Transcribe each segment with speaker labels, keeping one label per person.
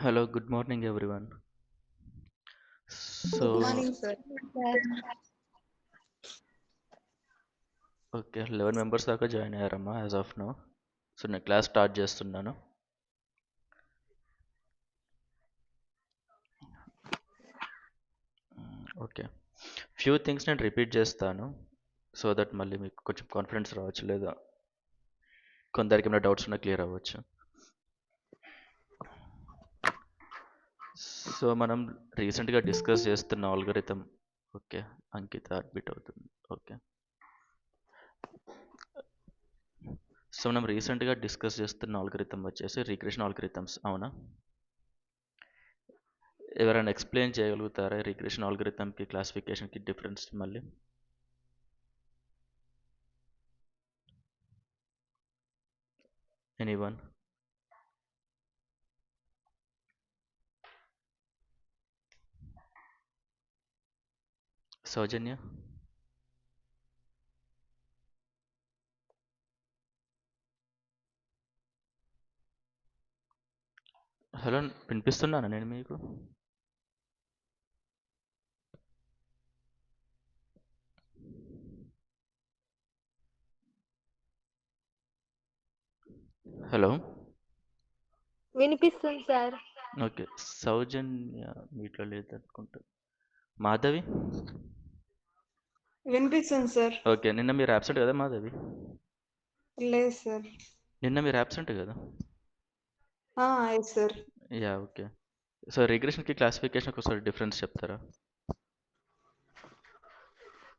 Speaker 1: Hello, good morning, everyone.
Speaker 2: Good
Speaker 1: So,
Speaker 2: morning, sir.
Speaker 1: Okay 11 members దాకా join అయ్యారమ్మా as of now. So నేను class start చేస్తున్నాను. Okay, few things నేను repeat చేస్తాను so that మళ్ళీ మీకు కొంచెం కాన్ఫిడెన్స్ రావచ్చు, లేదా కొందరికి ఏమైనా డౌట్స్ ఉన్నా క్లియర్ అవ్వచ్చు. సో మనం రీసెంట్గా డిస్కస్ చేస్తున్న ఆల్గరిథం. ఓకే, అంకిత అడ్మిట్ అవుతుంది. ఓకే, సో మనం రీసెంట్గా డిస్కస్ చేస్తున్న ఆల్గరిథం వచ్చేసి రిగ్రెషన్ ఆల్గరిథమ్స్, అవునా? ఎవరైనా ఎక్స్ప్లెయిన్ చేయగలుగుతారా రిగ్రెషన్ ఆల్గరిథంకి క్లాసిఫికేషన్కి డిఫరెన్స్ మళ్ళీ? ఎనీవన్? సౌజన్య? హలో, వినిపిస్తున్నానా నేను మీకు? హలో.
Speaker 2: వినిపిస్తుంది సార్.
Speaker 1: ఓకే, సౌజన్య మీట్లో లేదనుకుంటా. మాధవి?
Speaker 3: వినిపిస్తుంది సార్.
Speaker 1: ఓకే, నిన్న మీరు అబ్సెంట్ కదా మాధవి?
Speaker 3: లేదు సార్.
Speaker 1: నిన్న మీరు అబ్సెంట్ కదా?
Speaker 3: Yes sir.
Speaker 1: Yeah, okay. So రిగ్రెషన్కి క్లాసిఫికేషన్కి ఒకసారి డిఫరెన్స్ చెప్తారా?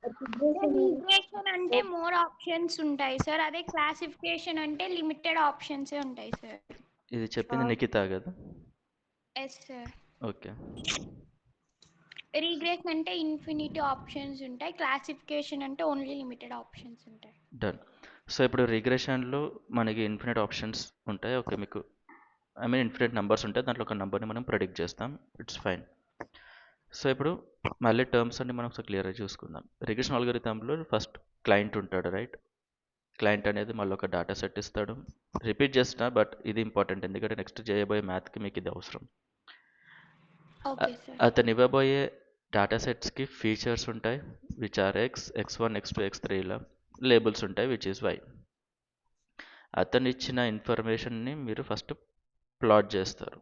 Speaker 4: రిగ్రెషన్ అంటే మోర్ ఆప్షన్స్ ఉంటాయి సార్. అదే క్లాసిఫికేషన్ అంటే లిమిటెడ్ ఆప్షన్సే ఉంటాయి సార్.
Speaker 1: ఇది చెప్పింది నిఖిత కదా?
Speaker 4: Yes sir.
Speaker 1: ఓకే,
Speaker 4: రిగ్రెషన్ అంటే ఇన్ఫినిటీ ఆప్షన్స్ ఉంటాయి. క్లాసిఫికేషన్ అంటే ఓన్లీ లిమిటెడ్ ఆప్షన్స్ ఉంటాయి.
Speaker 1: డన్. సో ఇప్పుడు రిగ్రెషన్లో మనకి ఇన్ఫినిట్ ఆప్షన్స్ ఉంటాయి. ఓకే, మీకు ఐ మీన్ ఇన్ఫినిట్ నెంబర్స్ ఉంటాయి, దాంట్లో ఒక నెంబర్ని మనం ప్రెడిక్ట్ చేస్తాం. It's fine. సో ఇప్పుడు మళ్ళీ టర్మ్స్ అన్ని మనం ఒకసారి క్లియర్గా చూసుకుందాం. రిగ్రెషన్ ఆల్గరిథంలో ఫస్ట్ క్లయింట్ ఉంటాడు, రైట్? క్లయింట్ అనేది మళ్ళీ ఒక డేటా సెట్ ఇస్తాడు. రిపీట్ చేస్తున్నా, బట్ ఇది ఇంపార్టెంట్, ఎందుకంటే నెక్స్ట్ చేయబోయే మ్యాథ్కి మీకు ఇది అవసరం.
Speaker 4: Okay sir.
Speaker 1: అతను ఇవ్వబోయే డేటా సెట్స్కి ఫీచర్స్ ఉంటాయి, which are x1, x2, x3, ఇలా లేబుల్స్ ఉంటాయి, విచ్ ఈస్ y. అతను ఇచ్చిన ఇన్ఫర్మేషన్ని మీరు ఫస్ట్ ప్లాట్ చేస్తారు.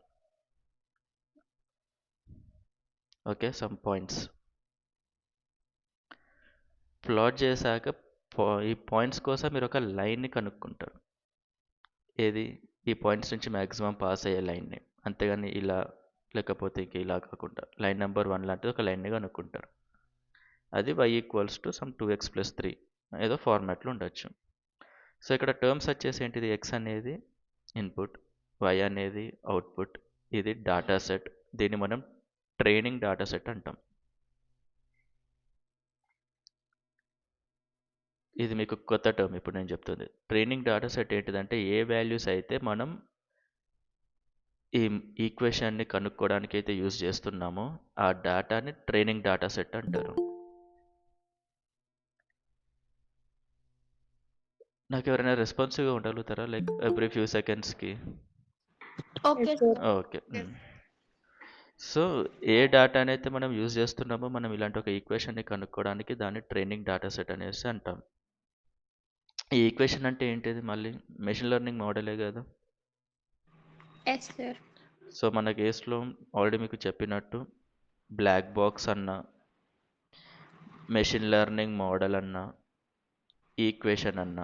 Speaker 1: ఓకే, సమ్ పాయింట్స్ ప్లాట్ చేశాక ఈ పాయింట్స్ కోసం మీరు ఒక లైన్ని కనుక్కుంటారు. ఏది? ఈ పాయింట్స్ నుంచి మ్యాక్సిమం పాస్ అయ్యే లైన్ని, అంతేగాని ఇలా లేకపోతే ఇంక ఇలా కాకుండా లైన్ నెంబర్ 1 లాంటిది ఒక లైన్ని కనుక్కుంటారు. అది y equals to some 2x+3 ఏదో ఫార్మాట్లో ఉండొచ్చు. సో ఇక్కడ టర్మ్స్ వచ్చేసి ఏంటిది? x అనేది ఇన్పుట్, y అనేది అవుట్పుట్. ఇది డేటా సెట్, దీన్ని మనం ట్రైనింగ్ డేటా సెట్ అంటాం. ఇది మీకు కొత్త టర్మ్ ఇప్పుడు నేను చెప్తుంది. ట్రైనింగ్ డేటా సెట్ ఏంటిదంటే ఏ వాల్యూస్ అయితే మనం ఈ ఈక్వేషన్ని కనుక్కోవడానికి అయితే యూజ్ చేస్తున్నామో ఆ డేటాని ట్రైనింగ్ డేటా సెట్ అంటారు. నాకు ఎవరైనా రెస్పాన్సివ్గా ఉండగలుగుతారా, లైక్ ఎవ్రీ ఫ్యూ సెకండ్స్కి?
Speaker 4: Okay
Speaker 3: yes sir.
Speaker 4: Sir.
Speaker 1: Okay. So a డేటాని అయితే మనం యూజ్ చేస్తున్నామో మనం ఇలాంటి ఒక ఈక్వేషన్ని కనుక్కోవడానికి దాన్ని ట్రైనింగ్ డేటా సెట్ అనేసి అంటాం. ఈ ఈక్వేషన్ అంటే ఏంటిది? మళ్ళీ మెషిన్ లెర్నింగ్ మోడలే కదా.
Speaker 4: Yes sir.
Speaker 1: సో మన కేసులో ఆల్రెడీ మీకు చెప్పినట్టు బ్లాక్ బాక్స్ అన్న, మెషిన్ లెర్నింగ్ మోడల్ అన్న, ఈక్వేషన్ అన్న,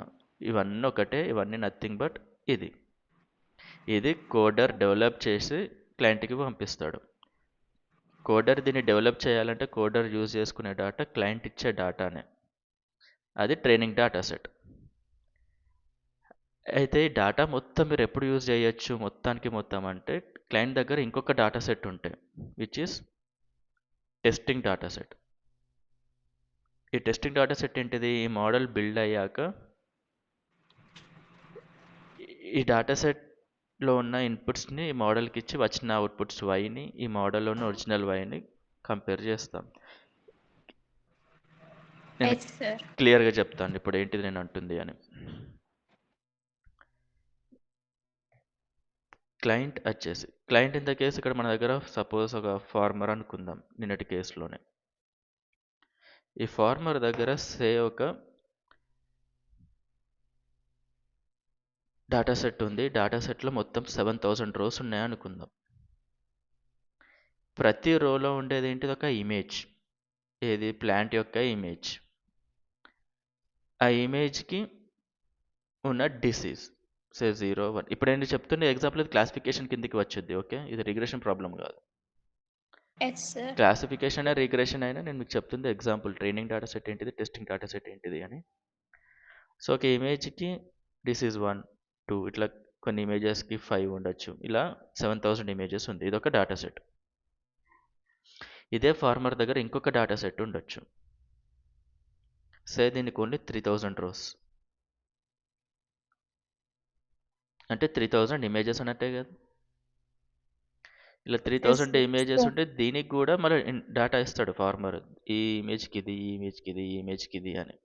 Speaker 1: ఇవన్నీ ఒకటే. ఇవన్నీ నథింగ్ బట్ ఇది కోడర్ డెవలప్ చేసి క్లయింట్కి పంపిస్తాడు. కోడర్ దీన్ని డెవలప్ చేయాలంటే కోడర్ యూజ్ చేసుకునే డేటా క్లయింట్ ఇచ్చే డేటానే, అది ట్రైనింగ్ డేటా సెట్. అయితే ఈ డేటా మొత్తం మీరు ఎప్పుడు యూజ్ చేయొచ్చు? మొత్తం అంటే క్లయింట్ దగ్గర ఇంకొక డేటా సెట్ ఉంటాయి, which is testing data set. ఈ టెస్టింగ్ డేటా సెట్ ఏంటిది? ఈ మోడల్ బిల్డ్ అయ్యాక ఈ డేటా సెట్లో ఉన్న ఇన్పుట్స్ని ఈ మోడల్కి ఇచ్చి వచ్చిన అవుట్పుట్స్ వైని ఈ మోడల్లో ఉన్న ఒరిజినల్ వైని కంపేర్ చేస్తాం. నేను
Speaker 4: ఎస్ సార్.
Speaker 1: క్లియర్గా చెప్తాను ఇప్పుడు ఏంటిది నేను అంటుంది అని. క్లయింట్ వచ్చేసి క్లయింట్ ఇన్ ద కేసు ఇక్కడ మన దగ్గర సపోజ్ ఒక ఫార్మర్ అనుకుందాం నిన్నటి కేసులోనే. ఈ ఫార్మర్ దగ్గర సే ఒక డేటా సెట్ ఉంది. డేటా సెట్లో మొత్తం 7000 రోస్ ఉన్నాయి అనుకుందాం. ప్రతి రోలో ఉండేది ఏంటిది ఒక ఇమేజ్, ఏది ప్లాంట్ యొక్క ఇమేజ్. ఆ ఇమేజ్కి ఉన్న డిసీజ్ సే 0 1. ఇప్పుడు నేను చెప్తున్న ఎగ్జాంపుల్ ఇది క్లాసిఫికేషన్ కిందికి వచ్చింది. ఓకే, ఇది రిగ్రెషన్ ప్రాబ్లం కాదు.
Speaker 4: Yes sir.
Speaker 1: క్లాసిఫికేషన్ రిగ్రెషన్ అయినా నేను మీకు చెప్తుంది ఎగ్జాంపుల్, ట్రైనింగ్ డేటా సెట్ ఏంటిది, టెస్టింగ్ డేటా సెట్ ఏంటిది అని. సో ఒక ఇమేజ్కి డిసీజ్ 1 2 ఇట్లా కొన్ని ఇమేజెస్కి 5 ఉండొచ్చు. ఇలా 7000 ఇమేజెస్ ఉంది. ఇది ఒక డేటా సెట్. ఇదే ఫార్మర్ దగ్గర ఇంకొక డేటా సెట్ ఉండొచ్చు. సే దీనికి ఓన్లీ 3000 రోస్, అంటే 3000 ఇమేజెస్ అన్నట్టే కదా. ఇలా 3000
Speaker 3: sir.
Speaker 1: ఇమేజెస్ ఉంటే దీనికి కూడా మళ్ళీ డేటా ఇస్తాడు ఫార్మర్, ఈ ఇమేజ్కి ఇది, ఈ ఇమేజ్కి ఇది, ఈ ఇమేజ్కి ఇది అని.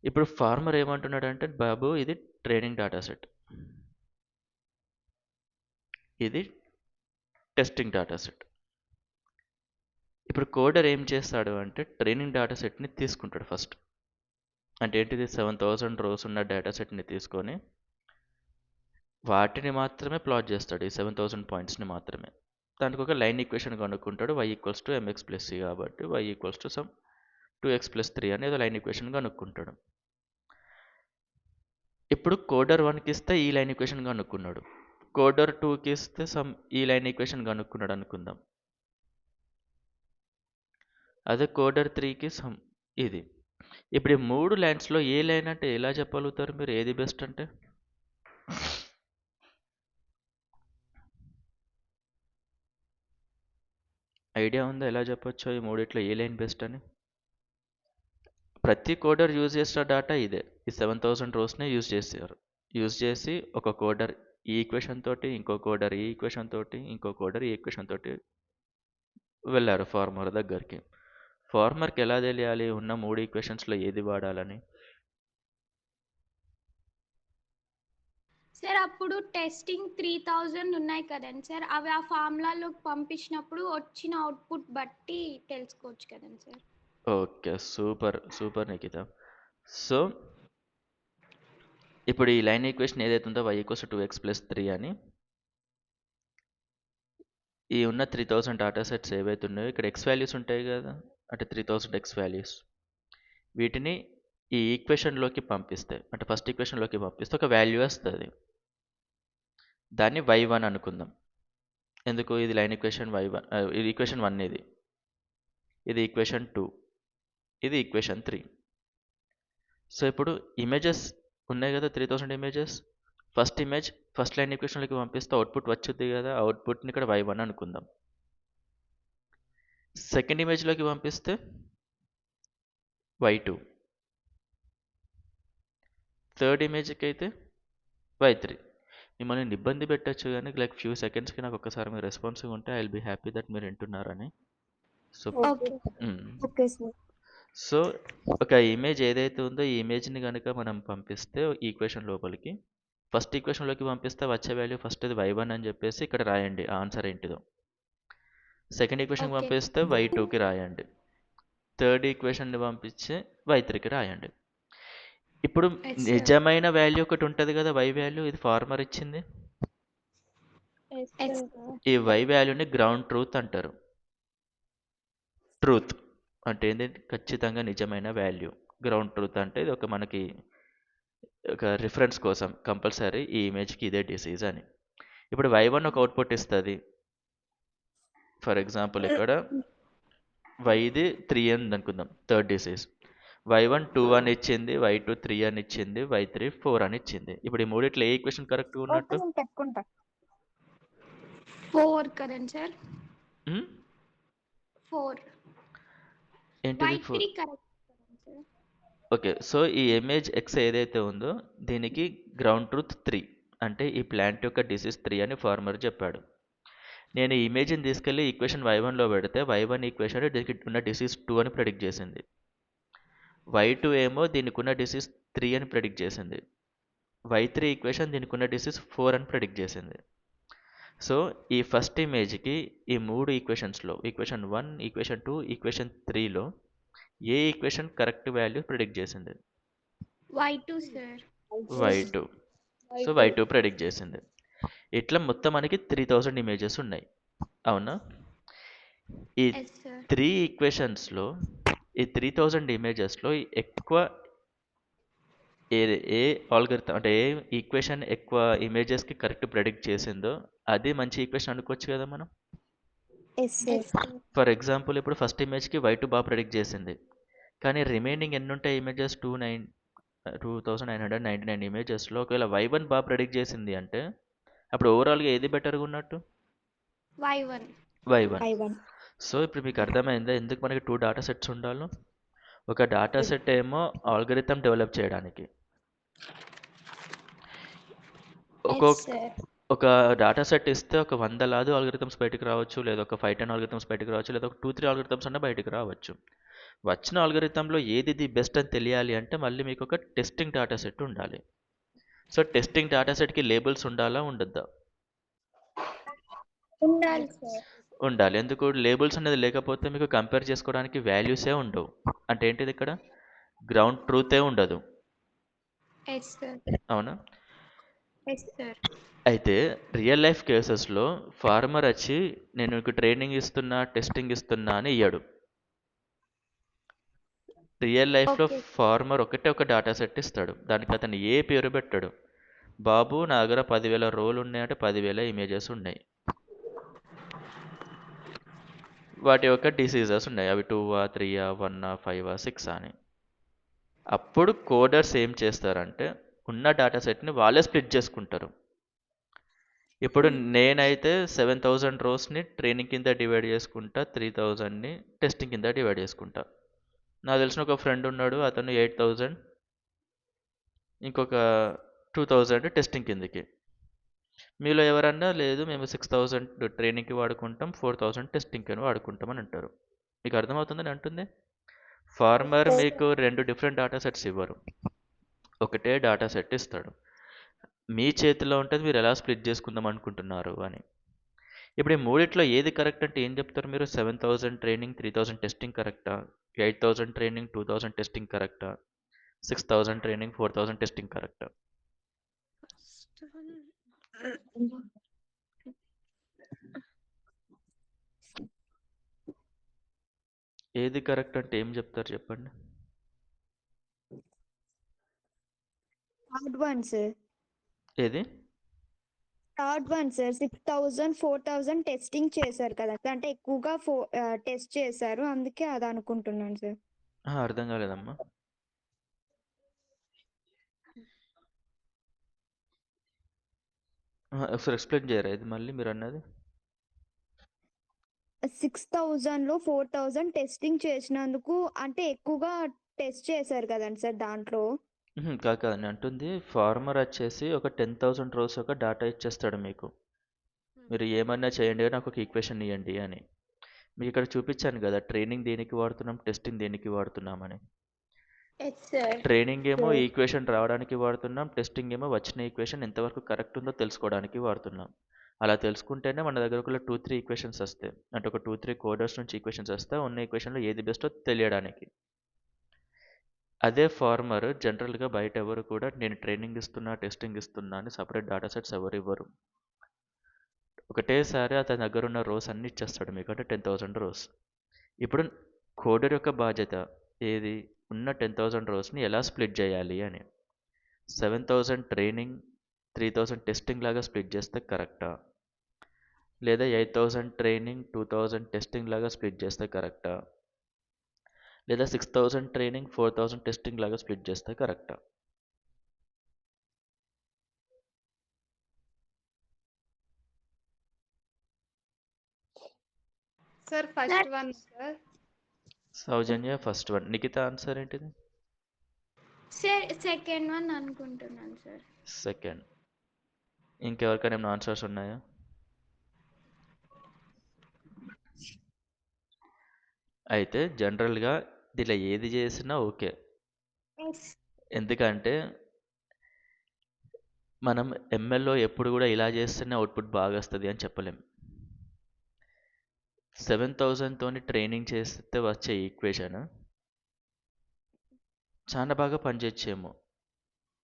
Speaker 1: ఇప్పుడు ఫార్మర్ ఏమంటున్నాడు అంటే, బాబు ఇది ట్రైనింగ్ డేటా సెట్, ఇది టెస్టింగ్ డేటా సెట్. ఇప్పుడు కోడర్ ఏం చేస్తాడు అంటే ట్రైనింగ్ డేటా సెట్ని తీసుకుంటాడు ఫస్ట్. అంటే ఏంటిది, 7000 రోస్ ఉన్న డేటా సెట్ని తీసుకొని వాటిని మాత్రమే ప్లాట్ చేస్తాడు, ఈ 7000 పాయింట్స్ని మాత్రమే. దానికి ఒక line equation కనుక్కుంటాడు, y = mx + c కాబట్టి y = some 2x + 3 అనేది లైన్ ఈక్వేషన్ కనుక్కుంటాడు. ఇప్పుడు కోడర్ 1కి ఇస్తే ఈ లైన్ ఈక్వేషన్ కనుక్కున్నాడు, కోడర్ 2కి ఇస్తే సమ్ ఈ లైన్ ఈక్వేషన్ కనుక్కున్నాడు అనుకుందాం. అదే కోడర్ 3కి సమ్ ఇది. ఇప్పుడు ఈ 3 లైన్స్లో ఏ లైన్ అంటే ఎలా చెప్పగలుగుతారు మీరు, ఏది బెస్ట్ అంటే? ఐడియా ఉందా ఎలా చెప్పొచ్చో ఈ మూడిట్లో ఏ లైన్ బెస్ట్ అని? ప్రతి కోడర్ యూజ్ చేసిన డేటా ఇదే, ఈ 7000 రోస్నే యూజ్ చేసి ఒక కోడర్ ఈ ఈక్వేషన్ తోటి, ఇంకో కోడర్ ఈ ఈక్వేషన్ తోటి, ఇంకో కోడర్ ఈ ఈక్వేషన్ తోటి వెళ్ళారు ఫార్మర్ దగ్గరికి. ఫార్మర్కి ఎలా తెలియాలి ఉన్న 3 ఈక్వేషన్స్లో ఏది వాడాలని?
Speaker 4: సార్ అప్పుడు టెస్టింగ్ 3000 ఉన్నాయి కదండి సార్, అవి ఆ ఫార్ములాలోకి పంపించినప్పుడు వచ్చిన అవుట్పుట్ బట్టి తెలుసుకోవచ్చు కదండి sir.
Speaker 1: Okay, super super Nikhita. So ఇప్పుడు ఈ లైన్ ఈక్వేషన్ ఏదైతే ఉందో y = 2x + 3 అని, ఈ ఉన్న 3000 డేటా సెట్స్ ఏవైతే ఉన్నాయో ఇక్కడ x వాల్యూస్ ఉంటాయి కదా, అంటే 3000 x వాల్యూస్, వీటిని ఈ ఈక్వేషన్లోకి పంపిస్తే, అంటే ఫస్ట్ ఈక్వేషన్లోకి పంపిస్తే ఒక వాల్యూ వస్తుంది. దాన్ని y1 అనుకుందాం. ఎందుకు, ఇది లైన్ ఈక్వేషన్ y1, ఇది ఈక్వేషన్ 1, ఇది ఈక్వేషన్ 2, ఇది ఈక్వేషన్ 3. సో ఇప్పుడు ఇమేజెస్ ఉన్నాయి కదా 3000 images, first image first line ఈక్వేషన్లోకి పంపిస్తే అవుట్పుట్ వచ్చింది కదా, అవుట్పుట్ని ఇక్కడ y1 అనుకుందాం. సెకండ్ ఇమేజ్లోకి పంపిస్తే y2, థర్డ్ ఇమేజ్కి అయితే y3. మిమ్మల్ని ఇబ్బంది పెట్టచ్చు కానీ లైక్ ఫ్యూ సెకండ్స్కి నాకు ఒక్కసారి మీరు రెస్పాన్సివ్గా ఉంటే I will be happy that మీరు వింటున్నారని. So
Speaker 3: okay sir.
Speaker 1: సో ఒక ఇమేజ్ ఏదైతే ఉందో ఈ ఇమేజ్ని కనుక మనం పంపిస్తే ఈక్వేషన్ లోపలికి, ఫస్ట్ ఈక్వేషన్లోకి పంపిస్తే వచ్చే వాల్యూ ఫస్ట్ ఇది y1 అని చెప్పేసి ఇక్కడ రాయండి ఆన్సర్ ఏంటిదో. సెకండ్ ఈక్వేషన్కి
Speaker 4: Okay.
Speaker 1: పంపిస్తే y2కి రాయండి, థర్డ్ ఈక్వేషన్ని పంపించి y3కి రాయండి. ఇప్పుడు
Speaker 4: Yes, sir.
Speaker 1: నిజమైన వాల్యూ ఒకటి ఉంటుంది కదా, y వాల్యూ, ఇది ఫార్మర్ ఇచ్చింది.
Speaker 4: Yes, sir.
Speaker 1: ఈ y వాల్యూని గ్రౌండ్ ట్రూత్ అంటారు. ట్రూత్ అంటే ఏంటి, ఖచ్చితంగా నిజమైన వాల్యూ. గ్రౌండ్ ట్రూత్ అంటే ఇది ఒక మనకి ఒక రిఫరెన్స్ కోసం కంపల్సరీ ఈ ఇమేజ్కి ఇదే డిసీజ్ అని. ఇప్పుడు y1 ఒక అవుట్పుట్ ఇస్తుంది. ఫర్ ఎగ్జాంపుల్ ఇక్కడ yది 3 అని అనుకుందాం, థర్డ్ డిసీజ్. y1 2 అని ఇచ్చింది, y2 3 అని ఇచ్చింది, y3 4 అని ఇచ్చింది. ఇప్పుడు ఈ మూడిట్లో ఏ ఈక్వేషన్ కరెక్ట్గా ఉన్నట్టు?
Speaker 3: నేను పెట్టుకుంటా.
Speaker 4: 4 కదండి సార్,
Speaker 1: హ్మ్?
Speaker 4: 4.
Speaker 1: ఏంటిది
Speaker 4: Y3 కరెక్ట్ కదండి సార్.
Speaker 1: ఓకే, సో ఈ ఇమేజ్ x ఏదైతే ఉందో దీనికి గ్రౌండ్ ట్రూత్ 3, అంటే ఈ ప్లాంట్ యొక్క డిసీజ్ 3 అని ఫార్మర్ చెప్పాడు. నేను ఈ ఇమేజ్ని తీసుకెళ్ళి ఈక్వేషన్ y1లో పెడితే y1 ఈక్వేషన్ దీనికి ఉన్న డిసీజ్ 2 అని ప్రెడిక్ట్ చేసింది, y2 ఏమో దీనికి ఉన్న డిసీజ్ 3 అని ప్రెడిక్ట్ చేసింది. y3 ఈక్వేషన్ దీనికి ఉన్న డిస్టెన్స్ 4 అని ప్రెడిక్ట్ చేసింది. సో ఈ ఫస్ట్ ఇమేజ్కి ఈ 3 ఈక్వేషన్స్లో ఈక్వేషన్ 1, ఈక్వేషన్ 2, ఈక్వేషన్ 3లో ఏ ఈక్వేషన్ కరెక్ట్ వాల్యూ ప్రెడిక్ట్ చేసింది?
Speaker 4: Y2 sir.
Speaker 1: y2. So y2 predict చేసింది. ఇట్లా మొత్తం మనకి 3000 ఇమేజెస్ ఉన్నాయి, అవునా? ఈ
Speaker 4: ఎస్ సార్.
Speaker 1: 3 ఈక్వేషన్స్లో ఈ 3000 ఇమేజెస్లో ఎక్కువ ఏ ఏ ఆల్గరిథం అంటే ఏ ఈక్వేషన్ ఎక్కువ ఇమేజెస్కి కరెక్ట్ ప్రెడిక్ట్ చేసిందో అది మంచి ఈక్వేషన్ అనుకోవచ్చు కదా మనం.
Speaker 3: Yes sir.
Speaker 1: ఫర్ ఎగ్జాంపుల్ ఇప్పుడు ఫస్ట్ ఇమేజ్కి y2 బాగా ప్రెడిక్ట్ చేసింది, కానీ రిమైనింగ్ ఎన్ని ఉంటాయి ఇమేజెస్? 2999 ఇమేజెస్లో ఒకవేళ y1 బాగా ప్రెడిక్ట్ చేసింది అంటే అప్పుడు ఓవరాల్గా ఏది బెటర్గా ఉన్నట్టు?
Speaker 4: Y1.
Speaker 1: y1.
Speaker 3: I1.
Speaker 1: సో ఇప్పుడు మీకు అర్థమైందా ఎందుకు మనకి 2 డేటా సెట్స్ ఉండాలో? ఒక డేటా సెట్ ఏమో ఆల్గరిథం డెవలప్ చేయడానికి,
Speaker 4: ఎస్ సార్.
Speaker 1: ఒక డేటా సెట్ ఇస్తే ఒక 100 ఆల్గరిథమ్స్ బయటకు రావచ్చు, లేదా ఒక 5-10 ఆల్గరిథమ్స్ బయటకు రావచ్చు, లేదా ఒక 2-3 ఆల్గరిథమ్స్ అన్న బయటకు రావచ్చు. వచ్చిన ఆల్గరిథంలో ఏది ది బెస్ట్ అని తెలియాలి అంటే మళ్ళీ మీకు ఒక టెస్టింగ్ డేటా సెట్ ఉండాలి. సో టెస్టింగ్ డేటా సెట్కి లేబుల్స్ ఉండాలా ఉండద్దా?
Speaker 4: ఉండాలి సార్.
Speaker 1: ఉండాలి. ఎందుకు? లేబుల్స్ అనేది లేకపోతే మీకు కంపేర్ చేసుకోవడానికి వాల్యూసే ఉండవు. అంటే ఏంటిది ఇక్కడ? గ్రౌండ్ ట్రూతే ఉండదు,
Speaker 4: ఎస్ సార్.
Speaker 1: అవునా?
Speaker 4: Yes sir.
Speaker 1: అయితే రియల్ లైఫ్ కేసెస్లో ఫార్మర్ వచ్చి నేను మీకు ట్రైనింగ్ ఇస్తున్నా, టెస్టింగ్ ఇస్తున్నా అని ఇయ్యాడు. రియల్ లైఫ్లో
Speaker 4: Okay.
Speaker 1: ఫార్మర్ ఒకటే ఒక డేటా సెట్ ఇస్తాడు, దానికి అతను ఏ పేరు పెట్టాడు. బాబు నా దగ్గర 10,000 రోలు ఉన్నాయంటే 10,000 ఇమేజెస్ ఉన్నాయి, వాటి యొక్క డిసీజెస్ ఉన్నాయి, అవి 2, 3, 1, 5, 6 అని. అప్పుడు కోడర్స్ ఏం చేస్తారంటే ఉన్న డేటా సెట్ని వాళ్ళే స్ప్లిట్ చేసుకుంటారు. ఇప్పుడు నేనైతే 7,000 రోస్ని ట్రైనింగ్ కింద డివైడ్ చేసుకుంటా, 3,000ని టెస్టింగ్ కింద డివైడ్ చేసుకుంటా. నాకు తెలిసిన ఒక ఫ్రెండ్ ఉన్నాడు, అతను 8,000, ఇంకొక 2,000 టెస్టింగ్ కిందకి. మీలో ఎవరన్నా లేదు మేము 6,000 ట్రైనింగ్కి వాడుకుంటాం, 4,000 టెస్టింగ్కి అని వాడుకుంటాం అని అంటారు. మీకు అర్థమవుతుందని అంటుంది. ఫార్మర్ మీకు 2 డిఫరెంట్ డేటా సెట్స్ ఇవ్వరు, ఒకటే డేటా సెట్ ఇస్తాడు. మీ చేతిలో ఉంటుంది మీరు ఎలా స్ప్లిట్ చేసుకుందాం అనుకుంటున్నారు అని. ఇప్పుడు ఈ మూడిట్లో ఏది కరెక్ట్ అంటే ఏం చెప్తారు మీరు? 7,000 ట్రైనింగ్, 3,000 టెస్టింగ్ కరెక్టా? 8,000 ట్రైనింగ్, 2,000 టెస్టింగ్ కరెక్టా? 6,000 ట్రైనింగ్, 4,000 టెస్టింగ్ కరెక్టా? ఏది కరెక్ట్ అంటే ఏం చెప్తారు చెప్పండి?
Speaker 3: Third one sir.
Speaker 1: ఏది?
Speaker 3: Third one sir. 6,000, 4,000 టెస్టింగ్ చేశారు కదా, అంటే ఎక్కువగా టెస్ట్ చేశారు, అందుకే అది అనుకుంటున్నాను సార్.
Speaker 1: అర్థం కాలేదమ్మా. ఒకసారి ఎక్స్ప్లెయిన్ చేయరా ఇది మళ్ళీ మీరు అన్నది?
Speaker 3: 6,000లో 4,000 టెస్టింగ్ చేసినందుకు, అంటే ఎక్కువగా టెస్ట్ చేశారు కదండి సార్ దాంట్లో.
Speaker 1: కాదు నేను అంటుంది ఫార్మర్ వచ్చేసి ఒక 10,000 రోస్ ఒక డేటా ఇచ్చేస్తాడు మీకు, మీరు ఏమన్నా చేయండి నాకు ఒక ఈక్వేషన్ ఇవ్వండి అని. మీకు ఇక్కడ చూపించాను కదా ట్రైనింగ్ దేనికి వాడుతున్నాం, టెస్టింగ్ దేనికి వాడుతున్నామని.
Speaker 4: Yes sir.
Speaker 1: ట్రైనింగ్ ఏమో ఈక్వేషన్ రావడానికి వాడుతున్నాం, టెస్టింగ్ ఏమో వచ్చిన ఈక్వేషన్ ఎంతవరకు కరెక్ట్ ఉందో తెలుసుకోవడానికి వాడుతున్నాం. అలా తెలుసుకుంటేనే మన దగ్గర ఒక 2-3 ఈక్వేషన్స్ వస్తాయి, అంటే ఒక 2-3 కోడర్స్ నుంచి ఈక్వేషన్స్ వస్తాయి, ఉన్న ఈక్వేషన్లో ఏది బెస్టో తెలియడానికి. అదే ఫార్మర్ జనరల్గా బయట ఎవరు కూడా నేను ట్రైనింగ్ ఇస్తున్నా, టెస్టింగ్ ఇస్తున్నా అని సపరేట్ డేటా సెట్స్ ఎవరు ఇవ్వరు. ఒకటేసారి అతని దగ్గర ఉన్న రోస్ అన్ని ఇచ్చేస్తాడు మీకు, అంటే 10,000 రోస్. ఇప్పుడు కోడర్ యొక్క బాధ్యత ఏది? ఉన్న 10,000 రోస్ని ఎలా స్ప్లిట్ చేయాలి అని. 7,000 ట్రైనింగ్, 3,000 టెస్టింగ్ లాగా స్ప్లిట్ చేస్తే కరెక్టా, లేదా 8,000 ట్రైనింగ్, 2,000 టెస్టింగ్ లాగా స్ప్లిట్ చేస్తే కరెక్టా, లేదా 6,000 ట్రైనింగ్, 4,000 టెస్టింగ్ లాగా స్ప్లిట్ చేస్తే కరెక్టా?
Speaker 2: Sir first one sir.
Speaker 1: Soujanya first one. Nikhita answer ఏంటిది?
Speaker 4: సార్ సెకండ్ వన్ అనుకుంటున్నాను సార్.
Speaker 1: సెకండ్. ఇంకెవరికైనా ఏమైనా ఆన్సర్స్ ఉన్నాయా? అయితే జనరల్గా దీనిలో ఏది చేసినా ఓకే,
Speaker 4: ఎస్.
Speaker 1: ఎందుకంటే మనం ఎంఎల్లో ఎప్పుడు కూడా ఇలా చేస్తేనే అవుట్పుట్ బాగా వస్తుంది అని చెప్పలేం. 7000తోని ట్రైనింగ్ చేస్తే వచ్చే ఈక్వేషన్ చాలా బాగా పనిచేయచ్చేమో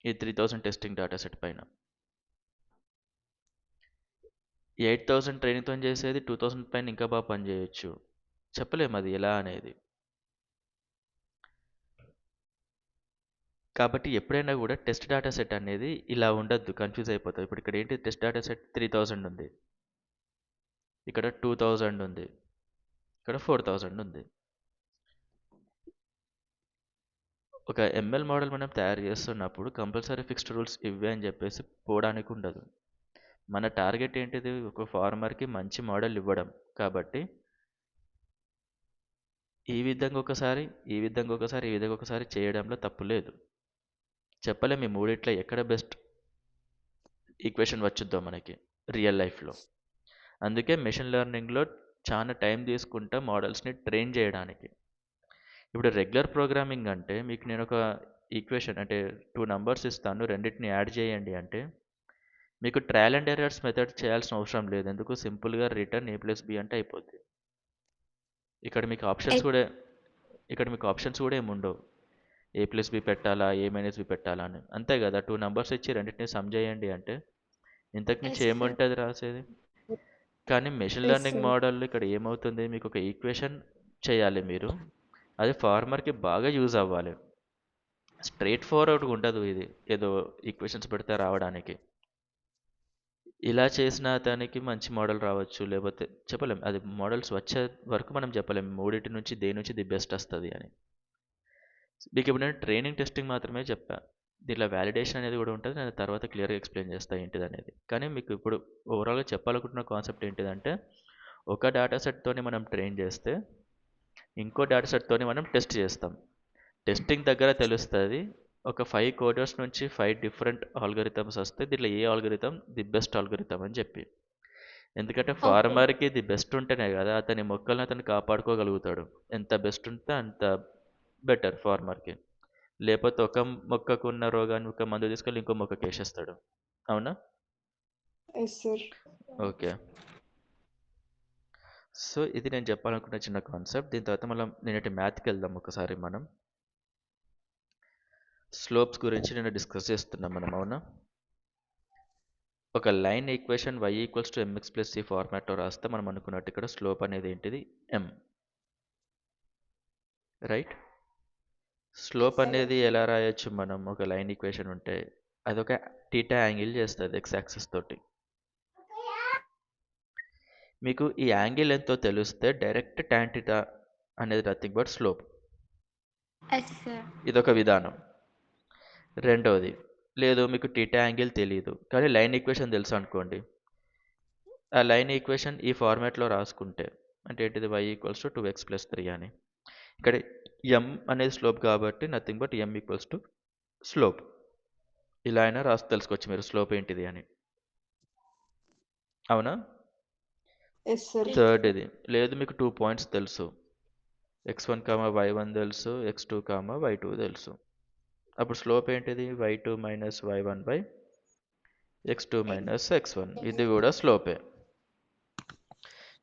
Speaker 1: ఈ 3000 టెస్టింగ్ డేటా సెట్ పైన. 8000 ట్రైనింగ్తో చేసేది 2000 పైన ఇంకా బాగా పనిచేయచ్చు. చెప్పలేము అది ఎలా అనేది. కాబట్టి ఎప్పుడైనా కూడా టెస్ట్ డేటా సెట్ అనేది ఇలా ఉండద్దు, కన్ఫ్యూజ్ అయిపోతుంది. ఇప్పుడు ఇక్కడ ఏంటి, టెస్ట్ డేటా సెట్ 3000 ఉంది, ఇక్కడ 2000 ఉంది, ఇక్కడ 4000 ఉంది. ఒక ఎంఎల్ మోడల్ మనం తయారు చేస్తున్నప్పుడు కంపల్సరీ ఫిక్స్డ్ రూల్స్ ఇవే అని చెప్పేసి పోవడానికి ఉండదు. మన టార్గెట్ ఏంటిది, ఒక ఫార్మర్కి మంచి మోడల్ ఇవ్వడం. కాబట్టి ఈ విధంగా ఒకసారి, ఈ విధంగా ఒకసారి, ఈ విధంగా ఒకసారి చేయడంలో తప్పు లేదు. చెప్పలేం ఈ మూడిట్లో ఎక్కడ బెస్ట్ ఈక్వేషన్ వచ్చుద్దో మనకి రియల్ లైఫ్లో. అందుకే మెషిన్ లెర్నింగ్లో చాలా టైం తీసుకుంటా మోడల్స్ని ట్రైన్ చేయడానికి. ఇప్పుడు రెగ్యులర్ ప్రోగ్రామింగ్ అంటే మీకు నేను ఒక ఈక్వేషన్ అంటే 2 నంబర్స్ ఇస్తాను, రెండింటిని యాడ్ చేయండి అంటే మీకు ట్రయల్ అండ్ ఎర్రర్స్ మెథడ్ చేయాల్సిన అవసరం లేదు. ఎందుకు, సింపుల్గా రిటర్న్ a+b అంటే అయిపోద్ది. ఇక్కడ మీకు ఆప్షన్స్ కూడా ఏమి ఉండవు, a+b పెట్టాలా a-b పెట్టాలా అని. అంతే కదా, 2 నంబర్స్ ఇచ్చి రెండింటిని సమ్ చేయండి అంటే ఇంతకుమించి ఏముంటుంది రాసేది. కానీ మెషిన్ లెర్నింగ్ మోడల్ ఇక్కడ ఏమవుతుంది, మీకు ఒక ఈక్వేషన్ చేయాలి మీరు, అది ఫార్మర్కి బాగా యూజ్ అవ్వాలి. స్ట్రైట్ ఫార్వర్డ్గా ఉండదు ఇది, ఏదో ఈక్వేషన్స్ పెడితే రావడానికి. ఇలా చేసిన అతనికి మంచి మోడల్ రావచ్చు, లేకపోతే చెప్పలేం. అది మోడల్స్ వచ్చే వరకు మనం చెప్పలేం మూడింటి నుంచి దేని నుంచి ది బెస్ట్ వస్తుంది అని. మీకు ఇప్పుడు నేను ట్రైనింగ్ టెస్టింగ్ మాత్రమే చెప్పా, దీంట్లో వ్యాలిడేషన్ అనేది కూడా ఉంటుంది, నేను తర్వాత క్లియర్గా ఎక్స్ప్లెయిన్ చేస్తాను ఏంటిది అనేది. కానీ మీకు ఇప్పుడు ఓవరాల్గా చెప్పాలనుకుంటున్న కాన్సెప్ట్ ఏంటిదంటే, ఒక డేటా సెట్తోని మనం ట్రైన్ చేస్తే ఇంకో డేటా సెట్తోని మనం టెస్ట్ చేస్తాం. టెస్టింగ్ దగ్గర తెలుస్తుంది ఒక 5 కోడర్స్ నుంచి 5 డిఫరెంట్ ఆల్గరిథమ్స్ వస్తే దీంట్లో ఏ ఆల్గరిథం ది బెస్ట్ ఆల్గరిథం అని చెప్పి. ఎందుకంటే ఫార్మర్కి ది బెస్ట్ ఉంటేనే కదా అతని మొక్కల్ని అతను కాపాడుకోగలుగుతాడు. ఎంత బెస్ట్ ఉంటే అంత బెటర్ ఫార్మర్కి. లేకపోతే ఒక మొక్కకు ఉన్న రోగాన్ని ఒక మందు తీసుకెళ్ళి ఇంకో మొక్కకి వేసేస్తాడు. అవునా? ఓకే, సో ఇది నేను చెప్పాలనుకున్న చిన్న కాన్సెప్ట్. దీని తర్వాత మనం నేనటి మ్యాథ్కి వెళ్దాం ఒకసారి. మనం స్లోప్స్ గురించి నేను డిస్కస్ చేస్తున్నాం మనం. అవునా? ఒక line equation y = mx + c ఫార్మాట్లో రాస్తే మనం అనుకున్నట్టు ఇక్కడ స్లోప్ అనేది ఏంటిది, m. రైట్? స్లోప్ అనేది ఎలా రాయొచ్చు మనం, ఒక లైన్ ఈక్వేషన్ ఉంటే అదొక థీటా యాంగిల్ చేస్తుంది x యాక్సిస్ తోటి. మీకు ఈ యాంగిల్ ఎంతో తెలిస్తే డైరెక్ట్ tan θ అనేది నథింగ్ బట్ స్లోప్. ఇదొక విధానం. రెండవది, లేదు మీకు థీటా యాంగిల్ తెలియదు కానీ లైన్ ఈక్వేషన్ తెలుసు అనుకోండి, ఆ లైన్ ఈక్వేషన్ ఈ ఫార్మాట్లో రాసుకుంటే అంటే ఏంటిది, y = 2x + 3 అని. ఇక్కడ m అనేది స్లోప్ కాబట్టి నథింగ్ బట్ m = స్లోప్. ఇలా అయినా రాసి తెలుసుకోవచ్చు మీరు స్లోప్ ఏంటిది అని. అవునా? థర్డ్ ఇది, లేదు మీకు 2 పాయింట్స్ తెలుసు, x1, y1 తెలుసు, x2, y2 తెలుసు. అప్పుడు స్లోప్ ఏంటిది, y2 - y1 x2 - x1. ఇది కూడా స్లోపే.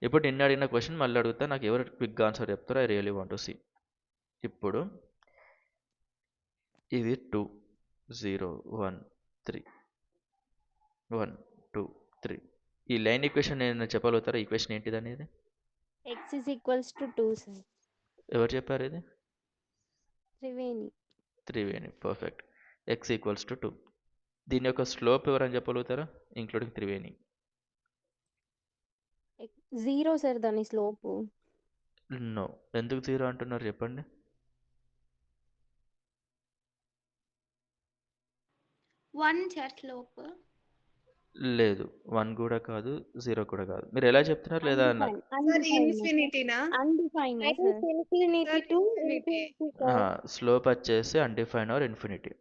Speaker 1: ఇప్పుడు నిన్న అడిగిన క్వశ్చన్ మళ్ళీ అడుగుతా, నాకు ఎవరు క్విక్ ఆన్సర్ చెప్తారో I really want to see. ఇప్పుడు ఇది 2 0 1 3 1 2 3. ఈ లైన్ ఈక్వేషన్ నేను చెప్పగలుగుతారా, ఈక్వేషన్ ఏంటిది అనేది?
Speaker 5: x = 2 sir.
Speaker 1: ఎవరు చెప్పారు ఇది?
Speaker 5: త్రివేణి.
Speaker 1: పర్ఫెక్ట్. x = 2. దీని యొక్క స్లోప్ ఎవరని చెప్పగలుగుతారా, ఇంక్లూడింగ్ త్రివేణి?
Speaker 5: 0 సార్ దాని స్లోప్.
Speaker 1: నో, ఎందుకు 0 అంటున్నారు చెప్పండి?
Speaker 4: 1 సార్ స్లోప్.
Speaker 1: లేదు, 1 కూడా కాదు 0 కూడా కాదు. మీరు ఎలా చెప్తున్నారు లేదా అన్న?
Speaker 2: ఇన్ఫినిటీనా?
Speaker 5: Undefined sir. Infinity to infinity.
Speaker 1: Slope వచ్చేసి అన్డిఫైన్ ఆర్ ఇన్ఫినిటీ.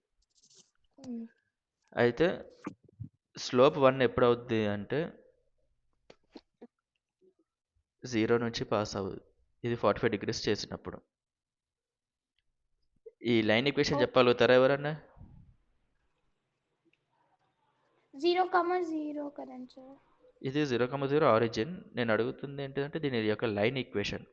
Speaker 1: అయితే స్లోప్ 1 ఎప్పుడు అవుద్ది అంటే 0 నుంచి పాస్ అవుద్ది, ఇది 45 degrees చేసినప్పుడు. ఈ లైన్ ఈక్వేషన్ చెప్పగలుగుతారా ఎవరన్నా?
Speaker 4: 0,0 కదండి సార్.
Speaker 1: ఇది 0,0 ఆరిజిన్. నేను అడుగుతుంది ఏంటంటే దీని యొక్క line equation.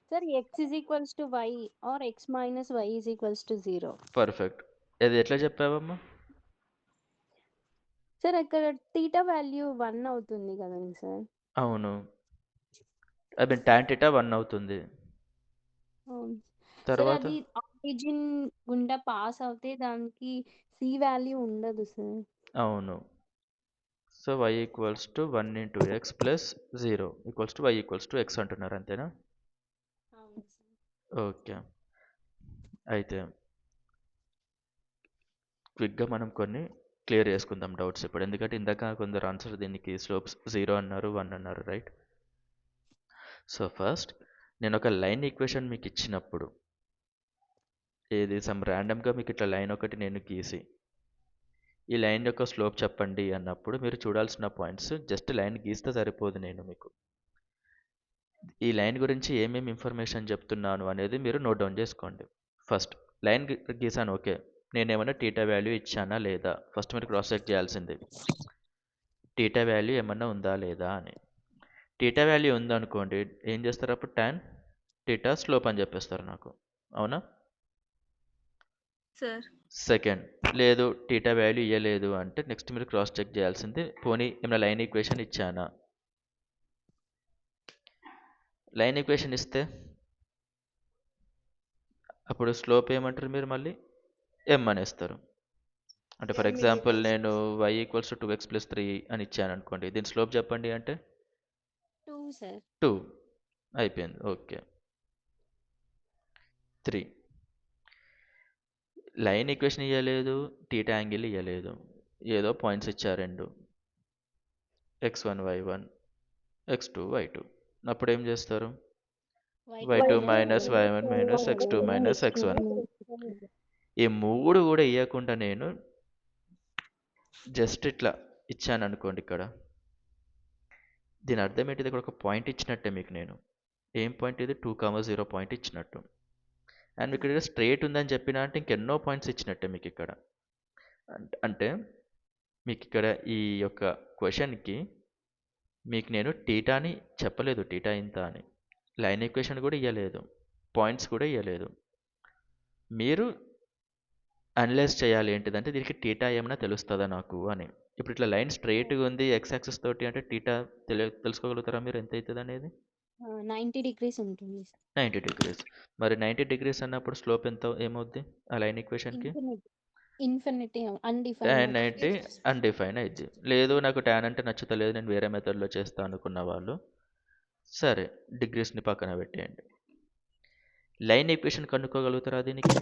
Speaker 5: Sir x is equals to y or x minus y is equals to 0.
Speaker 1: Perfect. ఇది ఎట్లా చెప్పావమ్మా?
Speaker 5: సార్ అక్కడ తీటా వాల్యూ 1 అవుతుంది కదండి సార్.
Speaker 1: అవును. ఐ మీన్ tan θ 1 అవుతుంది.
Speaker 5: అవును సార్,
Speaker 1: తర్వాత
Speaker 5: అది ఆరిజిన్ గుండా పాస్ అవుతే దానికి సి వాల్యూ ఉండదు సార్.
Speaker 1: అవును. So y equals to 1 into X plus 0 equals to y equals to X అంటున్నారు, అంతేనా?
Speaker 5: అవును సార్.
Speaker 1: ఓకే. అయితే క్విక్గా మనం కొన్ని క్లియర్ చేసుకుందాం డౌట్స్ ఇప్పుడు, ఎందుకంటే ఇందాక కొందరు ఆన్సర్ దీనికి స్లోప్స్ 0 అన్నారు, 1 అన్నారు, రైట్? సో ఫస్ట్ నేను ఒక లైన్ ఈక్వేషన్ మీకు ఇచ్చినప్పుడు, ఏది సమ్ ర్యాండమ్గా మీకు ఇట్లా లైన్ ఒకటి నేను గీసి ఈ లైన్ యొక్క స్లోప్ చెప్పండి అన్నప్పుడు మీరు చూడాల్సిన పాయింట్స్, జస్ట్ లైన్ గీస్తే సరిపోదు. నేను మీకు ఈ లైన్ గురించి ఏమేమి ఇన్ఫర్మేషన్ చెప్తున్నాను అనేది మీరు నోట్ డౌన్ చేసుకోండి. ఫస్ట్ లైన్ గీసాను, ఓకే, నేనేమన్నా టీటా వాల్యూ ఇచ్చానా లేదా ఫస్ట్ మీరు క్రాస్ చెక్ చేయాల్సింది. టీటా వాల్యూ ఏమన్నా ఉందా లేదా అని. టీటా వాల్యూ ఉందనుకోండి, ఏం చేస్తారు అప్పుడు? tan టీటా స్లోప్ అని చెప్పేస్తారు నాకు, అవునా?
Speaker 2: సార్
Speaker 1: సెకండ్, లేదు టీటా వాల్యూ ఇవ్వలేదు అంటే నెక్స్ట్ మీరు క్రాస్ చెక్ చేయాల్సింది, పోనీ ఏమైనా లైన్ ఈక్వేషన్ ఇచ్చానా. లైన్ ఈక్వేషన్ ఇస్తే అప్పుడు స్లోప్ ఏమంటారు మీరు? మళ్ళీ m అనేస్తారు. అంటే ఫర్
Speaker 2: M
Speaker 1: ఎగ్జాంపుల్
Speaker 2: equals
Speaker 1: నేను y equals to 2x plus 3 అని ఇచ్చాను అనుకోండి, దీని స్లోప్ చెప్పండి అంటే
Speaker 5: 2 సార్.
Speaker 1: 2 అయిపోయింది. ఓకే. 3 లైన్ ఈక్వేషన్ ఇవ్వలేదు, టీటా యాంగిల్ ఇవ్వలేదు, ఏదో పాయింట్స్ ఇచ్చారు రెండు, x1 y1 x2 y2. అప్పుడు ఏం చేస్తారు? y2 minus y1 minus x2 minus x1. ఈ మూడు కూడా ఇవ్వకుండా నేను జస్ట్ ఇట్లా ఇచ్చాను అనుకోండి, ఇక్కడ దీని అర్థం ఏంటిది? ఇక్కడ ఒక పాయింట్ ఇచ్చినట్టే మీకు నేను. ఏం పాయింట్ ఇది? 2,0 పాయింట్ ఇచ్చినట్టు. అండ్ మీకు ఇక్కడ స్ట్రేట్ ఉందని చెప్పినా అంటే ఇంకెన్నో పాయింట్స్ ఇచ్చినట్టే మీకు ఇక్కడ. అంటే మీకు ఇక్కడ ఈ యొక్క క్వశ్చన్కి మీకు నేను టీటాని చెప్పలేదు, టీటా ఇంత అని. లైన్ ఈక్వేషన్ కూడా ఇవ్వలేదు, పాయింట్స్ కూడా ఇవ్వలేదు. మీరు అనలైజ్ చేయాలి ఏంటిదంటే దీనికి టీటా ఏమైనా తెలుస్తుందా నాకు అని. ఇప్పుడు ఇట్లా లైన్ స్ట్రైట్గా ఉంది ఎక్స్ యాక్సిస్ తోటి అంటే టీటా తెలుసుకోగలుగుతారా మీరు ఎంత అవుతుంది అనేది?
Speaker 5: 90 degrees ఉంటుంది సార్.
Speaker 1: 90 డిగ్రీస్. మరి 90 డిగ్రీస్ అన్నప్పుడు స్లోప్ ఎంత ఏమవుద్ది ఆ లైన్ ఈక్వేషన్కి?
Speaker 5: ఇన్ఫినిటీ
Speaker 1: tan
Speaker 5: అన్డిఫైన్డ్
Speaker 1: 90 అన్డిఫైన్ అయింది. లేదు నాకు tan అంటే నచ్చుతలేదు, నేను వేరే మెథడ్లో చేస్తాను అనుకున్న వాళ్ళు, సరే డిగ్రీస్ని పక్కన పెట్టేయండి. లైన్ ఈక్వేషన్ కనుక్కోగలుగుతారా దీనికి?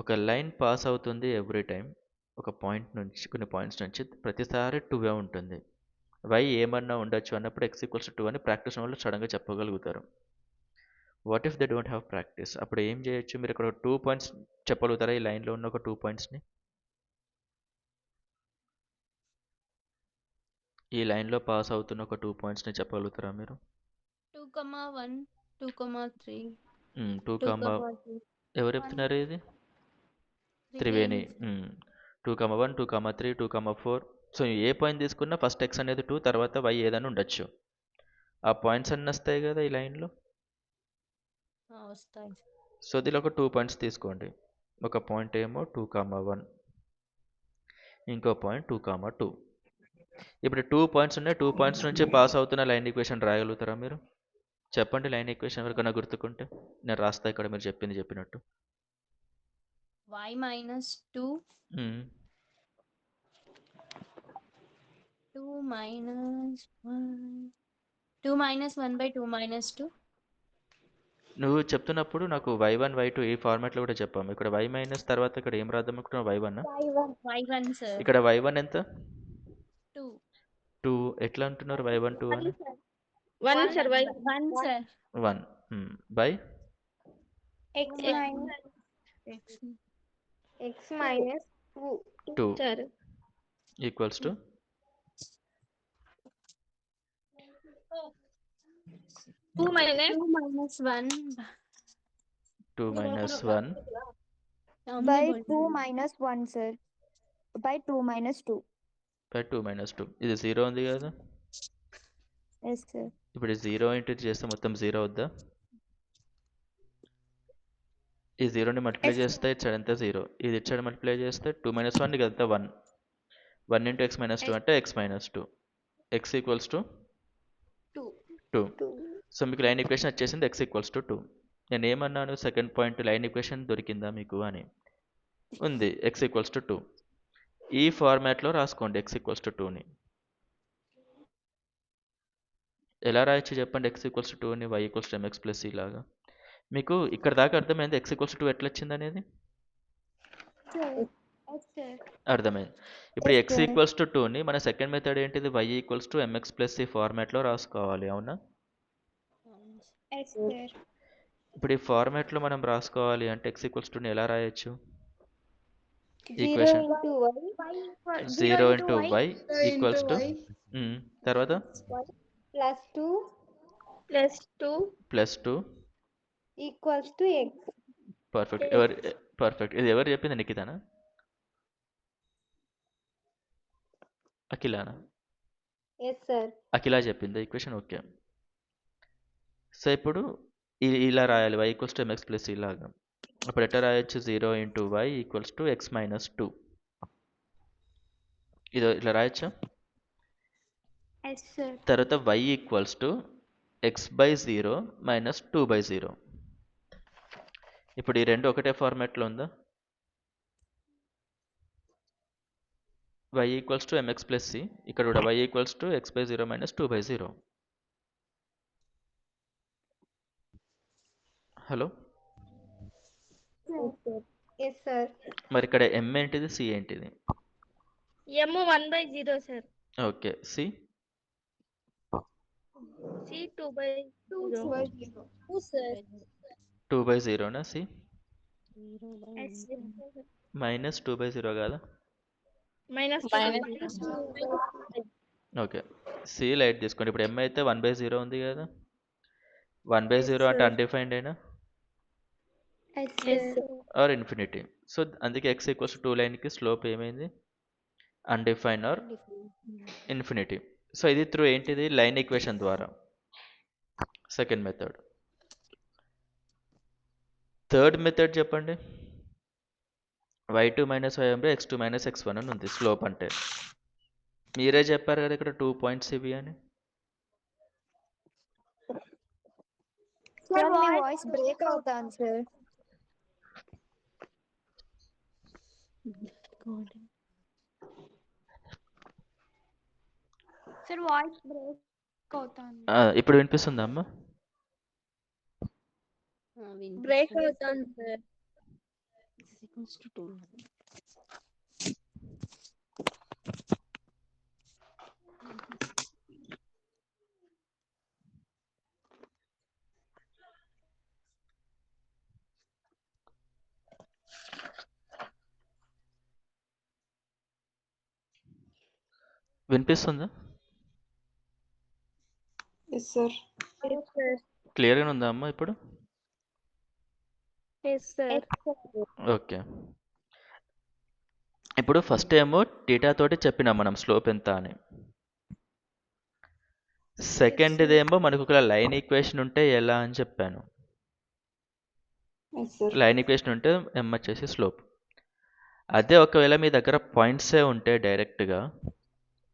Speaker 1: ఒక లైన్ పాస్ అవుతుంది ఎవ్రీ టైం ఒక పాయింట్ నుంచి, కొన్ని పాయింట్స్ నుంచి ప్రతిసారి 2 ఉంటుంది. y ఏమన్నా ఉండొచ్చు అన్నప్పుడు x ఈక్వల్స్ 2 అని ప్రాక్టీస్ వాళ్ళు సడన్గా చెప్పగలుగుతారు. What if they don't have practice? అప్పుడు ఏం చేయొచ్చు? మీరు ఇక్కడ 2 పాయింట్స్ చెప్పగలుగుతారా? ఈ లైన్లో ఉన్న ఒక 2 పాయింట్స్ని, ఈ లైన్లో పాస్ అవుతున్న ఒక 2 పాయింట్స్ని చెప్పగలుగుతారా మీరు?
Speaker 5: 2,1 2,3
Speaker 1: 2, ఎవరు చెప్తున్నారు ఇది? త్రివేణి. 2,1 2,3 2,4. సో ఏ పాయింట్ తీసుకున్నా ఫస్ట్ x అనేది 2, తర్వాత y ఏదైనా ఉండొచ్చు. ఆ పాయింట్స్ అన్నీ వస్తాయి కదా ఈ లైన్లో.
Speaker 5: వస్తాయి.
Speaker 1: సో దీనిలో ఒక 2 పాయింట్స్ తీసుకోండి. ఒక పాయింట్ ఏమో 2,1, ఇంకో పాయింట్ 2,2. ఇప్పుడు 2 పాయింట్స్ ఉన్నాయి, 2 పాయింట్స్ నుంచి పాస్ అవుతున్న లైన్ ఈక్వేషన్ రాయగలుగుతారా మీరు? చెప్పండి లైన్ ఈక్వేషన్ ఎవరికైనా గుర్తుకుంటే. నేను రాస్తా ఇక్కడ మీరు చెప్పినట్టు.
Speaker 5: y minus 2 2 minus 1 2 minus 1 by 2 minus 2.
Speaker 1: నువ్వు చెప్తున్నప్పుడు నాకు y1 y2 ఈ ఫార్మాట్లో కూడా చెప్పాము. ఇక్కడ y మైనస్ తర్వాత ఇక్కడ ఏం రాద్దాం అనుకుంటున్నావు? y1.
Speaker 5: y1 sir.
Speaker 1: ఇక్కడ y1 ఎంత?
Speaker 5: 2
Speaker 1: 2. ఎట్లా అంటున్నారు y1 2 అని?
Speaker 2: 1 sir,
Speaker 5: 1 sir.
Speaker 1: 1 by
Speaker 3: x minus
Speaker 1: 2
Speaker 2: sir.
Speaker 1: Equals to
Speaker 2: 2 minus
Speaker 5: 2 minus 1
Speaker 1: 2 minus 1
Speaker 3: by 2 minus 1 sir. By 2 minus 2.
Speaker 1: By 2 minus 2. ఇది 0 ఉంది కదా.
Speaker 3: Yes sir.
Speaker 1: ఇప్పుడు 0 ఇంటూ చేస్తే మొత్తం 0 వద్దా? ఈ 0ని మల్టిప్లై
Speaker 3: Yes,
Speaker 1: చేస్తే ఇచ్చాడు ఎంత 0. ఇది ఇచ్చాడు మల్టిప్లై చేస్తే 2 minus 1 కదా 1. 1 into x minus 2 అంటే x minus 2. x equals to 2. So మీకు లైన్ ఈక్వేషన్ వచ్చేసింది x equals to 2. నేను ఏమన్నాను, సెకండ్ పాయింట్ లైన్ ఈక్వేషన్ దొరికిందా మీకు అని. ఉంది, x equals to 2. ఈ ఫార్మాట్లో రాసుకోండి x equals to 2ని. ఎలా రాయొచ్చు చెప్పండి x equals to 2ని, y equals to mx plus c లాగా. మీకు ఇక్కడ దాకా అర్థమైంది x equals to 2 ఎట్లా వచ్చింది అనేది? అర్థమైంది. ఇప్పుడు
Speaker 3: Yes,
Speaker 1: x
Speaker 3: sir.
Speaker 1: equals to 2ని మన సెకండ్ మెథడ్ ఏంటిది, y equals to mx plus c ఫార్మాట్లో రాసుకోవాలి, అవునా? ఇప్పుడు ఈ ఫార్మాట్లో మనం రాసుకోవాలి అంటే x equals to ని ఎలా రాయొచ్చు?
Speaker 3: 0
Speaker 1: equation
Speaker 3: into y
Speaker 1: 0 into y equals to తర్వాత
Speaker 3: plus 2
Speaker 1: plus 2
Speaker 3: equals to x.
Speaker 1: Perfect. ఇది ఎవరు చెప్పింది, నిఖితానా అఖిలానా?
Speaker 3: Yes sir.
Speaker 1: అఖిలా చెప్పింది ఈక్వేషన్. ఓకే. సో ఇప్పుడు ఇలా రాయాలి y equals to mx plus ఇలాగా. అప్పుడు ఎట్లా రాయొచ్చు, 0 into y equals to x minus 2. ఇది ఇట్లా రాయొచ్చా? తర్వాత y equals to x by 0 minus 2 by 0. ఇప్పుడు ఈ రెండు ఒకటే ఫార్మాట్లో ఉందా? y equals to mx plus c, ఇక్కడ కూడా y equals to x by 0 minus 2 by 0. Hello,
Speaker 3: Yes sir.
Speaker 1: మరి ఇక్కడ m ఏంటిది, c ఏంటిది?
Speaker 2: m 1/0 sir.
Speaker 1: Okay, c
Speaker 2: c 2/0. 2 sir.
Speaker 1: 2 by 0నా c?
Speaker 2: Yes, sir.
Speaker 1: Minus 2 by 0 కాదా?
Speaker 2: Minus 2.
Speaker 1: ఓకే, c లైట్ తీసుకోండి. ఇప్పుడు m అయితే 1 బై 0 ఉంది కదా. 1 బై 0 అంటే అన్డిఫైన్డ్ అయినా
Speaker 2: Yes, sir.
Speaker 1: Or infinity. So అందుకే x ఈక్వల్స్ 2 లైన్కి స్లోప్ ఏమైంది, అన్డిఫైన్ ఆర్ ఇన్ఫినిటీ. సో ఇది త్రూ ఏంటిది, లైన్ ఈక్వేషన్ ద్వారా. Second method. థర్డ్ మెథడ్ చెప్పండి. y2 minus y1 by x2 minus x1 అని ఉంది స్లోప్ అంటే. మీరే చెప్పారు కదా ఇక్కడ 2 పాయింట్స్ ఇవి అని.
Speaker 3: Sir, my voice break అవుతాను సార్.
Speaker 4: సార్ వాయిస్ బ్రేక్ అవుతుంది.
Speaker 1: ఇప్పుడు వినిపిస్తుందా అమ్మ?
Speaker 2: Break అవుతాను sir.
Speaker 1: వినిపిస్తుందా?
Speaker 2: Yes sir. Yes sir.
Speaker 1: క్లియర్గా ఉందా అమ్మ ఇప్పుడు?
Speaker 2: Yes sir.
Speaker 1: ఓకే. ఇప్పుడు ఫస్ట్ ఏమో టీటా తోటి చెప్పినాం మనం స్లోప్ ఎంత అని. సెకండ్ ఏమో మనకు ఒక లైన్ ఈక్వేషన్ ఉంటే ఎలా అని చెప్పాను.
Speaker 2: Yes sir.
Speaker 1: లైన్ ఈక్వేషన్ ఉంటే m వచ్చేసి స్లోప్. అదే ఒకవేళ మీ దగ్గర పాయింట్సే ఉంటే డైరెక్ట్గా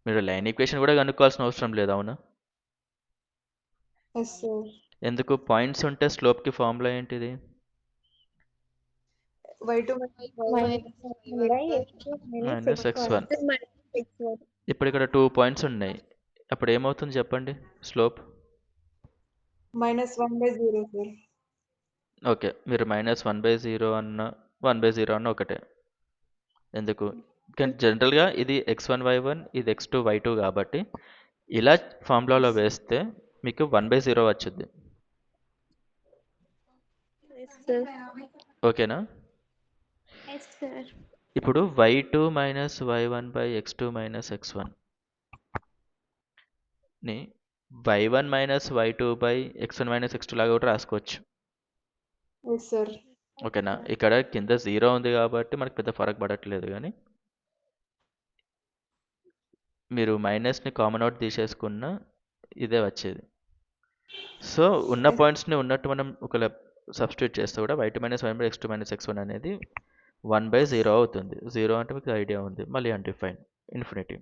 Speaker 1: మీరు లైన్ ఈక్వేషన్ కూడా కనుక్కోవాల్సిన అవసరం లేదు, అవునా?
Speaker 2: Yes sir.
Speaker 1: ఎందుకు, పాయింట్స్ ఉంటే స్లోప్కి ఫార్ములా ఏంటిది?
Speaker 2: y2
Speaker 1: minus x1. ఇప్పుడు ఇక్కడ 2 పాయింట్స్ ఉన్నాయి, అప్పుడు ఏమవుతుంది చెప్పండి స్లోప్?
Speaker 2: minus 1/0 sir.
Speaker 1: ఓకే, మీరు మైనస్ 1/0 అన్న 1/0 అన్న ఒకటే. ఎందుకు, కానీ జనరల్గా ఇది x1 y1 ఇది x2 y2 కాబట్టి ఇలా ఫార్ములాలో వేస్తే మీకు 1/0 వచ్చింది.
Speaker 2: Yes sir.
Speaker 1: ఓకేనా?
Speaker 4: Yes sir.
Speaker 1: ఇప్పుడు y2 minus y1 by x2 minus x1 ని y1 minus y2 by x1 minus x2 లాగా కూడా రాసుకోవచ్చు.
Speaker 2: Yes sir.
Speaker 1: ఓకేనా? ఇక్కడ కింద 0 ఉంది కాబట్టి మనకు పెద్ద ఫరక్ పడట్లేదు కానీ మీరు మైనస్ని కామన్ అవుట్ తీసేసుకున్న ఇదే వచ్చేది. సో ఉన్న పాయింట్స్ని ఉన్నట్టు మనం ఒకవేళ సబ్స్టిట్యూట్ చేస్తే కూడా y2 minus y1 by x2 minus x1 అనేది 1/0 అవుతుంది. 0 అంటే మీకు ఐడియా ఉంది, మళ్ళీ undefined infinity.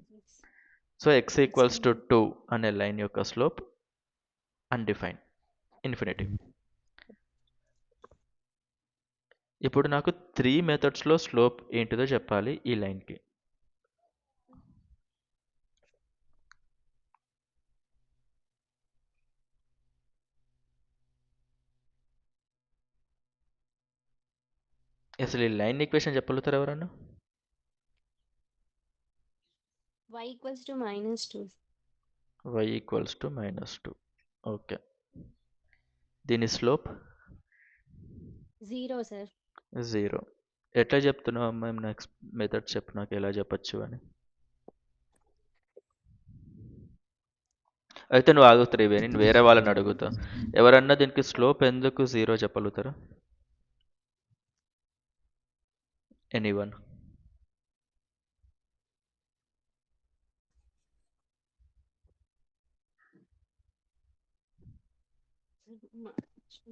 Speaker 1: So x equals to 2 అనే లైన్ యొక్క స్లోప్ అన్డిఫైన్ ఇన్ఫినిటీ. ఇప్పుడు నాకు 3 మెథడ్స్లో స్లోప్ ఏంటిదో చెప్పాలి ఈ లైన్కి. అసలు ఈ లైన్ ఈక్వేషన్ చెప్పగలుగుతారు ఎవరన్నా?
Speaker 5: y equals to -2.
Speaker 1: y equals to -2. Okay, దీని స్లోప్
Speaker 5: 0 సార్.
Speaker 1: 0. ఎట్లా చెప్తున్నావు మేము నెక్స్ట్ మెథడ్ చెప్పు నాకు ఎలా చెప్పచ్చు అని. అయితే నువ్వు ఆగుతారు నేను వేరే వాళ్ళని అడుగుతా. ఎవరన్నా దీనికి స్లోప్ ఎందుకు 0 చెప్పగలుగుతారా? ఎనీవన్?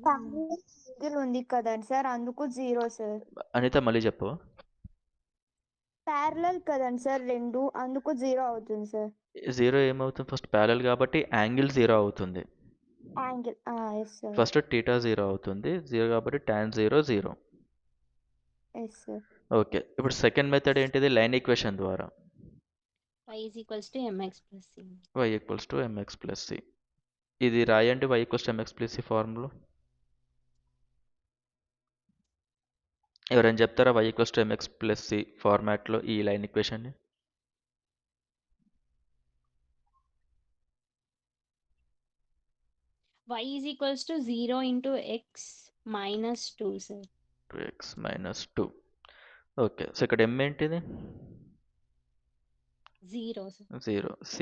Speaker 3: యాంగిల్ ఉంది కదండి సార్, అందుకు 0 సార్.
Speaker 1: అనిత మళ్ళీ చెప్పు.
Speaker 3: ప్యారలల్ కదండి సార్ రెండు, అందుకు 0 అవుతుంది సార్.
Speaker 1: 0 ఏమవుతుంది? ఫస్ట్ ప్యారలల్ కాబట్టి యాంగిల్ 0 అవుతుంది.
Speaker 3: Angle yes sir.
Speaker 1: First theta 0 అవుతుంది. 0 కాబట్టి tan 0 0.
Speaker 3: ఎస్ సార్.
Speaker 1: ఓకే, ఇప్పుడు సెకండ్ మెథడ్ ఏంటిది? లైన్ ఈక్వేషన్ ద్వారా
Speaker 5: y is equals to mx plus c.
Speaker 1: y equals to mx plus c. ఇది రాయండి, y equals to mx plus c formula. ఎవరైనా చెప్తారా y equals to mx plus c ఫార్మాట్లో ఈ line ఈక్వేషన్ని?
Speaker 5: y is equals to 0 into x minus 2 sir.
Speaker 1: 2x minus 2. Okay, so ఇక్కడ m ఏంటిది?
Speaker 5: 0 sir.
Speaker 1: 0. c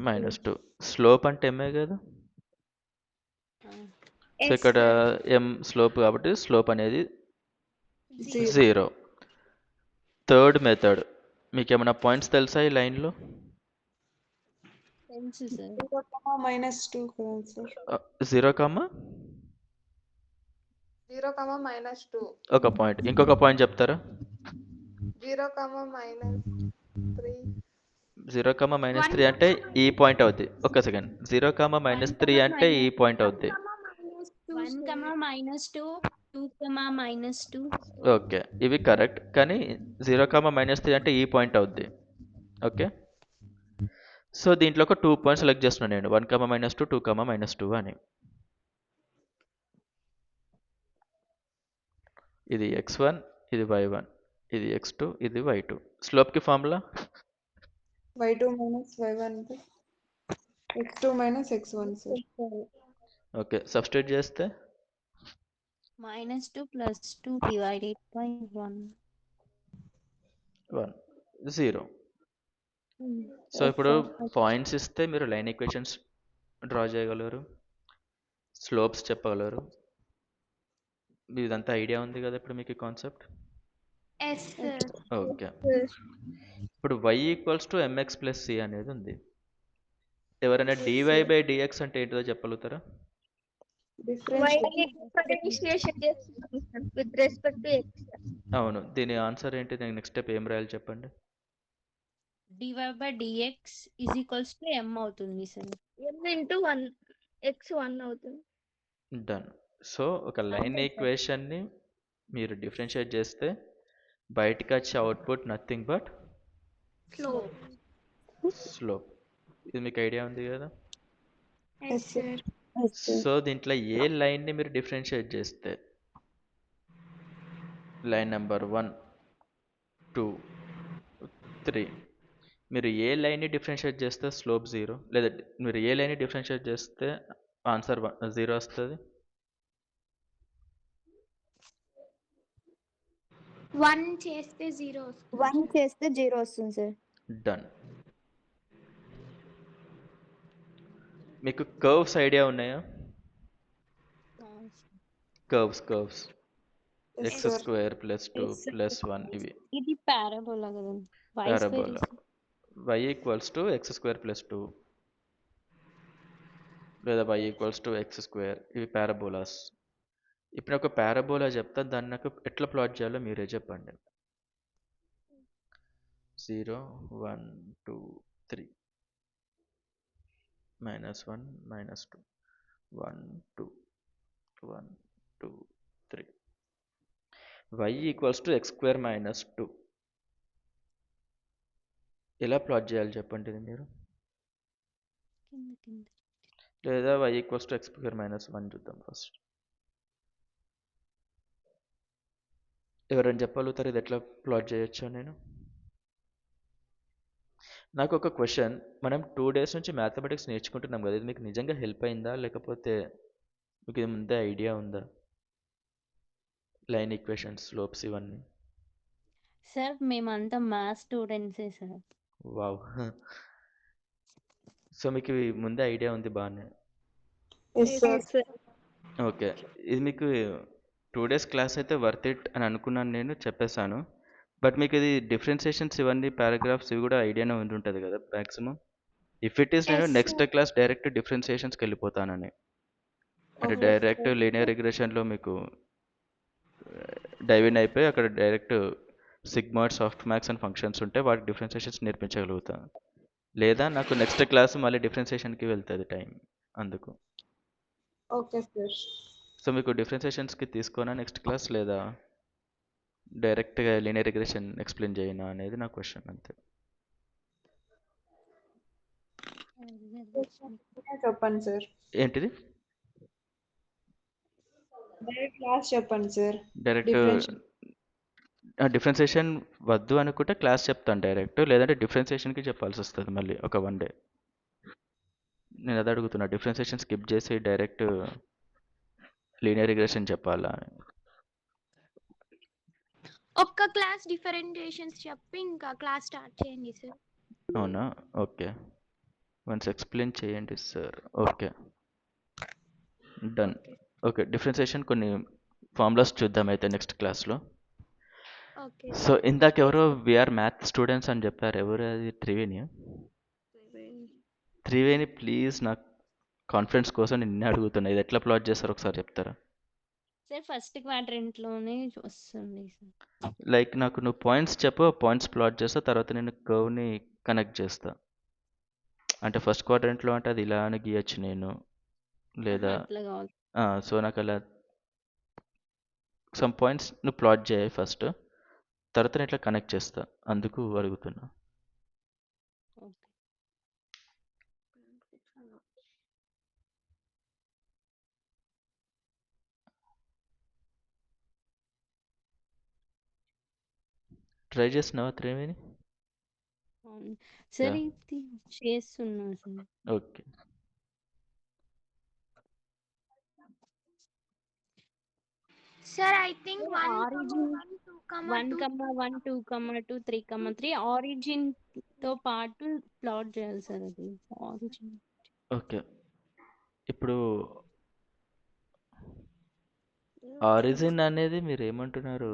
Speaker 5: minus 2.
Speaker 1: Slope అంటే m కదా. So ఇక్కడ m స్లోప్ కాబట్టి స్లోప్ అనేది 0. థర్డ్ మెథడ్, మీకు ఏమైనా పాయింట్స్ తెలుసా ఈ లైన్లో?
Speaker 5: తెలుసు sir.
Speaker 2: 0, -2 సార్.
Speaker 1: 0,
Speaker 2: 0,
Speaker 1: ఒక పాయింట్. ఇంకొక పాయింట్ చెప్తారా?
Speaker 2: 0, -3.
Speaker 1: 0, -3 అంటే ఈ పాయింట్ అవుద్ది. ఒక సెకండ్. 0, -3 అంటే ఈ పాయింట్ అవుద్ది.
Speaker 5: 1, -2, 2, -2.
Speaker 1: ఓకే, ఇవి కరెక్ట్. కానీ 0, -3 అంటే ఈ పాయింట్ అవుద్ది. ఓకే, సో దీంట్లో ఒక 2 పాయింట్స్ సెలెక్ట్ చేస్తున్నాను నేను. 1, -2, 2, -2 అని. ఇది x1, ఇది y1, ఇది x2, ఇది y2. స్లోప్కి formula
Speaker 2: y2 - y1 x2 - x1 sir.
Speaker 1: Okay, substitute చేస్తే
Speaker 5: -2 plus 2 divided by 1.
Speaker 1: 1, 0. సో ఇప్పుడు పాయింట్స్ ఇస్తే మీరు లైన్ ఈక్వేషన్స్ డ్రా చేయగలరు, స్లోప్స్ చెప్పగలరు. ఇదంతా ఐడియా ఉంది కదా ఇప్పుడు మీకు కాన్సెప్ట్?
Speaker 4: Yes sir.
Speaker 1: ఓకే, ఇప్పుడు y equals to mx plus c అనేది ఉంది. ఎవరైనా dy బై dx అంటే ఏంటిదో చెప్పగలుగుతారా?
Speaker 2: With respect to x.
Speaker 1: అవును, దీని ఆన్సర్ ఏంటి? నేను నెక్స్ట్ స్టెప్ ఏం రాయాలి చెప్పండి?
Speaker 5: dy by dx is equals to m అవుతుంది సార్.
Speaker 2: m into 1 x 1 అవుతుంది.
Speaker 1: డన్. సో ఒక లైన్ ఈక్వేషన్ని మీరు డిఫరెన్షియేట్ చేస్తే బయటకు వచ్చే అవుట్పుట్ నథింగ్ బట్ స్లోప్. ఇది మీకు ఐడియా ఉంది కదా.
Speaker 4: Yes sir.
Speaker 1: సో దీంట్లో ఏ లైన్ని మీరు డిఫరెన్షియేట్ చేస్తే లైన్ నెంబర్ 1, 2, 3 మీరు ఏ లైన్ని డిఫరెన్షియేట్ చేస్తే స్లోప్ 0, లేదా మీరు ఏ లైన్ని డిఫరెన్షియేట్ చేస్తే ఆన్సర్ 0 వస్తుంది?
Speaker 4: 1 చేస్తే 0 వస్తుంది.
Speaker 3: 1 చేస్తే 0 వస్తుంది సార్.
Speaker 1: డన్. మీకు కర్వ్స్ ఐడియా ఉన్నాయా? Curves
Speaker 2: Yes,
Speaker 1: X
Speaker 2: sir.
Speaker 1: Square plus 2 plus 1 ఇవి
Speaker 5: ఇది పారాబోలా కదా, y square
Speaker 1: parabola. y equals to x square plus 2 లేదా y equals to x square, ఇవి పారాబోలాస్. ఇప్పుడు ఒక పారాబోలా చెప్తా, దాన్ని నాకు ఎట్లా ప్లాట్ చేయాలో మీరే చెప్పండి. 0 1 2 3 -1 -2 1 2 1 2 3. y equals to x square minus 2 ఎలా ప్లాట్ చేయాలి చెప్పండి ఇది మీరు.
Speaker 5: కింద
Speaker 1: లేదా y equals to x square minus 1 చూద్దాం ఫస్ట్. ఎవరైనా చెప్పగలుగుతారు ఇది ఎట్లా ప్లాట్ చేయొచ్చో? నాకు ఒక క్వశ్చన్, మనం 2 days నుంచి మ్యాథమెటిక్స్ నేర్చుకుంటున్నాం కదా, ఇది మీకు నిజంగా హెల్ప్ అయిందా లేకపోతే మీకు ఇది ముందే ఐడియా ఉందా? లైన్ ఈక్వేషన్స్, స్లోప్స్ ఇవన్నీ.
Speaker 5: సార్ మేమంతా మ్యాథ్స్ స్టూడెంట్సే సార్.
Speaker 1: వావ్. సో మీకు ఇవి ముందే ఐడియా ఉంది బాగానే.
Speaker 2: Yes, sir.
Speaker 1: ఓకే, ఇది మీకు 2 days క్లాస్ అయితే వర్త్ ఇట్ అని అనుకున్నాను, నేను చెప్పేశాను. బట్ మీకు ఇది డిఫరెన్సియేషన్స్ ఇవన్నీ పారాగ్రాఫ్స్ ఇవి కూడా ఐడియానే ఉంటుంది కదా మ్యాక్సిమం. ఇఫ్ ఇట్ ఈస్ నేను
Speaker 4: Yes,
Speaker 1: next
Speaker 4: sir.
Speaker 1: Class direct డిఫరెన్సియేషన్స్కి వెళ్ళిపోతానని, అంటే
Speaker 2: Okay.
Speaker 1: డైరెక్ట్ లీనియర్ రిగ్రెషన్లో మీకు డైవ్ ఇన్ అయిపోయి అక్కడ direct sigmoid, soft max and functions ఉంటే వాటికి డిఫరెన్సియేషన్స్ నేర్పించగలుగుతా. లేదా నాకు నెక్స్ట్ క్లాస్ మళ్ళీ డిఫరెన్సియేషన్కి వెళ్తుంది టైం, అందుకు.
Speaker 2: Okay, sir.
Speaker 1: సో మీకు డిఫరెన్సియేషన్స్కి తీసుకోనా నెక్స్ట్ క్లాస్, లేదా డైరెక్ట్గా లీనియర్ రిగ్రెషన్ ఎక్స్ప్లెయిన్ చేయనా అనేది నా క్వశ్చన్, అంతే.
Speaker 2: చెప్పండి సార్.
Speaker 1: ఏంటిది?
Speaker 2: డైరెక్ట్ క్లాస్ చెప్పండి సార్.
Speaker 1: Direct
Speaker 2: Differentiation.
Speaker 1: డిఫరెన్సియేషన్ వద్దు అనుకుంటే క్లాస్ చెప్తాను డైరెక్ట్, లేదంటే డిఫరెన్సియేషన్కి చెప్పాల్సి వస్తుంది మళ్ళీ ఒక 1 day. నేను అది అడుగుతున్నా, డిఫరెన్సియేషన్ స్కిప్ చేసి డైరెక్ట్ లీనియర్ రిగ్రెషన్ చెప్పాలా అని.
Speaker 4: ఒక్క క్లాస్ డిఫరెంటియేషన్స్ చెప్పి ఇంకా క్లాస్ స్టార్ట్ చేయండి సార్.
Speaker 1: అవునా? ఓకే, వన్స్ ఎక్స్ప్లెయిన్ చేయండి sir. Okay, done. Okay, differentiation కొన్ని ఫార్ములాస్ చూద్దాం అయితే నెక్స్ట్ క్లాస్లో.
Speaker 4: ఓకే
Speaker 1: సో ఇందాక ఎవరో విఆర్ మ్యాథ్ స్టూడెంట్స్ అని చెప్పారు, ఎవరు అది? త్రివేణి. త్రివేణి ప్లీజ్, నాకు కాన్ఫిడెన్స్ కోసం నిన్నే అడుగుతున్నా, ఇది ఎట్లా ప్లాట్ చేస్తారో ఒకసారి చెప్తారా?
Speaker 5: సార్ ఫస్ట్ క్వాడ్రంట్లోనే వస్తుంది సార్.
Speaker 1: లైక్ నాకు నువ్వు పాయింట్స్ చెప్పు, పాయింట్స్ ప్లాట్ చేస్తా, తర్వాత నేను కర్వ్ని కనెక్ట్ చేస్తా. అంటే ఫస్ట్ క్వాడ్రంట్లో అంటే అది ఇలా అని గీయచ్చు నేను, లేదా
Speaker 5: అట్లా కావాలి.
Speaker 1: సో నాకు అలా సమ్ పాయింట్స్ నువ్వు ప్లాట్ చేయాలి ఫస్ట్, తర్వాత నేను ఇట్లా కనెక్ట్ చేస్తా, అందుకు అడుగుతున్నా.
Speaker 5: ఓకే.
Speaker 1: ట్రై చేస్తున్నావా త్రివేణి?
Speaker 5: అవును సార్,
Speaker 1: Yeah.
Speaker 5: ఇది చేస్తున్నా sir.
Speaker 1: Okay,
Speaker 4: sir I think
Speaker 5: origin
Speaker 4: 1, 2,
Speaker 5: 1, 1, 2, 3, 3 origin తో పాటు ప్లాట్ చేయాలి సార్. అది ఆరిజిన్.
Speaker 1: ఓకే. ఇప్పుడు ఆరిజిన్ అనేది మీరు ఏమంటున్నారు?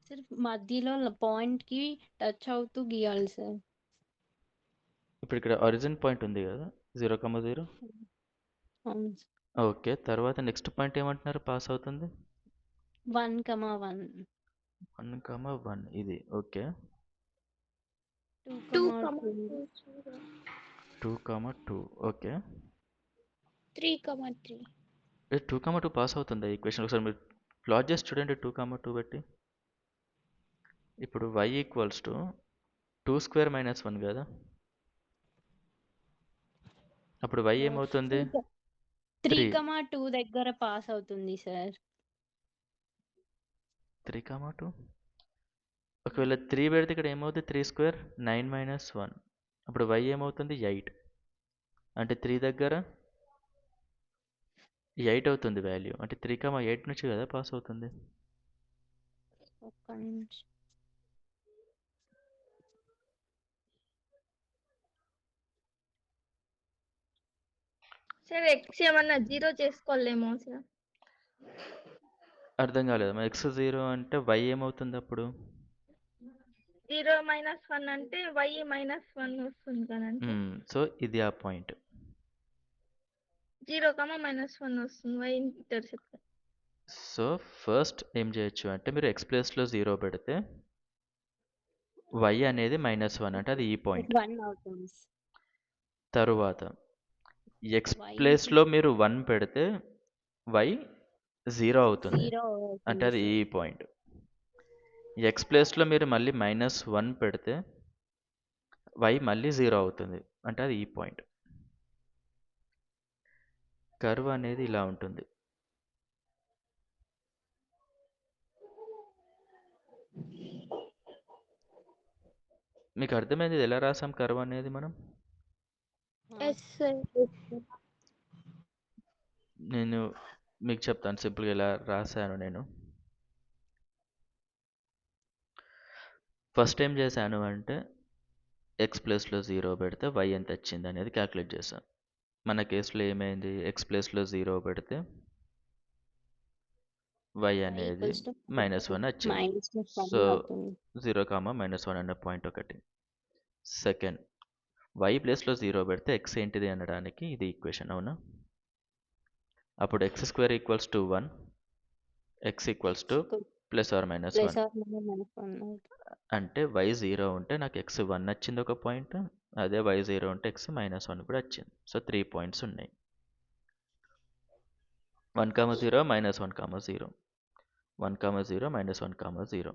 Speaker 5: సార్ మధ్యలో పాయింట్ కి టచ్ అవుతూ గీయాలి సార్.
Speaker 1: ఇప్పుడు ఇక్కడ ఆరిజిన్ పాయింట్ ఉంది కదా, 0, 0.
Speaker 5: అవును సార్.
Speaker 1: ఓకే, తర్వాత నెక్స్ట్ పాయింట్ ఏమంటున్నారు పాస్ అవుతుంది?
Speaker 5: 1, 1.
Speaker 1: 1, 1 ఇది. ఓకే,
Speaker 5: 2,
Speaker 4: 2,
Speaker 1: 2, 2. ఓకే,
Speaker 4: 3, 3.
Speaker 1: 2, 2 పాస్ అవుతుందా ఈ క్వశ్చన్? ఒకసారి మీరు ప్లాట్ చేసి చూడండి 2, 2 పెట్టి. ఇప్పుడు y equals to 2 square minus 1 కదా, అప్పుడు y ఏమవుతుంది?
Speaker 5: 3,
Speaker 1: 3.
Speaker 5: 2 దగ్గర పాస్ అవుతుంది సార్.
Speaker 1: 3, 2. ఒకవేళ 3 పెడితే ఇక్కడ ఏమవుతుంది? 3 స్క్వేర్ 9 - 1, అప్పుడు y ఏమవుతుంది? 8. అంటే 3 దగ్గర 8 అవుతుంది వాల్యూ, అంటే 3, 8 నుంచి కదా పాస్ అవుతుంది.
Speaker 5: ఒక్క నిమిషం.
Speaker 6: సార్ ఎక్స్ ఏమన్నా జీరో చేసుకోలేమో సార్?
Speaker 1: అర్థం కాలేదమ్మా. ఎక్స్ 0 అంటే వై ఏమవుతుంది అప్పుడు?
Speaker 6: 0 - 1 అంటే y -1 వస్తుంది కదండి.
Speaker 1: సో ఇది ఆ పాయింట్.
Speaker 6: 0, -1 వస్తుంది y ఇంటర్సెప్ట్.
Speaker 1: సో ఫస్ట్ ఏం చేయొచ్చు అంటే మీరు ఎక్స్ ప్లేస్లో 0 పెడితే y అనేది -1 అంటే అది ఈ పాయింట్.
Speaker 5: 1 అవుతుంది.
Speaker 1: తరువాత ఎక్స్
Speaker 5: Y
Speaker 1: ప్లేస్లో మీరు 1 పెడితే y 0 అవుతుంది
Speaker 5: 0
Speaker 1: అంటే
Speaker 5: అవుతుంది
Speaker 1: అది
Speaker 5: సార్.
Speaker 1: ఈ పాయింట్. ఎక్స్ ప్లేస్లో మీరు మళ్ళీ -1 పెడితే y మళ్ళీ 0 అవుతుంది అంటే అది ఈ పాయింట్. కర్వ్ అనేది ఇలా ఉంటుంది. మీకు అర్థమైంది ఇది ఎలా రాసాం కర్వ్ అనేది మనం?
Speaker 6: Yes sir.
Speaker 1: నేను మీకు చెప్తాను సింపుల్గా ఎలా రాశాను నేను. ఫస్ట్ ఏం చేశాను అంటే ఎక్స్ ప్లేస్లో 0 పెడితే y ఎంత వచ్చింది అనేది క్యాలిక్యులేట్ చేశాను. మన కేసులో ఏమైంది? ఎక్స్ ప్లేస్లో 0 పెడితే y అనేది -1 వచ్చింది. సో 0, -1 అన్న పాయింట్ ఒకటి. సెకండ్, y ప్లేస్లో 0 పెడితే x ఏంటిది అనడానికి ఇది ఈక్వేషన్ అవునా? అప్పుడు x² = 1, x = +or-1 అంటే y 0 ఉంటే నాకు x 1 వచ్చింది ఒక పాయింట్, అదే y 0 ఉంటే x -1 కూడా వచ్చింది. సో 3 పాయింట్స్ ఉన్నాయి. 1, 0, -1, 0, 1, 0, -1, 0.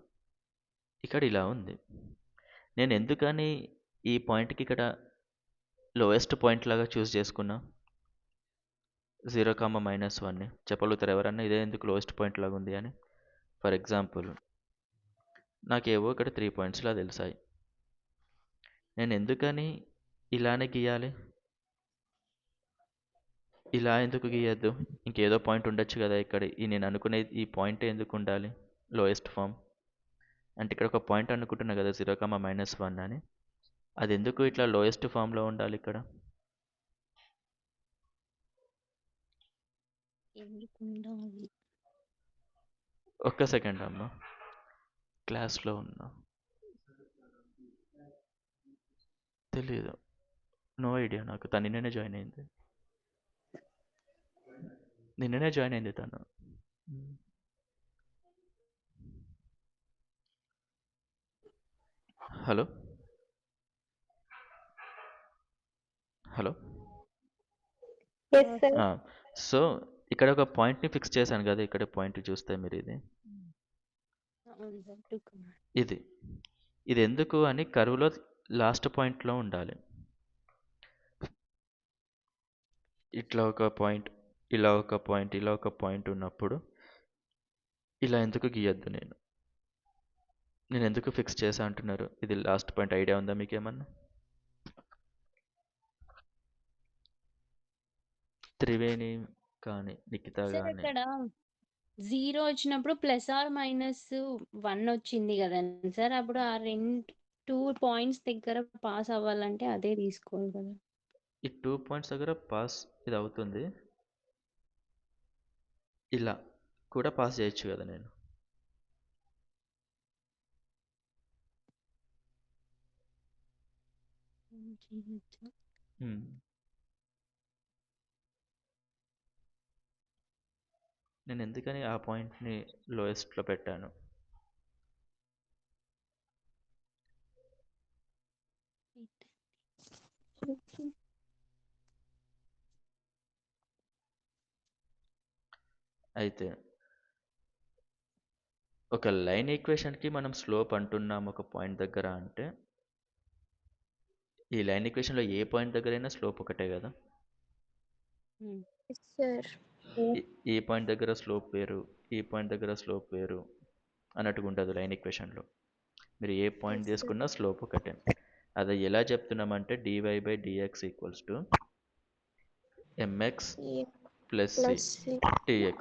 Speaker 1: ఇక్కడ ఇలా ఉంది. నేను ఎందుకని ఈ పాయింట్కి ఇక్కడ లోయెస్ట్ పాయింట్ లాగా చూస్ చేసుకున్నా 0, -1ని చెప్పగలుగుతారు ఎవరన్నా ఇదే ఎందుకు లోయెస్ట్ పాయింట్ లాగా ఉంది అని? ఫర్ ఎగ్జాంపుల్ నాకేవో ఇక్కడ 3 పాయింట్స్లా తెలిసాయి. నేను ఎందుకని ఇలానే గీయాలి? ఇలా ఎందుకు గీయద్దు? ఇంకేదో పాయింట్ ఉండొచ్చు కదా ఇక్కడ. నేను అనుకునే ఈ పాయింట్ ఎందుకు ఉండాలి లోయెస్ట్ ఫామ్? అంటే ఇక్కడ ఒక పాయింట్ అనుకుంటున్నా కదా 0, -1 అని. అది ఎందుకు ఇట్లా లోయెస్ట్ ఫామ్లో ఉండాలి ఇక్కడ? ఒక్క సెకండ్ అమ్మ, క్లాస్లో ఉన్నా, తెలీదు, నో ఐడియా నాకు. తను నిన్ననే జాయిన్ అయింది తను. Hello hello
Speaker 2: Yes, sir.
Speaker 1: So ఇక్కడ ఒక పాయింట్ని ఫిక్స్ చేశాను కదా. ఇక్కడ పాయింట్ చూస్తే మీరు ఇది ఎందుకు అని కర్వ్లో లాస్ట్ పాయింట్లో ఉండాలి. ఇట్లా ఒక పాయింట్, ఇలా ఒక పాయింట్, ఇలా ఒక పాయింట్ ఉన్నప్పుడు ఇలా ఎందుకు గీయద్దు? నేను ఎందుకు ఫిక్స్ చేసా అంటున్నారు? ఇది లాస్ట్ పాయింట్. ఐడియా ఉందా మీకేమన్నా? త్రివేణి కానీ నిఖిత
Speaker 5: సార్
Speaker 1: కానీ
Speaker 5: ఇక్కడ 0 వచ్చినప్పుడు +or-1 వచ్చింది కదండి సార్. అప్పుడు ఆ 2 పాయింట్స్ దగ్గర పాస్ అవ్వాలంటే అదే తీసుకోవాలి కదా.
Speaker 1: ఈ 2 పాయింట్స్ దగ్గర పాస్ ఇది అవుతుంది. ఇలా కూడా పాస్ చేయొచ్చు కదా నేను. నేను ఎందుకని ఆ పాయింట్ని లోయెస్ట్లో పెట్టాను? అయితే ఒక లైన్ ఈక్వేషన్కి మనం స్లోప్ అంటున్నాం ఒక పాయింట్ దగ్గర అంటే ఈ లైన్ ఈక్వేషన్లో ఏ పాయింట్ దగ్గరైనా స్లోప్ ఒకటే కదా.
Speaker 6: Yes, sir.
Speaker 1: ఈ పాయింట్ దగ్గర స్లోప్ వేరు, ఈ పాయింట్ దగ్గర స్లోప్ వేరు అన్నట్టుగా ఉంటుంది లైన్ ఈక్వేషన్లో. మీరు ఏ పాయింట్ తీసుకున్నా స్లోప్ ఒకటే. అది ఎలా చెప్తున్నామంటే dy/dx = mx + c dx.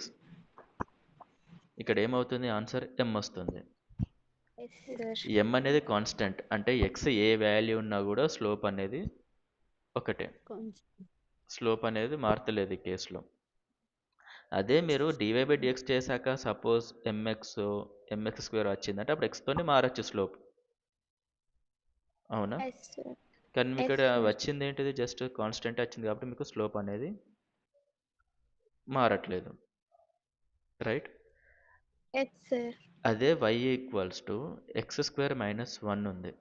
Speaker 1: ఇక్కడ ఏమవుతుంది? ఆన్సర్ m వస్తుంది.
Speaker 6: Yes, sir.
Speaker 1: m అనేది కాన్స్టెంట్, అంటే x ఏ వాల్యూ ఉన్నా కూడా స్లోప్ అనేది ఒకటే. స్లోప్ అనేది మారతలేదు ఈ కేసులో. అదే మీరు dx చేశాక సపోజ్ mx స్క్వేర్ వచ్చిందంటే అప్పుడు xతోనే మారచ్చు స్లోప్, అవునా?
Speaker 4: Yes sir.
Speaker 1: కానీ మీకు ఇక్కడ
Speaker 4: Yes, sir.
Speaker 1: వచ్చింది ఏంటిది, జస్ట్ కాన్స్టెంట్ వచ్చింది కాబట్టి మీకు స్లోప్ అనేది మారట్లేదు, రైట్?
Speaker 4: Yes sir.
Speaker 1: అదే y equals to x square minus 1 ఉంది,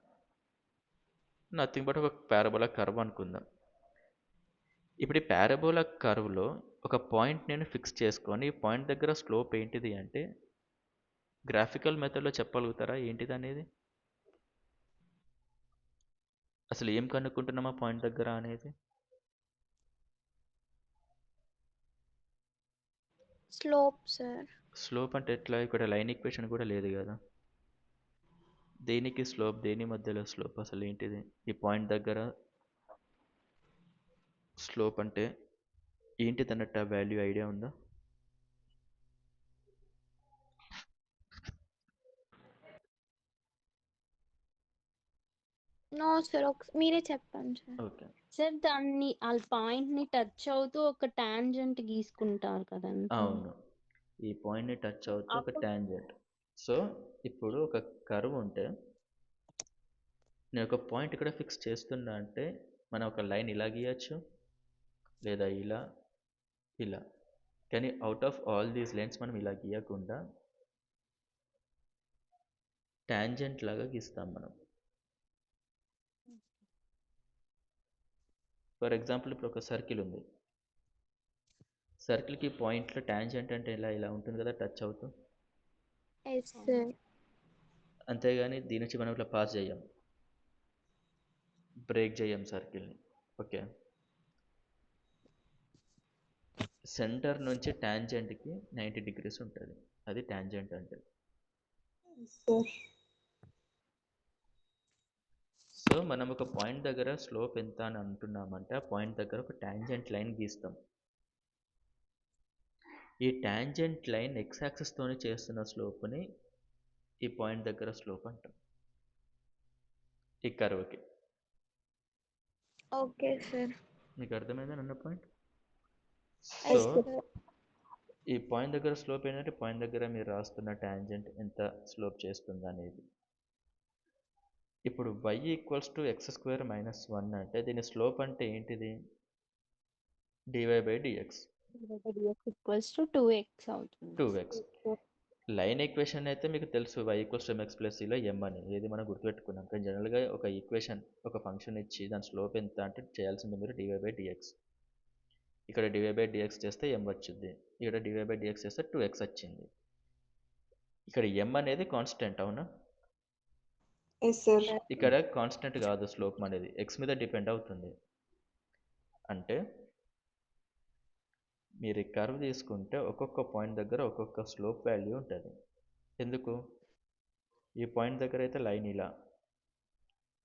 Speaker 1: నథింగ్ బట్ ఒక పారాబోలా కర్వ్ అనుకుందాం. ఇప్పుడు ఈ పారాబోలా కర్వ్లో ఒక పాయింట్ నేను ఫిక్స్ చేసుకొని ఈ పాయింట్ దగ్గర స్లోప్ ఏంటిది అంటే గ్రాఫికల్ మెథడ్లో చెప్పగలుగుతారా ఏంటిది అనేది? అసలు ఏం కనుక్కుంటున్నాం ఆ పాయింట్ దగ్గర అనేది?
Speaker 4: Slope sir.
Speaker 1: స్లోప్ అంటే ఎట్లా? ఇక్కడ లైన్ ఈక్వేషన్ కూడా లేదు కదా. దేనికి స్లోప్, దేని మధ్యలో స్లోప్, అసలు ఏంటిది ఈ పాయింట్ దగ్గర స్లోప్ అంటే ఏంటిది అన్నట్టు ఆ వాల్యూ ఐడియా ఉందా?
Speaker 4: నో సార్, మీరే చెప్పండి సార్.
Speaker 1: ఓకే,
Speaker 5: సార్ దాన్ని ఆ పాయింట్ ని టచ్ అవుతూ ఒక టాంజెంట్ గీసుకుంటారు కదండి.
Speaker 1: అవును, ఈ పాయింట్ని టచ్ అవుతూ ఒక
Speaker 5: అప్పుడు
Speaker 1: టాంజెంట్. సో ఇప్పుడు ఒక కర్వ్ ఉంటే నేను ఒక పాయింట్ ఇక్కడ ఫిక్స్ చేస్తున్నా అంటే మనం ఒక లైన్ ఇలా గీయచ్చు లేదా ఇలా ఇలా, కానీ out of all these lines మనం ఇలా గీయకుండా టాంజెంట్ లాగా గీస్తాం మనం. ఫర్ ఎగ్జాంపుల్ ఇప్పుడు ఒక సర్కిల్ ఉంది, సర్కిల్కి పాయింట్లో టాంజెంట్ అంటే ఇలా ఇలా ఉంటుంది కదా, టచ్ అవుతూ.
Speaker 4: Yes sir.
Speaker 1: అంతేగాని దీని నుంచి మనం ఇట్లా పాస్ చేయం, బ్రేక్ చేయం సర్కిల్ని. ఓకే, సెంటర్ నుంచి టాంజెంట్కి 90 డిగ్రీస్ ఉంటుంది, అది టాంజెంట్ అంటే. సో మనం ఒక పాయింట్ దగ్గర స్లోప్ ఎంత అని అంటున్నామంటే ఆ పాయింట్ దగ్గర ఒక టాంజెంట్ లైన్ గీస్తాం. ఈ టాంజెంట్ లైన్ ఎక్స్ యాక్సిస్తోనే చేస్తున్న స్లోప్ని ఈ పాయింట్ దగ్గర స్లోప్ అంటాం ఈ కర్వ్కి.
Speaker 4: Okay sir.
Speaker 1: మీకు అర్థమైందా అన్న పాయింట్?
Speaker 4: Yes
Speaker 1: so
Speaker 4: sir.
Speaker 1: ఈ పాయింట్ దగ్గర స్లోప్ ఏంటంటే పాయింట్ దగ్గర మీరు రాస్తున్న టాంజెంట్ ఎంత స్లోప్ చేస్తుంది అనేది. ఇప్పుడు y equals to x square minus 1 అంటే దీని స్లోప్ అంటే ఏంటిది? dy/dx
Speaker 5: ఈక్వల్స్ టు 2x అవుతుంది.
Speaker 1: 2x. లైన్ ఈక్వేషన్ అయితే మీకు తెలుసు y equals to mx plus cలో m అని, ఏది మనం గుర్తుపెట్టుకున్నాం. కానీ జనరల్గా ఒక ఈక్వేషన్ ఒక ఫంక్షన్ ఇచ్చి దాని స్లోప్ ఎంత అంటే చేయాల్సింది మీరు dy/dx. ఇక్కడ dy/dx చేస్తే m వచ్చింది, ఇక్కడ dy/dx చేస్తే 2x వచ్చింది. ఇక్కడ m అనేది కాన్స్టెంట్, అవునా? ఇక్కడ కాన్స్టెంట్ కాదు, స్లోప్ అనేది x మీద డిపెండ్ అవుతుంది. అంటే మీరు ఈ కర్వ్ తీసుకుంటే ఒక్కొక్క పాయింట్ దగ్గర ఒక్కొక్క స్లోప్ వాల్యూ ఉంటుంది. ఎందుకు? ఈ పాయింట్ దగ్గర అయితే లైన్ ఇలా,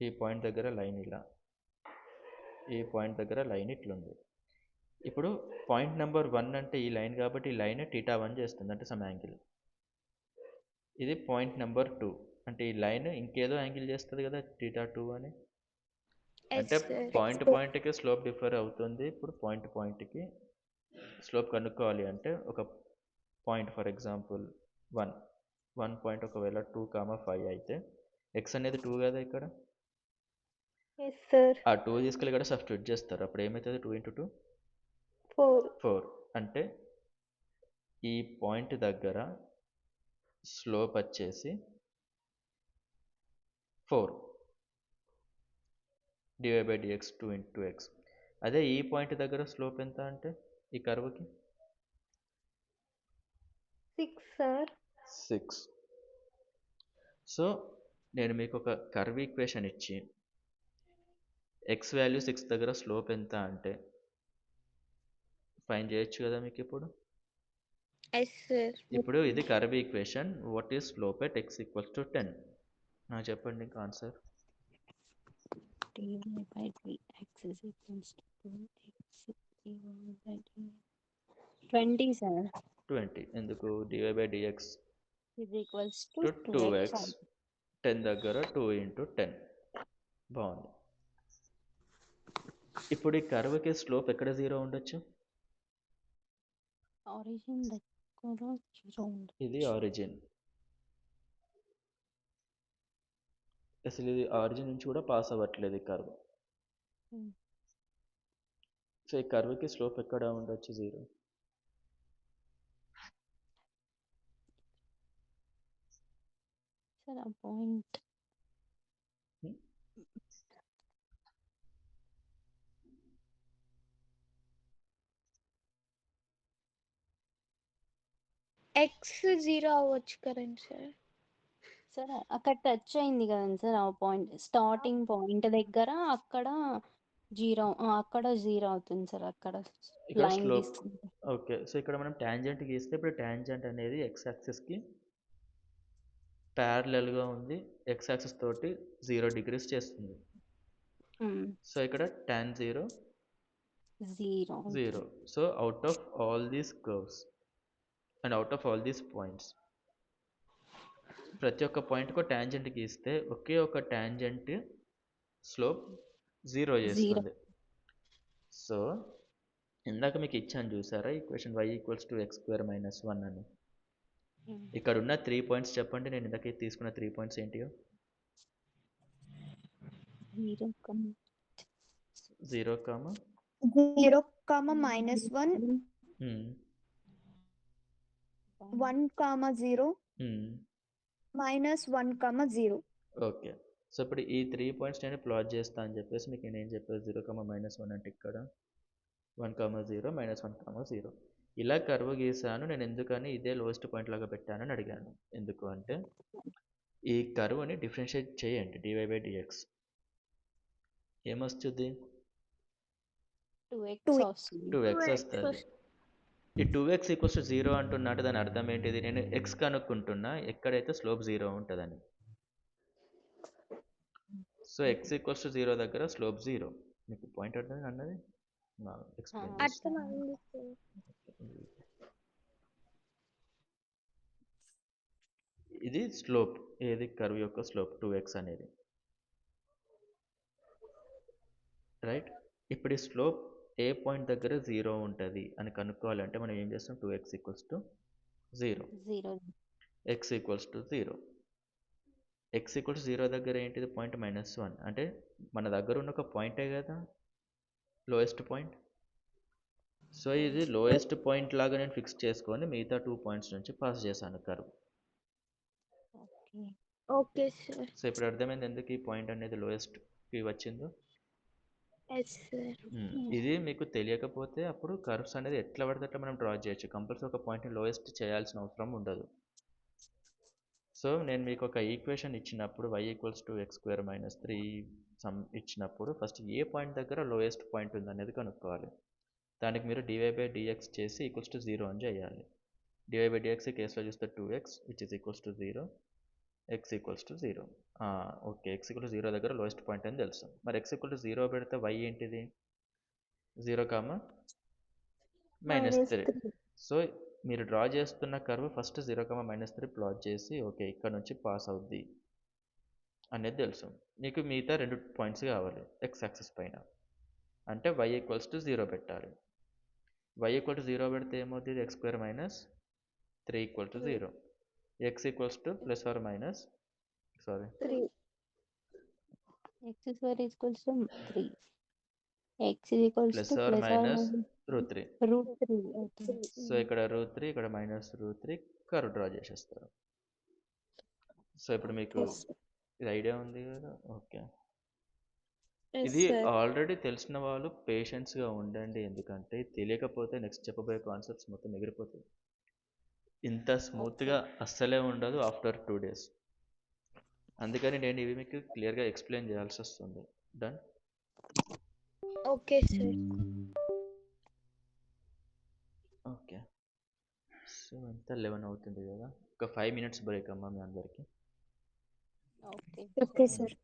Speaker 1: ఈ పాయింట్ దగ్గర లైన్ ఇలా, ఈ పాయింట్ దగ్గర లైన్ ఇట్లుంది. ఇప్పుడు పాయింట్ నెంబర్ 1 అంటే ఈ లైన్ కాబట్టి ఈ లైన్ θ1 చేస్తుంది, అంటే సమ్ యాంగిల్. ఇది పాయింట్ నెంబర్ 2 అంటే ఈ లైన్ ఇంకేదో యాంగిల్ చేస్తుంది కదా, θ2 అని. అంటే పాయింట్ పాయింట్కి స్లోప్ డిఫర్ అవుతుంది. ఇప్పుడు పాయింట్కి స్లోప్ కనుక్కోవాలి అంటే ఒక పాయింట్, ఫర్ ఎగ్జాంపుల్ 1 పాయింట్ ఒకవేళ 2,5 అయితే x అనేది 2 కదా ఇక్కడ.
Speaker 2: Yes sir.
Speaker 1: ఆ 2 తీసుకెళ్ళి ఇక్కడ సబ్స్టిట్యూట్ చేస్తారు, అప్పుడు ఏమవుతుంది? 2 × 2 4. అంటే ఈ పాయింట్ దగ్గర స్లోప్ వచ్చేసి 4 dy/dx 2 × x. అదే ఈ పాయింట్ దగ్గర స్లోప్ ఎంత అంటే ఈ కర్వ్కి
Speaker 2: 6 సార్.
Speaker 1: 6. సో నేను మీకు ఒక కర్వ్ ఈక్వేషన్ ఇచ్చి x వాల్యూ 6 దగ్గర స్లోప్ ఎంత అంటే ఫైండ్ చేయొచ్చు కదా మీకు ఇప్పుడు.
Speaker 4: Yes sir.
Speaker 1: ఇప్పుడు ఇది curve equation, what is slope at x equals to 10? నాకు చెప్పండి ఇంకా answer.
Speaker 5: dy/dx is equals to 2x 20 sir.
Speaker 1: 20. ఎందుకు? dy/dx
Speaker 5: is equals
Speaker 1: to
Speaker 5: to
Speaker 1: 2x,
Speaker 5: 2x
Speaker 1: 10 దగ్గర 2 × 10. బాగుంది. ఇప్పుడు ఈ కర్వ్కి స్లోప్ ఎక్కడ 0 ఉండొచ్చు?
Speaker 5: ఆరిజిన్ దగ్గర 0 ఉంది.
Speaker 1: ఇది ఆరిజిన్. అసలు ఇది ఆరిజిన్ నుంచి కూడా పాస్ అవ్వట్లేదు ఈ కర్వ్.
Speaker 5: Hmm.
Speaker 1: సో ఈ కర్వ్కి స్లోప్ ఎక్కడ ఉండొచ్చు 0?
Speaker 5: సార్ ఆ పాయింట్
Speaker 4: ఎక్స్ 0 అవ్వచ్చు కదండి సార్.
Speaker 5: సార్ అక్కడ టచ్ అయింది కదండి సార్ ఆ పాయింట్ స్టార్టింగ్ పాయింట్ దగ్గర అక్కడ 0 అక్కడ 0 అవుతుంది సార్ అక్కడ
Speaker 1: ఇక్కడ
Speaker 5: లైన్
Speaker 1: స్లోప్.
Speaker 5: గీస్తుంది.
Speaker 1: ఓకే, సో ఇక్కడ మనం ట్యాంజెంట్ గీస్తే ఇప్పుడు ట్యాంజెంట్ అనేది ఎక్స్ యాక్సిస్కి ప్యారలల్గా ఉంది. ఎక్స్ యాక్సిస్ తోటి 0 డిగ్రీస్ చేస్తుంది. సో ఇక్కడ tan 0 0. So out of all these curves and out of all these points ప్రతి ఒక్క పాయింట్కు ట్యాంజెంట్ గీస్తే ఒకే ఒక ట్యాంజెంట్ స్లోప్ 0 చేస్తుంది. సో ఇందాక మీకు ఇచ్చాను చూసారా ఈక్వేషన్ y = x² - 1 అని. ఇక్కడ ఉన్న 3 పాయింట్స్ చెప్పండి, నేను ఇందాక తీసుకున్న 3 పాయింట్స్ ఏంటియో?
Speaker 5: 0,
Speaker 3: 0, -1,
Speaker 1: Hmm.
Speaker 3: 1, 0, -1, 0.
Speaker 1: ఓకే, సో ఇప్పుడు ఈ 3 పాయింట్స్ నేను ప్లాట్ చేస్తా అని చెప్పేసి మీకు నేనేం చెప్పాను? 0, -1 అంటే ఇక్కడ 1, 0, -1, 0 ఇలా కర్వ్ గీసాను. నేను ఎందుకని ఇదే లోయెస్ట్ పాయింట్ లాగా పెట్టానని అడిగాను. ఎందుకు అంటే ఈ కర్వ్ని డిఫరెన్షియేట్ చేయండి dy/dx. ఏమొస్తుంది?
Speaker 5: 2x వస్తుంది.
Speaker 1: 2x వస్తుంది. ఈ 2x = 0 అంటున్నట్టు దాని అర్థం ఏంటిది? నేను x కనుక్కుంటున్నా ఎక్కడైతే స్లోప్ 0 ఉంటుందని. సో x = 0 దగ్గర స్లోప్ 0. మీకు పాయింట్ అర్థం అన్నది ఎక్స్ప్లెయిన్ చేస్తాను.
Speaker 4: అర్థమైంది సార్.
Speaker 1: ఇది స్లోప్, ఏది కర్వ్ యొక్క స్లోప్ 2x అనేది, రైట్? ఇప్పుడు ఈ స్లోప్ ఏ పాయింట్ దగ్గర 0 ఉంటుంది అని కనుక్కోవాలంటే మనం ఏం చేస్తాం? 2x = 0, x = 0. x = 0 దగ్గర ఏంటిది? పాయింట్ -1 అంటే మన దగ్గర ఉన్న ఒక పాయింటే కదా లోయెస్ట్ పాయింట్. సో ఇది లోయెస్ట్ పాయింట్ లాగా నేను ఫిక్స్ చేసుకొని మిగతా 2 పాయింట్స్ నుంచి పాస్ చేశాను కర్వ్.
Speaker 4: Okay sir.
Speaker 1: సో ఇప్పుడు అర్థమైంది ఎందుకు ఈ పాయింట్ అనేది లోయెస్ట్కి వచ్చిందో?
Speaker 4: Yes sir.
Speaker 1: ఇది మీకు తెలియకపోతే అప్పుడు కర్వ్స్ అనేది ఎట్లా పడితే అట్లా మనం డ్రా చేయొచ్చు. కంపల్సరీ ఒక పాయింట్ని లోయెస్ట్ చేయాల్సిన అవసరం ఉండదు. సో నేను మీకు ఒక ఈక్వేషన్ ఇచ్చినప్పుడు y = x² - 3 సమ్ ఇచ్చినప్పుడు ఫస్ట్ ఏ పాయింట్ దగ్గర లోయెస్ట్ పాయింట్ ఉందనేది కనుక్కోవాలి. దానికి మీరు dy/dx చేసి = 0 అని చేయాలి. dy/dx ఈ కేసులో చూస్తే 2x = 0, x = 0. ఓకే, x = 0 దగ్గర లోయెస్ట్ పాయింట్ అని తెలుసు. మరి x = 0 పెడితే y ఏంటిది? 0, -3. సో మీరు డ్రా చేస్తున్న కర్వ్ ఫస్ట్ 0, -3 ప్లాట్ చేసి ఓకే ఇక్కడ నుంచి పాస్ అవుద్ది అనేది తెలుసు. మీకు మిగతా 2 పాయింట్స్ కావాలి x యాక్సిస్ పైన. అంటే y = 0 పెట్టాలి. y = 0 పెడితే ఏమవుతుంది? x² - 3 = 0. x = +or -
Speaker 3: X² = 3. X =
Speaker 1: +or -
Speaker 5: √3 అవుతుంది.
Speaker 1: సో ఇక్కడ √3, ఇక్కడ -√3 కర్వ్ డ్రా చేసేస్తారు. సో ఇప్పుడు మీకు ఇది ఐడియా ఉంది కదా? ఓకే, ఇది ఆల్రెడీ తెలిసిన వాళ్ళు పేషెన్స్గా ఉండండి, ఎందుకంటే తెలియకపోతే నెక్స్ట్ చెప్పబోయే కాన్సెప్ట్స్ మొత్తం ఎగిరిపోతాయి. ఇంత స్మూత్గా అస్సలే ఉండదు ఆఫ్టర్ 2 days. అందుకని నేను ఇవి మీకు క్లియర్గా ఎక్స్ప్లెయిన్ చేయాల్సి వస్తుంది. Done?
Speaker 4: Okay sir.
Speaker 1: Okay, so ఎంత 11 అవుతుంది కదా. ఒక 5 minutes బ్రేక్ అమ్మా మీ అందరికీ.
Speaker 3: Okay sir.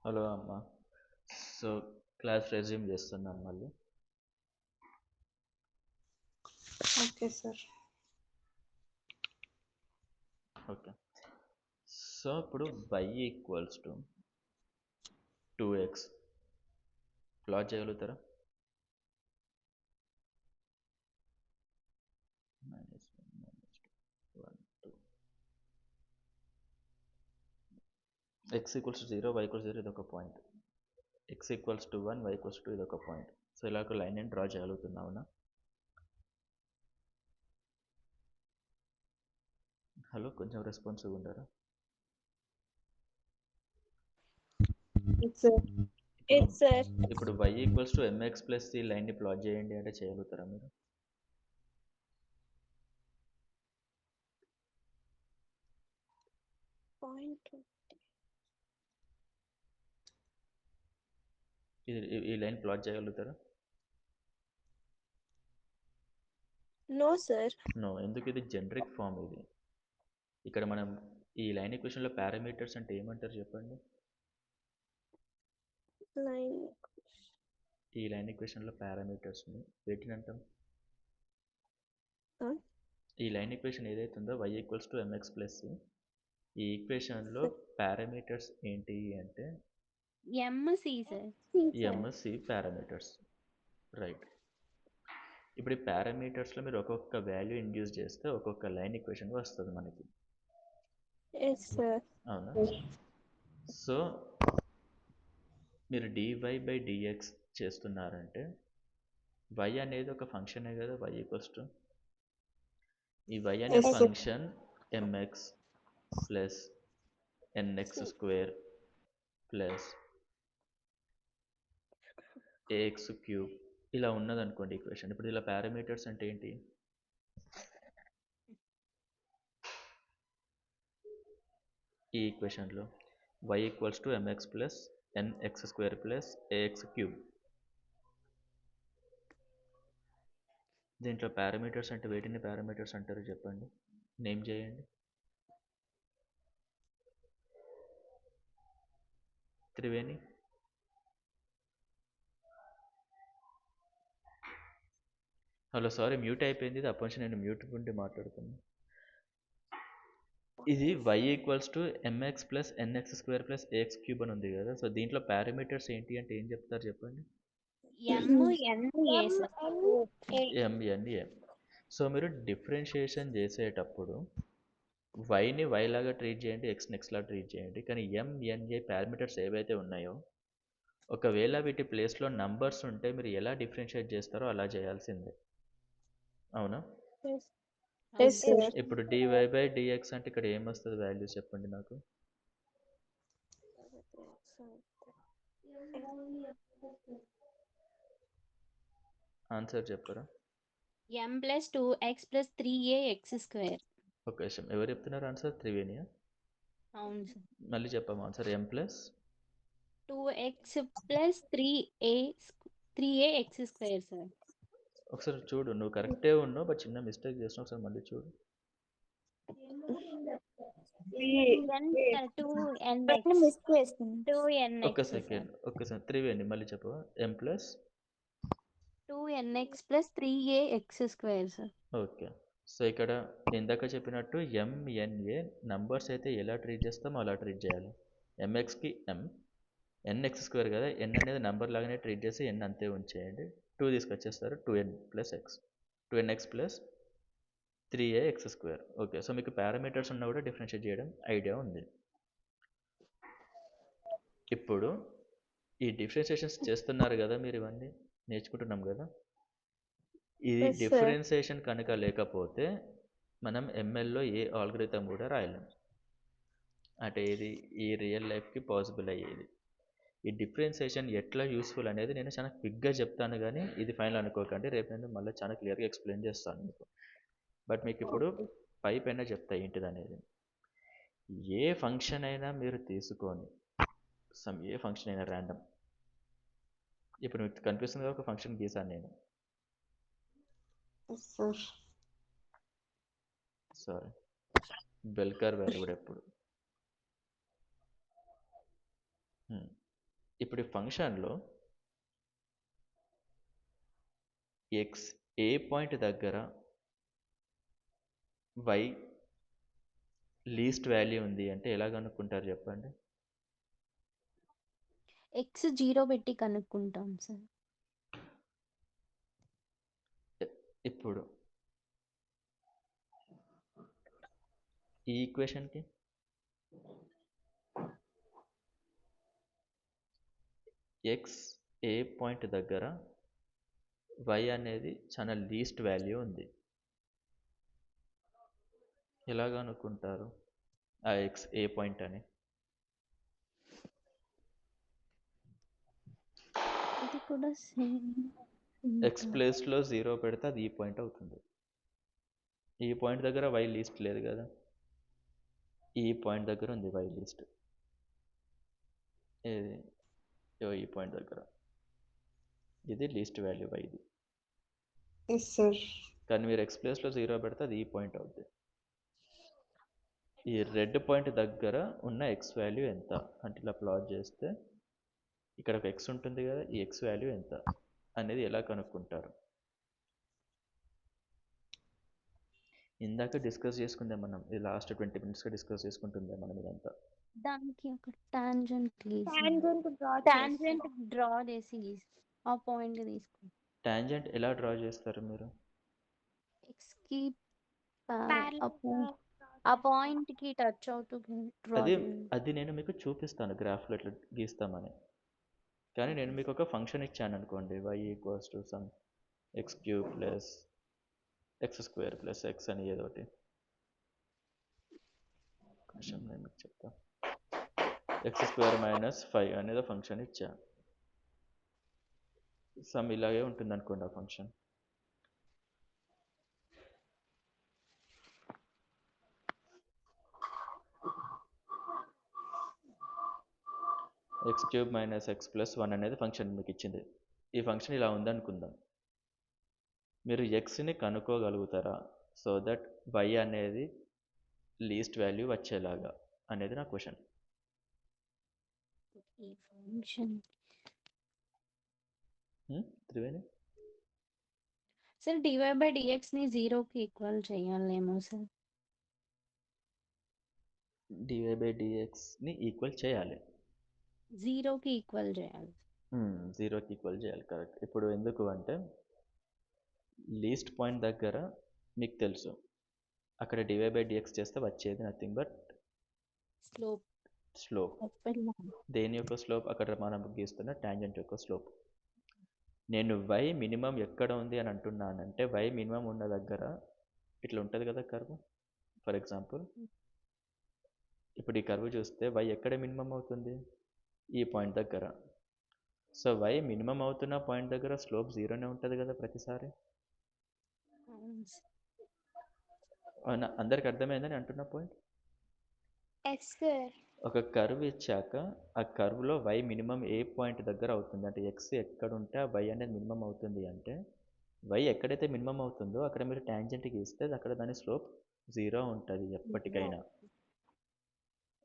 Speaker 1: హలో అమ్మ. సో క్లాస్ రెజ్యూమ్ చేస్తున్నాం మళ్ళీ.
Speaker 2: Okay sir.
Speaker 1: ఓకే. సో ఇప్పుడు y equals to 2x plot చేయగలుగుతారా? x equals to 0, y equals 0 ఇది ఒక point. x equals to 1, y equals 2 ఇది ఒక పాయింట్. సో ఇలా ఒక లైన్ నేను డ్రా చేయగలుగుతున్నావునా? హలో, కొంచెం రెస్పాన్సివ్ ఉండరా? ఇప్పుడు y equals to mx plus ఈ లైన్ని ప్లాట్ చేయండి అంటే చేయగలుగుతారా మీరు? ఈ లైన్ ప్లాట్ చేయగలుగుతారా?
Speaker 2: No sir.
Speaker 1: నో. ఎందుకు? ఇది జనరిక్ ఫామ్. ఇది ఇక్కడ మనం ఈ లైన్ ఈక్వేషన్లో పారామీటర్స్ అంటే ఏమంటారు చెప్పండి? ఈ లైన్ ఈక్వేషన్లో పారామీటర్స్ని వేటిని అంటాం? ఈ లైన్ ఈక్వేషన్ ఏదైతే ఉందో y equals to mx plus ఈ ఈక్వేషన్లో పారామీటర్స్ ఏంటి అంటే
Speaker 5: m c sir.
Speaker 1: M c parameters. Right. ఇప్పుడు ఈ పారామీటర్స్లో మీరు ఒక్కొక్క వాల్యూ ఇండ్యూస్ చేస్తే ఒక్కొక్క లైన్ ఈక్వేషన్ వస్తుంది మనకి. అవునా? సో మీరు dy/dx చేస్తున్నారంటే y అనేది ఒక ఫంక్షనే కదా. y ఈక్వల్స్ టు ఈ y అనే function mx plus nx square plus ax cube ఇలా ఉన్నదనుకోండి ఈక్వేషన్. ఇప్పుడు ఇలా పారామీటర్స్ అంటే ఏంటి? ఈ ఈక్వేషన్లో y equals to mx plus nx square plus ax cube. దీంట్లో పారామీటర్స్ అంటే వేటిని పారామీటర్స్ అంటారు చెప్పండి, నేమ్ చేయండి. త్రివేణి. హలో, సారీ మ్యూట్ అయిపోయింది. ఇది అప్పటి నుంచి నేను మ్యూట్ ఉండి మాట్లాడుతున్నాను. ఇది y equals to mx plus nx square plus ax cube అని ఉంది కదా. సో దీంట్లో పారామీటర్స్ ఏంటి అంటే ఏం చెప్తారు చెప్పండి? m. సో మీరు డిఫరెన్షియేషన్ చేసేటప్పుడు వైని y లాగా ట్రీట్ చేయండి, ఎక్స్ని x లాగా ట్రీట్ చేయండి. కానీ m,n,a పారామీటర్స్ ఏవైతే ఉన్నాయో ఒకవేళ వీటి ప్లేస్లో నంబర్స్ ఉంటే మీరు ఎలా డిఫరెన్షియేట్ చేస్తారో అలా చేయాల్సిందే. అవునా? ఇప్పుడు dy/dx అంటే ఇక్కడ ఏమొస్తుంది వాల్యూస్ చెప్పండి నాకు. ఆన్సర్ చెప్పరా?
Speaker 5: m plus 2x plus 3ax square.
Speaker 1: ఒక విషయం, ఎవరు చెప్తున్నారు ఆన్సర్? త్రివేణియా?
Speaker 5: అవును సార్.
Speaker 1: మళ్ళీ చెప్పాము answer. m plus
Speaker 5: 2x plus 3ax square sir.
Speaker 1: ఒకసారి చూడు, నువ్వు కరెక్టే ఉన్నావు బట్ చిన్న మిస్టేక్ చేసినావు. ఒకసారి మళ్ళీ చూడు. ఒక్క సెకండ్ త్రివేణి మళ్ళీ చెప్పు. m plus
Speaker 5: 2nx plus 3ax square sir.
Speaker 1: Okay. So ఇక్కడ ఇందాక చెప్పినట్టు m,n,a నంబర్స్ అయితే ఎలా ట్రీట్ చేస్తామో అలా ట్రీట్ చేయాలి. mxకి m, nx స్క్వేర్ కదా, n అనేది నంబర్ లాగానే ట్రీట్ చేసి n అంతే ఉంచేయండి. 2 తీసుకొచ్చేస్తారు. 2n plus x, 2nx plus 3ax square. Okay. So మీకు పారామీటర్స్ ఉన్నా కూడా డిఫరెన్షియేట్ చేయడం ఐడియా ఉంది. ఇప్పుడు ఈ డిఫరెన్షియేషన్స్ చేస్తున్నారు కదా మీరు, ఇవన్నీ నేర్చుకుంటున్నాం కదా. ఈ డిఫరెన్షియేషన్ కనుక లేకపోతే మనం ఎంఎల్లో ఏ ఆల్గరిథం కూడా రాయలేం. అంటే ఇది ఈ రియల్ లైఫ్కి పాసిబుల్ అయ్యేది. ఈ డిఫరెన్షియేషన్ ఎట్లా యూస్ఫుల్ అనేది నేను చాలా క్విక్గా చెప్తాను, కానీ ఇది ఫైనల్ అనుకోకండి. రేపు నేను మళ్ళీ చాలా క్లియర్గా ఎక్స్ప్లెయిన్ చేస్తాను మీకు. బట్ మీకు ఇప్పుడు పైన చెప్తా ఏంటిది అనేది. ఏ ఫంక్షన్ అయినా మీరు తీసుకొని ఏ ఫంక్షన్ అయినా ర్యాండమ్, ఇప్పుడు మీకు కనిపిస్తుంది ఒక ఫంక్షన్ గీసాను నేను. సారీ, బెల్కర్ వాల్యూ కూడా ఎప్పుడు ఇప్పుడు ఈ ఫంక్షన్లో ఎక్స్ ఏ పాయింట్ దగ్గర వై లీస్ట్ వాల్యూ ఉంది అంటే ఎలా కనుక్కుంటారు చెప్పండి?
Speaker 5: ఎక్స్ 0 పెట్టి కనుక్కుంటాం సార్.
Speaker 1: ఇప్పుడు ఈ ఈక్వేషన్కి ఎక్స్ ఏ పాయింట్ దగ్గర వై అనేది చాలా లీస్ట్ వాల్యూ ఉంది. ఎలా కనుక్కుంటారు ఆ ఎక్స్ ఏ పాయింట్ అని?
Speaker 5: ఇది కూడా సేమ్.
Speaker 1: ఎక్స్ ప్లేస్లో 0 పెడితే అది ఈ పాయింట్ అవుతుంది. ఈ పాయింట్ దగ్గర వై లీస్ట్ లేదు కదా, ఈ పాయింట్ దగ్గర ఉంది వై లీస్ట్. ఏది ఈ పాయింట్ దగ్గర ఇది లీస్ట్ వాల్యూ వైది.
Speaker 2: Yes, sir.
Speaker 1: కానీ మీరు ఎక్స్ ప్లేస్లో 0 పెడితే అది ఈ పాయింట్ అవుతుంది. ఈ రెడ్ పాయింట్ దగ్గర ఉన్న ఎక్స్ వాల్యూ ఎంత అంటే ఇలా ప్లాట్ చేస్తే ఇక్కడ ఒక ఎక్స్ ఉంటుంది కదా, ఈ ఎక్స్ వాల్యూ ఎంత అనేది ఎలా కనుక్కుంటారు? ఇందాక డిస్కస్ చేసుకుందే మనం, ఇది లాస్ట్ 20 minutesగా డిస్కస్ చేసుకుంటుందే మనం ఇదంతా.
Speaker 5: దానికి ఒక టాంజెంట్ డ్రా చేసి ఆ పాయింట్ తీసుకో.
Speaker 1: టాంజెంట్ ఎలా డ్రా చేస్తారు మీరు?
Speaker 5: ఎక్స్ కి ఆ పాయింట్ కి టచ్ అవుతూ డ్రా
Speaker 1: అది
Speaker 5: చేయండి.
Speaker 1: అది నేను మీకు చూపిస్తాను గ్రాఫ్లో ఎట్లా గీస్తామని. కానీ నేను మీకు ఒక ఫంక్షన్ ఇచ్చాను అనుకోండి, y equals to some X cube plus X square plus X అని ఏదో ఒకటి. కొంచెం నేను మీకు చెప్తా. ఎక్స్ స్క్వేర్ మైనస్ 5 అనేది ఫంక్షన్ ఇచ్చా. సమ్ ఇలాగే ఉంటుంది అనుకోండి ఆ function. X cube minus X plus 1 అనేది ఫంక్షన్ మీకు ఇచ్చింది. ఈ ఫంక్షన్ ఇలా ఉందనుకుందాం. మీరు ఎక్స్ని కనుక్కోగలుగుతారా సో దట్ వై అనేది లీస్ట్ వాల్యూ వచ్చేలాగా అనేది నా క్వశ్చన్.
Speaker 5: ఈ ఫంక్షన్
Speaker 1: త్రివేణి
Speaker 5: సార్ dy/dx ని 0కి ఈక్వల్ చేయాలేమో సార్.
Speaker 1: dy/dxని ఈక్వల్ చేయాలి,
Speaker 5: 0కి ఈక్వల్ చేయాలి.
Speaker 1: 0కి ఈక్వల్ చేయాలి, కరెక్ట్. ఇప్పుడు ఎందుకు అంటే లీస్ట్ పాయింట్ దగ్గర మీకు తెలుసు అక్కడ dy/dx చేస్తే వచ్చేది నథింగ్ బట్ స్లోప్. దేని యొక్క స్లోప్? అక్కడ మనం గీస్తున్న టాంజెంట్ యొక్క స్లోప్. నేను y మినిమం ఎక్కడ ఉంది అని అంటున్నానంటే y మినిమం ఉన్న దగ్గర ఇట్లా ఉంటుంది కదా కర్వ్. ఫర్ ఎగ్జాంపుల్ ఇప్పుడు ఈ కర్వ్ చూస్తే y ఎక్కడ మినిమం అవుతుంది? ఈ పాయింట్ దగ్గర. సో y మినిమం అవుతున్న పాయింట్ దగ్గర స్లోప్ 0నే ఉంటుంది కదా ప్రతిసారి. అవునా? అందరికి అర్థమైందని అంటున్న పాయింట్.
Speaker 4: Yes sir.
Speaker 1: ఒక కర్వ్ ఇచ్చాక ఆ కర్వ్లో y మినిమం ఏ పాయింట్ దగ్గర అవుతుంది అంటే x ఎక్కడ ఉంటే ఆ y అనేది మినిమం అవుతుంది అంటే y ఎక్కడైతే మినిమం అవుతుందో అక్కడ మీరు టాంజెంట్ గీస్తే అక్కడ దాని స్లోప్ 0 ఉంటుంది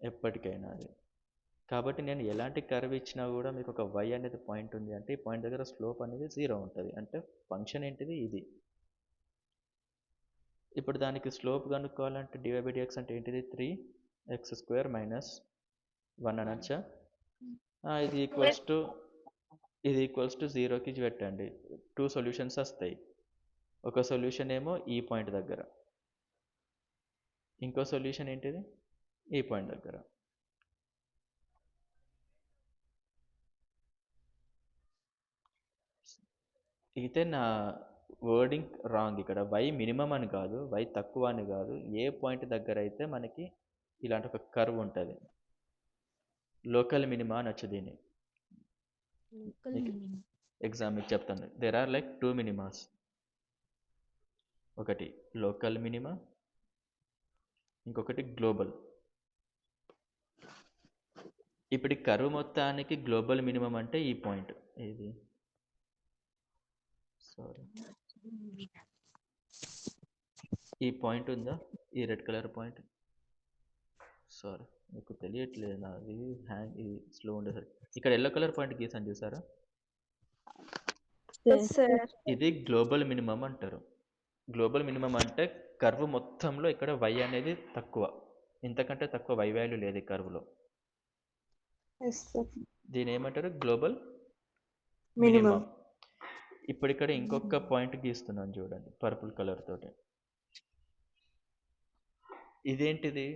Speaker 1: ఎప్పటికైనా అది. కాబట్టి నేను ఎలాంటి కర్వ్ ఇచ్చినా కూడా మీకు ఒక y అనేది పాయింట్ ఉంది అంటే ఈ పాయింట్ దగ్గర స్లోప్ అనేది 0 ఉంటుంది. అంటే ఫంక్షన్ ఏంటిది? ఇది. ఇప్పుడు దానికి స్లోప్ కనుక్కోవాలంటే dy/dx అంటే ఏంటిది? 3x² మైనస్ 1 అనొచ్చా? ఇది ఈక్వల్స్ టు 0కి పెట్టండి. 2 సొల్యూషన్స్ వస్తాయి. ఒక సొల్యూషన్ ఏమో ఈ పాయింట్ దగ్గర, ఇంకో సొల్యూషన్ ఏంటిది? ఈ పాయింట్ దగ్గర. అయితే నా వర్డింగ్ రాంగ్ ఇక్కడ. y మినిమం అని కాదు, y తక్కువ అని కాదు, ఏ పాయింట్ దగ్గర అయితే మనకి ఇలాంటి ఒక కర్వ్ ఉంటుంది. లోకల్ మినిమా అనొచ్చు దీన్ని. ఎగ్జామ్ మీకు చెప్తాను. There are like 2 minimas. ఒకటి లోకల్ మినిమా, ఇంకొకటి గ్లోబల్. ఇప్పుడు ఈ కర్వ్ మొత్తానికి గ్లోబల్ మినిమం అంటే ఈ పాయింట్. ఇది సారీ ఈ పాయింట్ ఉందా? ఈ రెడ్ కలర్ పాయింట్. సారీ మీకు తెలియట్లేదు నాది హ్యాంగ్ ఇది స్లో ఉండేసరికి. ఇక్కడ ఎల్లో కలర్ పాయింట్ గీసాను చూసారా?
Speaker 6: Yes sir.
Speaker 1: ఇది గ్లోబల్ మినిమం అంటారు. గ్లోబల్ మినిమం అంటే కర్వ్ మొత్తంలో ఇక్కడ y అనేది తక్కువ, ఇంతకంటే తక్కువ y వాల్యూ లేదు ఈ కర్వ్లో.
Speaker 2: Yes sir.
Speaker 1: దీని ఏమంటారు? Global
Speaker 2: minimum.
Speaker 1: మినిమం. ఇప్పుడు ఇక్కడ ఇంకొక పాయింట్ గీస్తున్నాను చూడండి పర్పుల్ కలర్ తోటి. ఇదేంటిది?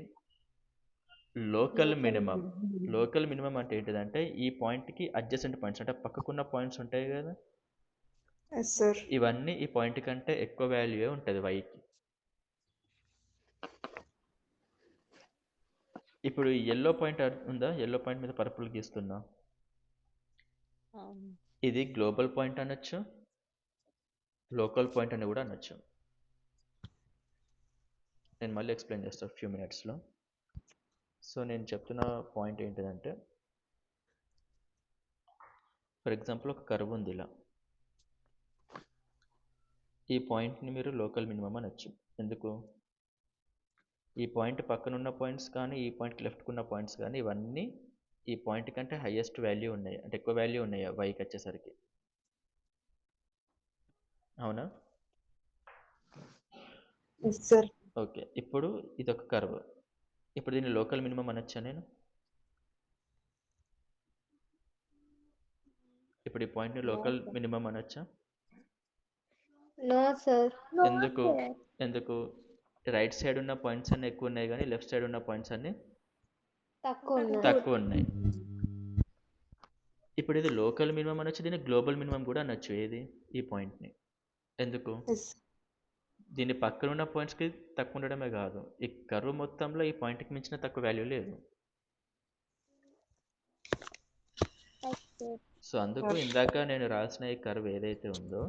Speaker 1: Local minimum. లోకల్ మినిమం అంటే ఏంటిదంటే ఈ పాయింట్కి అడ్జసెంట్ పాయింట్స్ అంటే పక్కకున్న పాయింట్స్ ఉంటాయి కదా,
Speaker 2: ఎస్ సార్.
Speaker 1: ఇవన్నీ ఈ పాయింట్ కంటే ఎక్కువ వాల్యూ ఉంటుంది వైకి. ఇప్పుడు ఎల్లో పాయింట్ ఉందా? ఎల్లో పాయింట్ మీద పర్పుల్ గీస్తున్నా.
Speaker 5: అవును.
Speaker 1: ఇది గ్లోబల్ పాయింట్ అనొచ్చు, లోకల్ పాయింట్ అని కూడా అనొచ్చు. నేను మళ్ళీ ఎక్స్ప్లెయిన్ చేస్తాను ఫ్యూ మినిట్స్లో. సో నేను చెప్తున్న పాయింట్ ఏంటిదంటే, ఫర్ ఎగ్జాంపుల్ ఒక కర్వ్ ఉంది ఇలా. ఈ పాయింట్ని మీరు లోకల్ మినిమం అనొచ్చు. ఎందుకు? ఈ పాయింట్ పక్కన ఉన్న పాయింట్స్ కానీ ఈ పాయింట్ లెఫ్ట్కి ఉన్న పాయింట్స్ కానీ ఇవన్నీ ఈ పాయింట్ కంటే హైయెస్ట్ వాల్యూ ఉన్నాయి, అంటే ఎక్కువ వాల్యూ ఉన్నాయి వైకి వచ్చేసరికి. అవునా?
Speaker 2: Yes sir.
Speaker 1: ఓకే, ఇప్పుడు ఇదొక కర్వ్. ఇప్పుడు దీన్ని లోకల్ మినిమం అనొచ్చా నేను? ఇప్పుడు ఈ పాయింట్ని లోకల్ మినిమం అనొచ్చా?
Speaker 6: No sir.
Speaker 1: ఎందుకు? ఎందుకు? రైట్ సైడ్ ఉన్న పాయింట్స్ అన్నీ ఎక్కువ ఉన్నాయి కానీ లెఫ్ట్ సైడ్ ఉన్న పాయింట్స్ అన్నీ తక్కువ ఉన్నాయి. ఇప్పుడు ఇది లోకల్ మినిమం అనొచ్చు, దీన్ని గ్లోబల్ మినిమం కూడా అనొచ్చు. ఏది? ఈ పాయింట్ని. ఎందుకు?
Speaker 2: ఎస్.
Speaker 1: దీని పక్కన ఉన్న పాయింట్స్కి తక్కువ ఉండడమే కాదు, ఈ కర్వ్ మొత్తంలో ఈ పాయింట్కి మించిన తక్కువ వాల్యూ లేదు. సో అందుకు ఇందాక నేను రాసిన ఈ కర్వ్ ఏదైతే ఉందో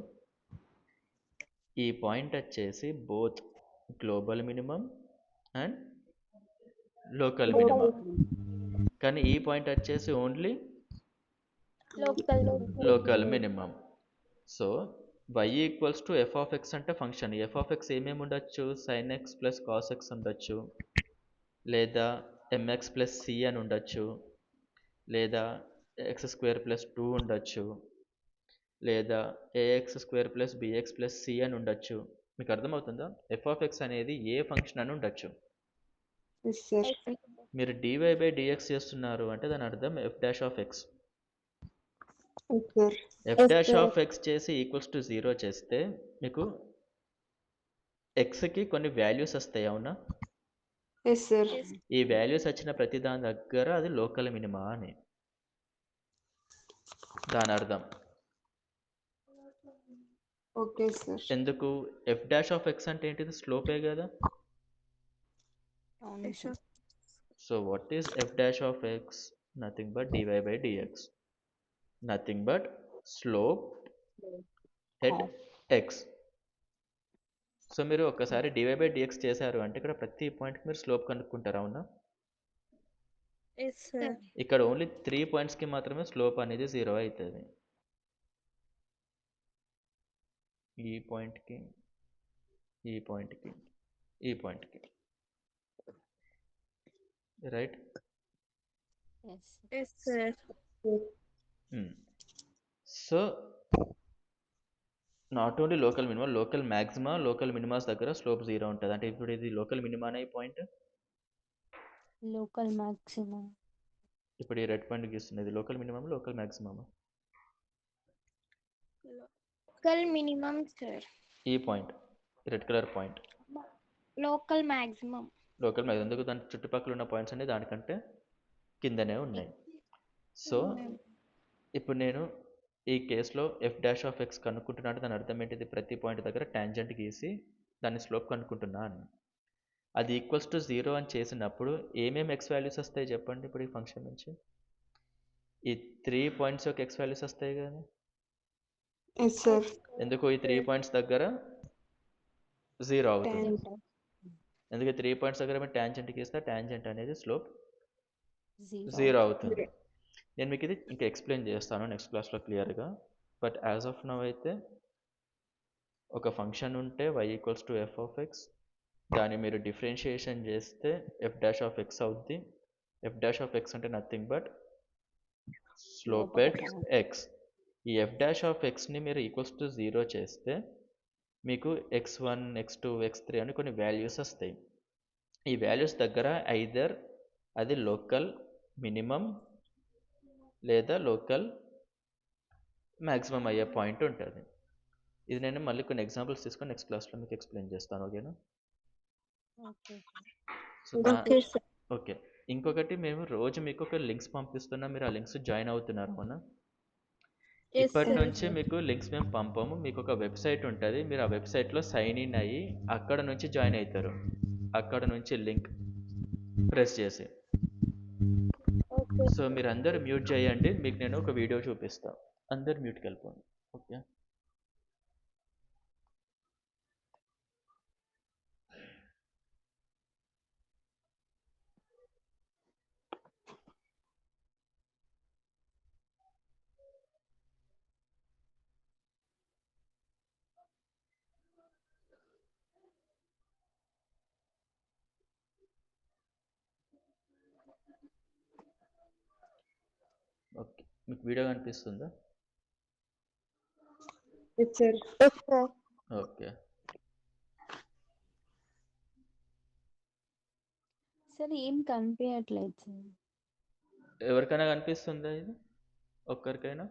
Speaker 1: ఈ పాయింట్ వచ్చేసి both global minimum and local minimum. కానీ ఈ పాయింట్ వచ్చేసి only local minimum. So y equals to F of x అంటే ఫంక్షన్. ఎఫ్ ఆఫ్ ఎక్స్ ఏమేమి ఉండొచ్చు? Sign X plus cos X ఉండొచ్చు, లేదా ఎంఎక్స్ ప్లస్ సి అని ఉండొచ్చు, లేదా ఎక్స్ స్క్వేర్ ప్లస్ 2 ఉండొచ్చు, లేదా a x square plus b x plus c అని ఉండొచ్చు. మీకు అర్థమవుతుందా? ఎఫ్ ఆఫ్ ఎక్స్ అనేది ఏ ఫంక్షన్ అని ఉండొచ్చు.
Speaker 2: Yes sir.
Speaker 1: మీరు డివై బై డిఎక్స్ చేస్తున్నారు అంటే దాని అర్థం f dash of x.
Speaker 2: Yes sir.
Speaker 1: F dash of x చేసి ఈక్వల్స్ టు 0 చేస్తే మీకు ఎక్స్కి కొన్ని వాల్యూస్ వస్తాయి. అవునా?
Speaker 2: Yes sir.
Speaker 1: ఈ వాల్యూస్ వచ్చిన ప్రతి దాని దగ్గర అది లోకల్ మినిమా అని దాని అర్థం.
Speaker 2: Okay sir.
Speaker 1: ఎందుకు? ఎఫ్ డాష్ ఆఫ్ ఎక్స్ అంటే ఏంటిది? స్లోపే కదా.
Speaker 5: అవును sir.
Speaker 1: So what is f dash of x? Nothing but d y by d x, nothing but slope at x. So మీరు ఒకసారి డివై బై డిఎక్స్ చేశారు అంటే ఇక్కడ ప్రతి పాయింట్కి మీరు స్లోప్ కనుక్కుంటారు. అవునా?
Speaker 6: Yes sir.
Speaker 1: ఇక్కడ ఓన్లీ 3 పాయింట్స్కి మాత్రమే స్లోప్ అనేది 0 అవుతుంది. ఈ పాయింట్కి, ఈ పాయింట్కి, ఈ పాయింట్కి. Right?
Speaker 5: Yes.
Speaker 6: Yes sir.
Speaker 1: So not only local minima, local maxima, local minimas దగ్గర స్లోప్ 0 ఉంటుంది. అంటే ఇప్పుడు ఇది లోకల్ మినిమానే ఈ పాయింట్.
Speaker 5: Local maximum.
Speaker 1: ఇప్పుడు ఈ రెడ్ పాయింట్ గీస్తున్నది local minimum, local maximum.
Speaker 4: Local minimum sir.
Speaker 1: ఈ point red colour point
Speaker 4: local maximum.
Speaker 1: Local maximum. ఎందుకు? దాని చుట్టుపక్కల ఉన్న పాయింట్స్ అన్ని దానికంటే కిందనే ఉన్నాయి. సో ఇప్పుడు నేను ఈ కేసులో ఎఫ్ డాష్ ఆఫ్ ఎక్స్ కనుక్కుంటున్నా అంటే దాని అర్థం ఏంటిది? ప్రతి పాయింట్ దగ్గర టాంజెంట్ గీసి దాని స్లోప్ కనుక్కుంటున్నా అని. అది ఈక్వల్స్ టు 0 అని చేసినప్పుడు ఏమేమి ఎక్స్ వాల్యూస్ వస్తాయి చెప్పండి? ఇప్పుడు ఈ ఫంక్షన్ నుంచి ఈ 3 పాయింట్స్ యొక్క ఎక్స్ వాల్యూస్ వస్తాయి కదా.
Speaker 2: Yes sir.
Speaker 1: ఎందుకు? ఈ 3 పాయింట్స్ దగ్గర 0 అవుతుంది. ఎందుకు? 3 పాయింట్స్ దగ్గర మీరు టాంజెంట్ గీస్తే టాంజెంట్ అనేది స్లోప్ 0 అవుతుంది. నేను మీకు ఇది ఇంకా ఎక్స్ప్లెయిన్ చేస్తాను నెక్స్ట్ క్లాస్లో క్లియర్గా. బట్ యాజ్ ఆఫ్ నౌ అయితే ఒక ఫంక్షన్ ఉంటే y equals to F of X, దాన్ని మీరు డిఫరెన్షియేషన్ చేస్తే ఎఫ్ డాష్ ఆఫ్ ఎక్స్ అవుద్ది. ఎఫ్ డాష్ ఆఫ్ ఎక్స్ అంటే నథింగ్ బట్ స్లోప్
Speaker 5: లోపల
Speaker 1: ఎట్ ఎక్స్. ఈ ఎఫ్ డాష్ ఆఫ్ ఎక్స్ని మీరు ఈక్వల్స్ టు 0 చేస్తే మీకు x1 x2 x3 అని కొన్ని వాల్యూస్ వస్తాయి. ఈ వాల్యూస్ దగ్గర ఐదర్ అది లోకల్ మినిమం లేదా లోకల్ మ్యాక్సిమం అయ్యే పాయింట్ ఉంటుంది. ఇది నేను మళ్ళీ కొన్ని ఎగ్జాంపుల్స్ తీసుకొని నెక్స్ట్ క్లాస్లో మీకు ఎక్స్ప్లెయిన్ చేస్తాను. ఓకేనా?
Speaker 5: Okay
Speaker 1: so
Speaker 2: okay sir.
Speaker 1: Okay. ఇంకొకటి మేము రోజు మీకు ఒక లింక్స్ పంపిస్తున్నాం, మీరు ఆ లింక్స్ జాయిన్ అవుతున్నారు అవునా?
Speaker 2: ఎస్
Speaker 1: ఇప్పటి
Speaker 2: సార్.
Speaker 1: నుంచి మీకు లింక్స్ మేము పంపము. మీకు ఒక వెబ్సైట్ ఉంటుంది, మీరు ఆ వెబ్సైట్లో సైన్ ఇన్ అయ్యి అక్కడ నుంచి జాయిన్ అవుతారు. అక్కడ నుంచి లింక్ ప్రెస్ చేసి.
Speaker 3: ఓకే
Speaker 1: సో మీరు అందరు మ్యూట్ చేయండి, మీకు నేను ఒక వీడియో చూపిస్తాను. అందరు మ్యూట్కి వెళ్ళిపోండి. ఓకే. ఓకే, మీకు వీడియో కనిపిస్తుందా?
Speaker 2: Yes sir.
Speaker 3: Yes sir.
Speaker 1: Okay.
Speaker 5: Sir ఏం కనిపించట్లేదు సార్.
Speaker 1: ఎవరికైనా కనిపిస్తుందా ఇది? ఒక్కరికైనా?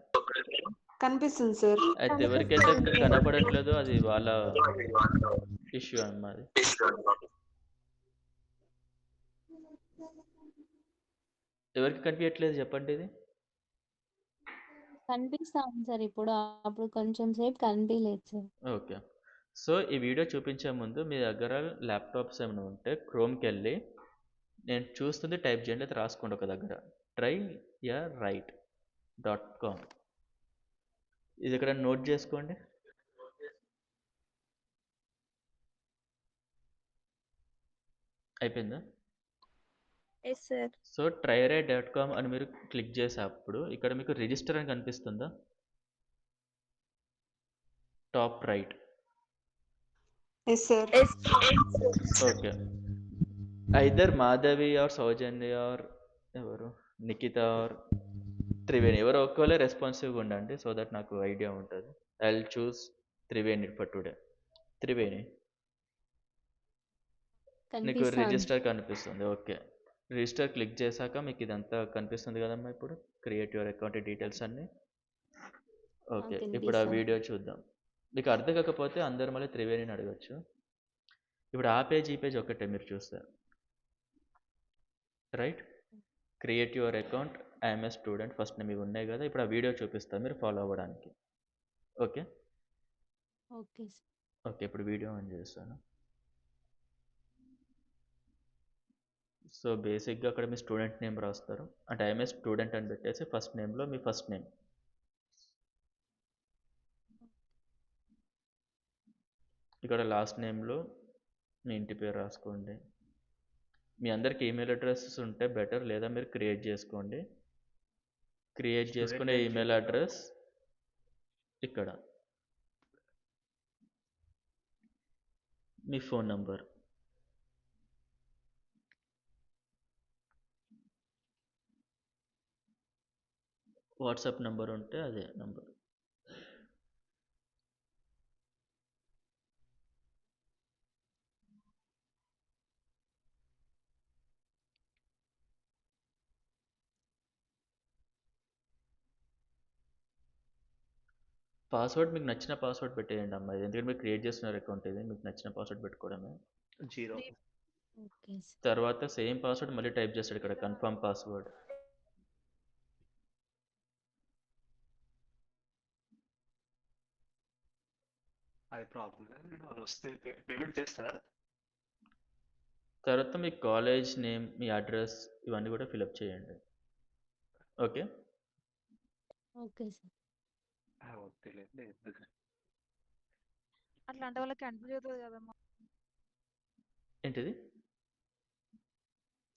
Speaker 2: కనిపిస్తుంది సార్.
Speaker 1: అయితే ఎవరికైతే కనపడట్లేదో అది వాళ్ళ ఇష్యూ అన్నమాట. ఎవరికి కనిపించట్లేదు చెప్పండి ఇది?
Speaker 5: కనిపిస్తా ఉంది సార్ ఇప్పుడు, అప్పుడు కొంచెం సేపు కనిపించలేదు సార్.
Speaker 1: ఓకే. సో ఈ వీడియో చూపించే ముందు మీ దగ్గర ల్యాప్టాప్స్ ఏమైనా ఉంటే క్రోమ్కి వెళ్ళి నేను చూస్తుంది టైప్ చేయండి, అది రాసుకోండి ఒక దగ్గర. tryyourright.com. ఇది ఇక్కడ నోట్ చేసుకోండి. అయిపోయిందా?
Speaker 6: Yes sir.
Speaker 1: సో tryyourright.com అని మీరు క్లిక్ చేసేటప్పుడు ఇక్కడ మీకు రిజిస్టర్ అని కనిపిస్తుందా? Top right.
Speaker 2: Yes sir.
Speaker 1: Okay. Either Madhavi or Soujanya or ఎవరు నిఖిత ఆర్ త్రివేణి ఎవరో ఒక్కలే రెస్పాన్సివ్గా ఉండండి, సో దట్ నాకు ఐడియా ఉంటుంది. I will choose Triveni for today. Triveni నీకు
Speaker 5: కనిపిస్తా ఉంది.
Speaker 1: రిజిస్టర్ కనిపిస్తుంది. ఓకే, రిజిస్టర్ క్లిక్ చేశాక మీకు ఇదంతా కనిపిస్తుంది కదమ్మా. ఇప్పుడు క్రియేట్ యువర్ అకౌంట్ డీటెయిల్స్ అన్నీ. ఓకే, ఇప్పుడు ఆ
Speaker 5: కనిపిస్తా.
Speaker 1: వీడియో చూద్దాం. మీకు అర్థం కాకపోతే అందరు మళ్ళీ త్రివేణిని అడగచ్చు. ఇప్పుడు ఆ పేజ్ ఈ పేజ్ ఒకటే మీరు చూస్తారు. Right, create your account, I'm a student first name ఇవి ఉన్నాయి కదా. ఇప్పుడు ఆ వీడియో చూపిస్తాను మీరు ఫాలో అవ్వడానికి. Okay
Speaker 5: okay sir.
Speaker 1: ఓకే, ఇప్పుడు వీడియో ఆన్ చేస్తాను. సో బేసిక్గా అక్కడ మీ స్టూడెంట్ నేమ్ రాస్తారు, అంటే ఐఎమ్ ఏ స్టూడెంట్ అని పెట్టేసి ఫస్ట్ నేమ్లో మీ ఫస్ట్ నేమ్, ఇక్కడ లాస్ట్ నేమ్లో మీ ఇంటి పేరు రాసుకోండి. మీ అందరికి ఈమెయిల్ అడ్రస్సెస్ ఉంటే బెటర్, లేదా మీరు క్రియేట్ చేసుకోండి. క్రియేట్ చేసుకునే ఈమెయిల్ అడ్రస్ ఇక్కడ, మీ ఫోన్ నంబర్, వాట్సాప్ నంబర్ ఉంటే అదే నంబర్. పాస్వర్డ్ మీకు నచ్చిన పాస్వర్డ్ పెట్టేయండి అమ్మా, ఎందుకంటే మీరు క్రియేట్ చేస్తున్నారు అకౌంట్, ఇది మీకు నచ్చిన పాస్వర్డ్ పెట్టుకోవడమే.
Speaker 7: 0.
Speaker 5: Okay sir.
Speaker 1: తర్వాత సేమ్ పాస్వర్డ్ మళ్ళీ టైప్ చేస్తాడు ఇక్కడ, కన్ఫర్మ్ పాస్వర్డ్.
Speaker 7: అది ప్రాబ్లం. వాళ్ళు వస్తే పేమెంట్ చేస్తారా?
Speaker 1: తర్వాత మీ కాలేజ్ నేమ్, మీ అడ్రస్ ఇవన్నీ కూడా ఫిలప్ చేయండి. Okay
Speaker 5: okay sir.
Speaker 7: వద్దులేండి, ఎందుకు?
Speaker 8: అట్లాంటి వాళ్ళకి కన్ఫ్యూజ్ అవుతుంది కదమ్మా.
Speaker 1: ఏంటిది?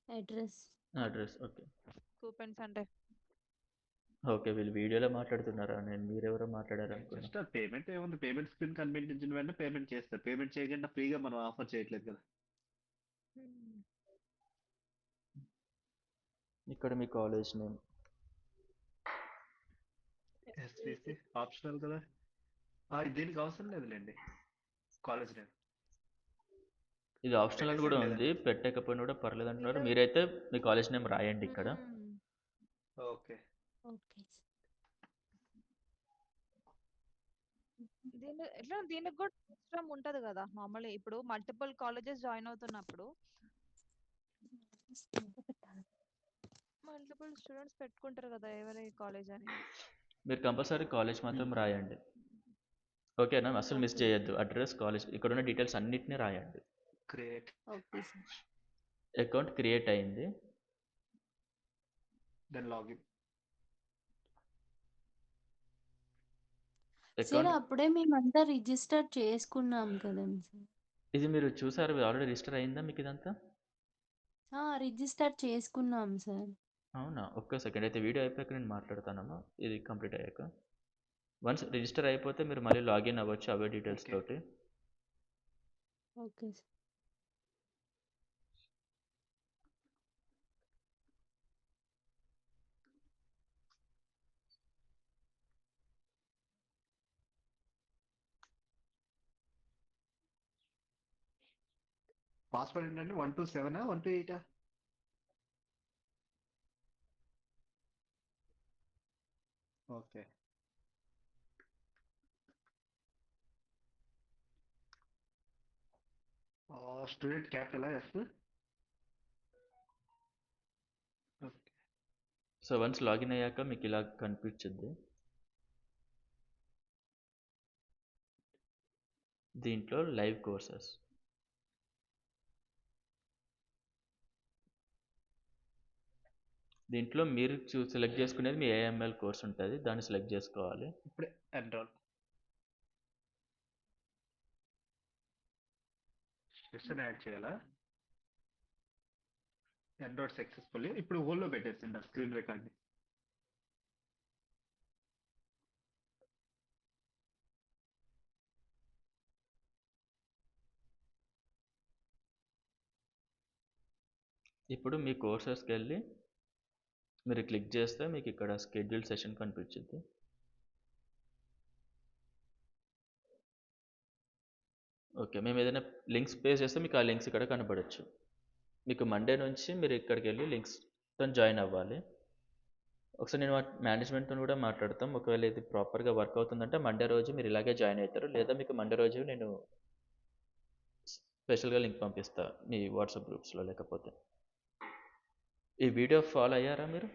Speaker 5: అడ్రస్.
Speaker 1: అడ్రస్. ఓకే
Speaker 8: కూపెన్స్ అంటే
Speaker 1: ఓకే, వీళ్ళు వీడియోలో మాట్లాడుతున్నారా, నేను మీరెవరో మాట్లాడారు అనుకున్నా.
Speaker 7: జస్ట్ పేమెంట్ ఏముంది, పేమెంట్ స్క్రీన్ కనిపించిన వెంటనే పేమెంట్ చేస్తారు. పేమెంట్ చేయకుండా ఫ్రీగా మనం ఆఫర్ చేయట్లేదు కదా.
Speaker 1: ఇక్కడ మీ కాలేజ్ నేమ్.
Speaker 7: ఎస్విసి ఆప్షనల్ కదా. దీనికి అవసరం లేదులేండి. కాలేజ్ నేమ్
Speaker 1: ఇది ఆప్షనల్ అని కూడా
Speaker 7: పెట్టేసాను
Speaker 1: ఉంది,
Speaker 7: లేదండి.
Speaker 1: పెట్టకపోయినా కూడా పర్లేదు అంటున్నారు.
Speaker 6: Zero.
Speaker 1: మీరైతే మీ కాలేజ్ నేమ్ రాయండి ఇక్కడ.
Speaker 7: ఓకే.
Speaker 5: ఓకే.
Speaker 8: దీనికి కూడా సిస్టమ్ ఉంటది కదా నార్మల్లీ. ఇప్పుడు మల్టిపుల్ కాలేజెస్ జాయిన్ అవుతున్నప్పుడు మల్టిపుల్ స్టూడెంట్స్ పెట్టుకుంటారు కదా ఎవరి కాలేజ్ అని.
Speaker 1: మీరు కంపల్సరీ కాలేజ్ మాత్రం రాయండి, ఓకేనా? అసలు మిస్
Speaker 5: ఓకే.
Speaker 1: చేయొద్దు. అడ్రస్, కాలేజ్, ఇక్కడ ఉన్న డీటెయిల్స్ అన్నిటిని రాయండి.
Speaker 7: Create.
Speaker 5: Okay sir.
Speaker 1: Account create అయింది.
Speaker 7: Then login.
Speaker 5: సార్
Speaker 1: అకౌంట్
Speaker 5: అప్పుడే మేమంతా రిజిస్టర్ చేసుకున్నాం కదండి సార్.
Speaker 1: ఇది మీరు చూసారు, ఆల్రెడీ రిజిస్టర్ అయిందా మీకు ఇదంతా?
Speaker 5: రిజిస్టర్ చేసుకున్నాం సార్.
Speaker 1: అవునా? ఒక్క సెకండ్, అయితే వీడియో అయిపోయాక నేను మాట్లాడతానమ్మా, ఇది కంప్లీట్ అయ్యాక. వన్స్ రిజిస్టర్ అయిపోతే మీరు మళ్ళీ లాగిన్ అవ్వచ్చు అవే డీటెయిల్స్
Speaker 7: ఓకే.
Speaker 1: తోటి.
Speaker 5: Okay sir.
Speaker 7: పాస్వర్డ్ ఏంటంటే 127 128. Okay. Student capital S. Okay.
Speaker 1: So once login అయ్యాక మీకు ఇలా కనిపించింది. దీంట్లో లైవ్ కోర్సెస్, దీంట్లో మీరు సెలెక్ట్ చేసుకునేది మీ ఏఎంఎల్ కోర్స్ ఉంటుంది, దాన్ని సెలెక్ట్ చేసుకోవాలి.
Speaker 7: ఇప్పుడే ఎన్రోల్. సెషన్ యాడ్ చేయాలా? Enrol successfully. ఇప్పుడు హోల్లో పెట్టేసింది ఆ స్క్రీన్ రికార్డ్.
Speaker 1: ఇప్పుడు మీ కోర్సెస్కి వెళ్ళి మీరు క్లిక్ చేస్తే మీకు ఇక్కడ షెడ్యూల్ సెషన్ కనిపించింది. ఓకే, మేము ఏదైనా లింక్స్ పే చేస్తే మీకు ఆ లింక్స్ ఇక్కడ కనపడవచ్చు. మీకు మండే నుంచి మీరు ఇక్కడికి వెళ్ళి లింక్స్తో జాయిన్ అవ్వాలి. ఒకసారి నేను మేనేజ్మెంట్తో కూడా మాట్లాడతాం. ఒకవేళ ఇది ప్రాపర్గా వర్క్ అవుతుందంటే మండే రోజు మీరు ఇలాగే జాయిన్ అవుతారు, లేదా మీకు మండే రోజు నేను స్పెషల్గా లింక్ పంపిస్తా మీ వాట్సాప్ గ్రూప్స్లో. లేకపోతే ఈ వీడియో ఫాలో అయ్యారా మీరు?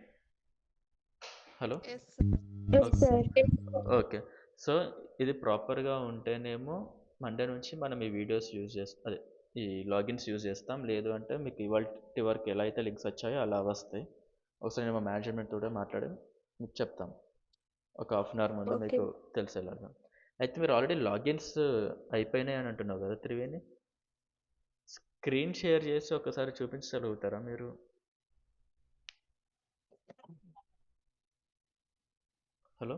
Speaker 1: Hello, okay. సో ఇది ప్రాపర్గా ఉంటేనేమో మండే నుంచి మనం ఈ వీడియోస్ యూజ్ చేస్తాం, అదే ఈ లాగిన్స్ యూజ్ చేస్తాం. లేదు అంటే మీకు ఇవాల్టి వరకు ఎలా అయితే లింక్స్ వచ్చాయో అలా వస్తాయి. ఒకసారి నేను మా మేనేజ్మెంట్ కూడా మాట్లాడి మీకు చెప్తాం ఒక హాఫ్ అన్ అవర్ ముందు, మీకు తెలిసేలాగా. అయితే మీరు ఆల్రెడీ లాగిన్స్ అయిపోయినాయి అని అంటున్నావు కదా త్రివేణి, స్క్రీన్ షేర్ చేసి ఒకసారి చూపించగలుగుతారా మీరు? హలో,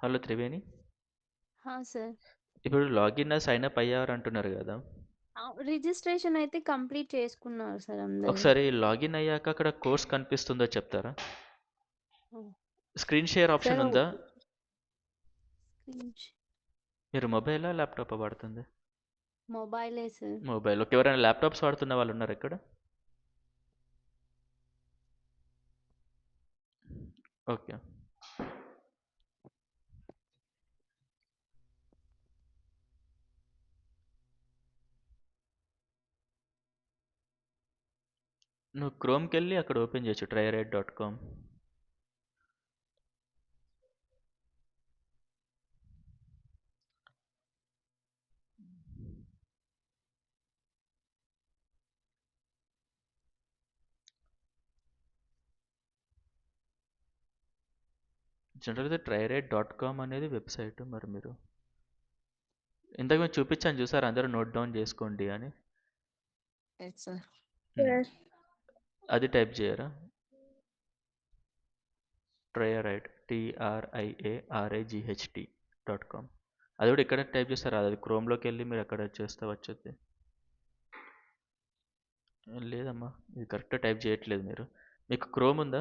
Speaker 1: హలో త్రివేణి,
Speaker 5: సార్
Speaker 1: ఇప్పుడు లాగిన్ సైన్ అప్ అయ్యారు అంటున్నారు కదా,
Speaker 5: రిజిస్ట్రేషన్ అయితే కంప్లీట్ చేసుకున్నారు సార్ అందరూ.
Speaker 1: ఒకసారి లాగిన్ అయ్యాక అక్కడ కోర్స్ కనిపిస్తుందో చెప్తారా?
Speaker 5: ఓ.
Speaker 1: స్క్రీన్ షేర్ ఆప్షన్
Speaker 5: సార్
Speaker 1: ఉందా?
Speaker 5: స్క్రీన్
Speaker 1: మీరు మొబైలా ల్యాప్టాప్ వాడుతుంది?
Speaker 5: మొబైలే సార్.
Speaker 1: మొబైల్. ఓకే, ఎవరైనా ల్యాప్టాప్స్ వాడుతున్న వాళ్ళు ఉన్నారు ఇక్కడ? ఓకే. నువ్వు క్రోమ్కి వెళ్ళి అక్కడ ఓపెన్ చేయొచ్చు tryred.com. జనరల్గా tryred.com అనేది వెబ్సైట్. మరి మీరు ఇంతకు మేము చూపించాను చూసారు, అందరూ నోట్ డౌన్ చేసుకోండి అని. అది టైప్ చేయరా? tryred TRIARIGHT.com. అది కూడా ఇక్కడ టైప్ చేస్తారు, అది క్రోమ్లోకి వెళ్ళి మీరు అక్కడ చేస్తే వచ్చేది. లేదమ్మా, ఇది కరెక్ట్గా టైప్ చేయట్లేదు మీరు. మీకు క్రోమ్ ఉందా?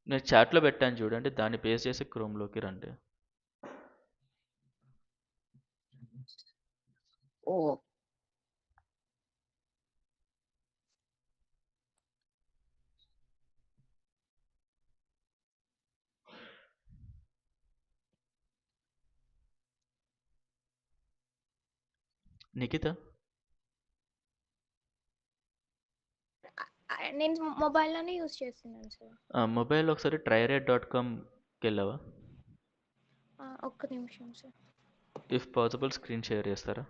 Speaker 1: నేను చాట్లో పెట్టాను చూడండి, దాన్ని పేస్ట్ చేసి క్రోమ్లోకి రండి.
Speaker 9: ఓ
Speaker 1: నిఖిత,
Speaker 4: నేను మొబైల్లోనే యూస్ చేస్తున్నాను సార్.
Speaker 1: మొబైల్ ఒకసారి tryred.comకి వెళ్ళావా?
Speaker 4: ఒక్క నిమిషం sir.
Speaker 1: If possible screen share చేస్తారా?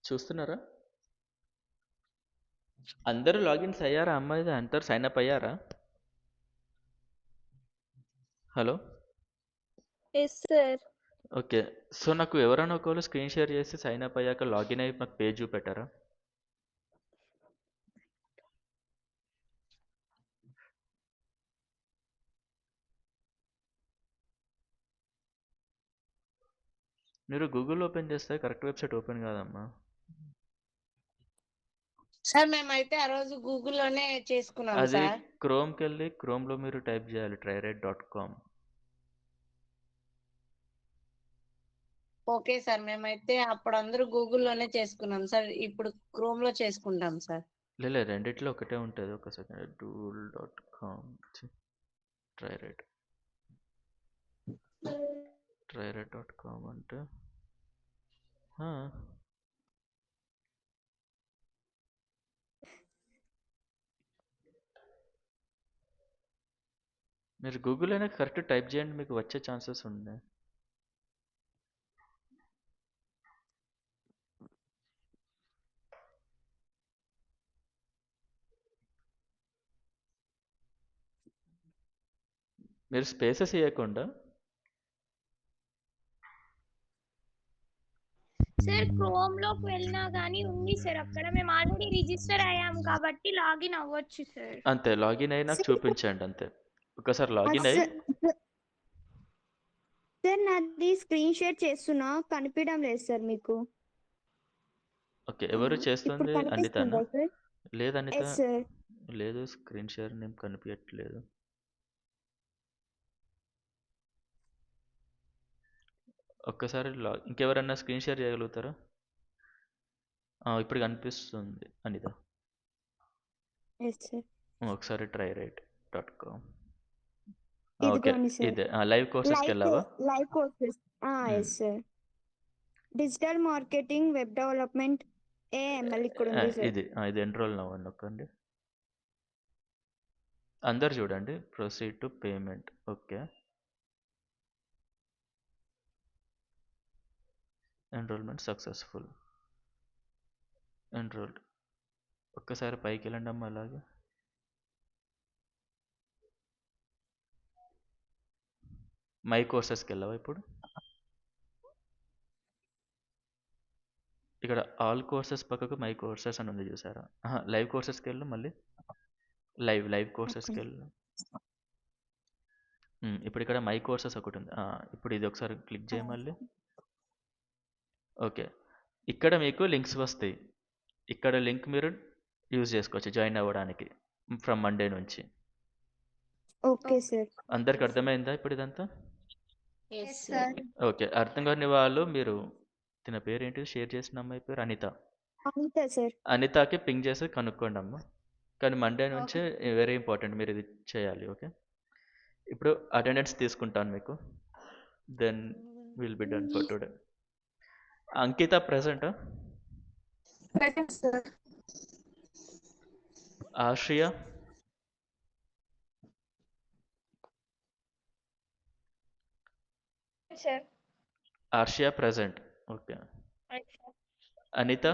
Speaker 1: చూస్తున్నారా? అందరూ లాగిన్స్ అయ్యారా అమ్మాయి? అందరూ సైన్ అప్ అయ్యారా? Hello,
Speaker 6: yes sir.
Speaker 1: Okay. So నాకు ఎవరైనా ఒకవేళ స్క్రీన్ షేర్ చేసి సైన్ అప్ అయ్యాక లాగిన్ అయ్యి నాకు పేజ్ చూపెట్టారా? మీరు గూగుల్ ఓపెన్ చేస్తే కరెక్ట్ వెబ్సైట్ ఓపెన్ కాదమ్మా.
Speaker 9: సార్ మేమైతే ఆ రోజు గూగుల్లోనే చేసుకున్నాం
Speaker 1: అది
Speaker 9: సార్.
Speaker 1: క్రోమ్కి వెళ్ళి క్రోమ్లో మీరు టైప్ చేయాలి tryred.com.
Speaker 9: ఓకే సార్, మేమైతే అప్పుడు అందరూ గూగుల్లోనే చేసుకున్నాం సార్. ఇప్పుడు క్రోమ్ లో చేసుకుంటాం సార్.
Speaker 1: లేదు, రెండిట్లో ఒకటే ఉంటుంది. ఒక సెకండ్, tool.com tryred.com అంటే మీరు గూగుల్ అయినా కరెక్ట్ టైప్ చేయండి, మీకు వచ్చే ఛాన్సెస్ ఉన్నాయి. మీరు స్పేసెస్ ఇవ్వకుండా
Speaker 4: సార్ క్రోమ్ లోకి వెళ్ళినా కానీ ఉంది సార్, అక్కడ మేము ఆల్రెడీ రిజిస్టర్ అయ్యాం కాబట్టి లాగిన్ అవ్వచ్చు సార్.
Speaker 1: అంతే, లాగిన్ అయ్యి నాకు చూపించండి అంతే. ఒకసారి లాగిన్ అయ్యి
Speaker 3: సార్ నాది స్క్రీన్ షేర్ చేస్తున్నా, కనిపించడం లేదు సార్ మీకు.
Speaker 1: ఓకే, ఎవరు
Speaker 3: ఇప్పుడు
Speaker 1: చేస్తుంది? అనితనా?
Speaker 3: కనిపిస్తుందా సార్?
Speaker 1: లేదు అనిత,
Speaker 3: ఎస్ సార్.
Speaker 1: లేదు, స్క్రీన్ షేర్ నేను కనిపించట్లేదు. ఒక్కసారి ఇంకెవరన్నా స్క్రీన్ షేర్ చేయగలుగుతారా? ఇప్పుడు కనిపిస్తుంది అనిత.
Speaker 3: Yes sir.
Speaker 1: ఒకసారి tryred.com. ఓకే,
Speaker 3: ఇదిగోండి సార్.
Speaker 1: ఇదే లైవ్ కోర్సెస్కి వెళ్ళావా?
Speaker 3: Live courses. Yes sir. Digital marketing, web development, AML ఇక్కడ ఉంది సార్.
Speaker 1: ఇది ఎన్రోల్ నవ్వు నొక్కండి. అందరు చూడండి, proceed to payment. Okay, enrollment successful, enrolled. ఒక్కసారి పైకి వెళ్ళండి అమ్మా. అలాగే మై కోర్సెస్కి వెళ్ళావా? ఇప్పుడు ఇక్కడ ఆల్ కోర్సెస్ పక్కకు మై కోర్సెస్ అని ఉంది, చూసారా? లైవ్ కోర్సెస్కి వెళ్ళు, మళ్ళీ లైవ్ కోర్సెస్కి వెళ్ళు. ఇప్పుడు ఇక్కడ మై కోర్సెస్ ఒకటి ఉంది. ఇప్పుడు ఇది ఒకసారి క్లిక్ చేయ మళ్ళీ. ఓకే, ఇక్కడ మీకు లింక్స్ వస్తాయి. ఇక్కడ లింక్ మీరు యూజ్ చేసుకోవచ్చు జాయిన్ అవ్వడానికి ఫ్రమ్ మండే నుంచి.
Speaker 3: Okay sir.
Speaker 1: అందరికి అర్థమైందా ఇప్పుడు ఇదంతా?
Speaker 9: Yes sir.
Speaker 1: ఓకే, అర్థం కాని వాళ్ళు మీరు తిన పేరు ఏంటి షేర్ చేసిన అమ్మాయి పేరు అనిత.
Speaker 3: అంతే సార్.
Speaker 1: అనితకి పింగ్ చేసి కనుక్కోండి అమ్మ. కానీ మండే నుంచే వెరీ ఇంపార్టెంట్ మీరు ఇది చేయాలి. ఓకే, ఇప్పుడు అటెండెన్స్ తీసుకుంటాను మీకు, then will be done for today. Ankita present,
Speaker 2: Present, sir.
Speaker 1: Ashriya,
Speaker 6: Sir.
Speaker 1: Arshiya present. Okay, Anitha,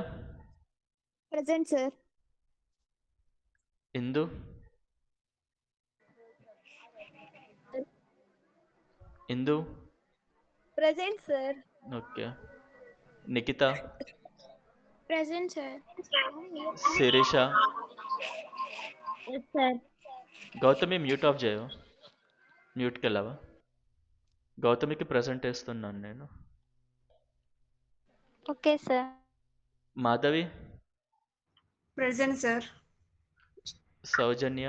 Speaker 3: present sir.
Speaker 1: Indu, Indu,
Speaker 6: Present, sir.
Speaker 1: Okay, Nikhita,
Speaker 4: present sir.
Speaker 1: Sirisha,
Speaker 6: Yes, sir.
Speaker 1: Gautami mute off చేయవు, మ్యూట్కి వెళ్ళావా? గౌతమికి ప్రజెంట్ వేస్తున్నాను నేను.
Speaker 4: Okay sir.
Speaker 1: Madhavi,
Speaker 2: Present, sir.
Speaker 1: Soujanya,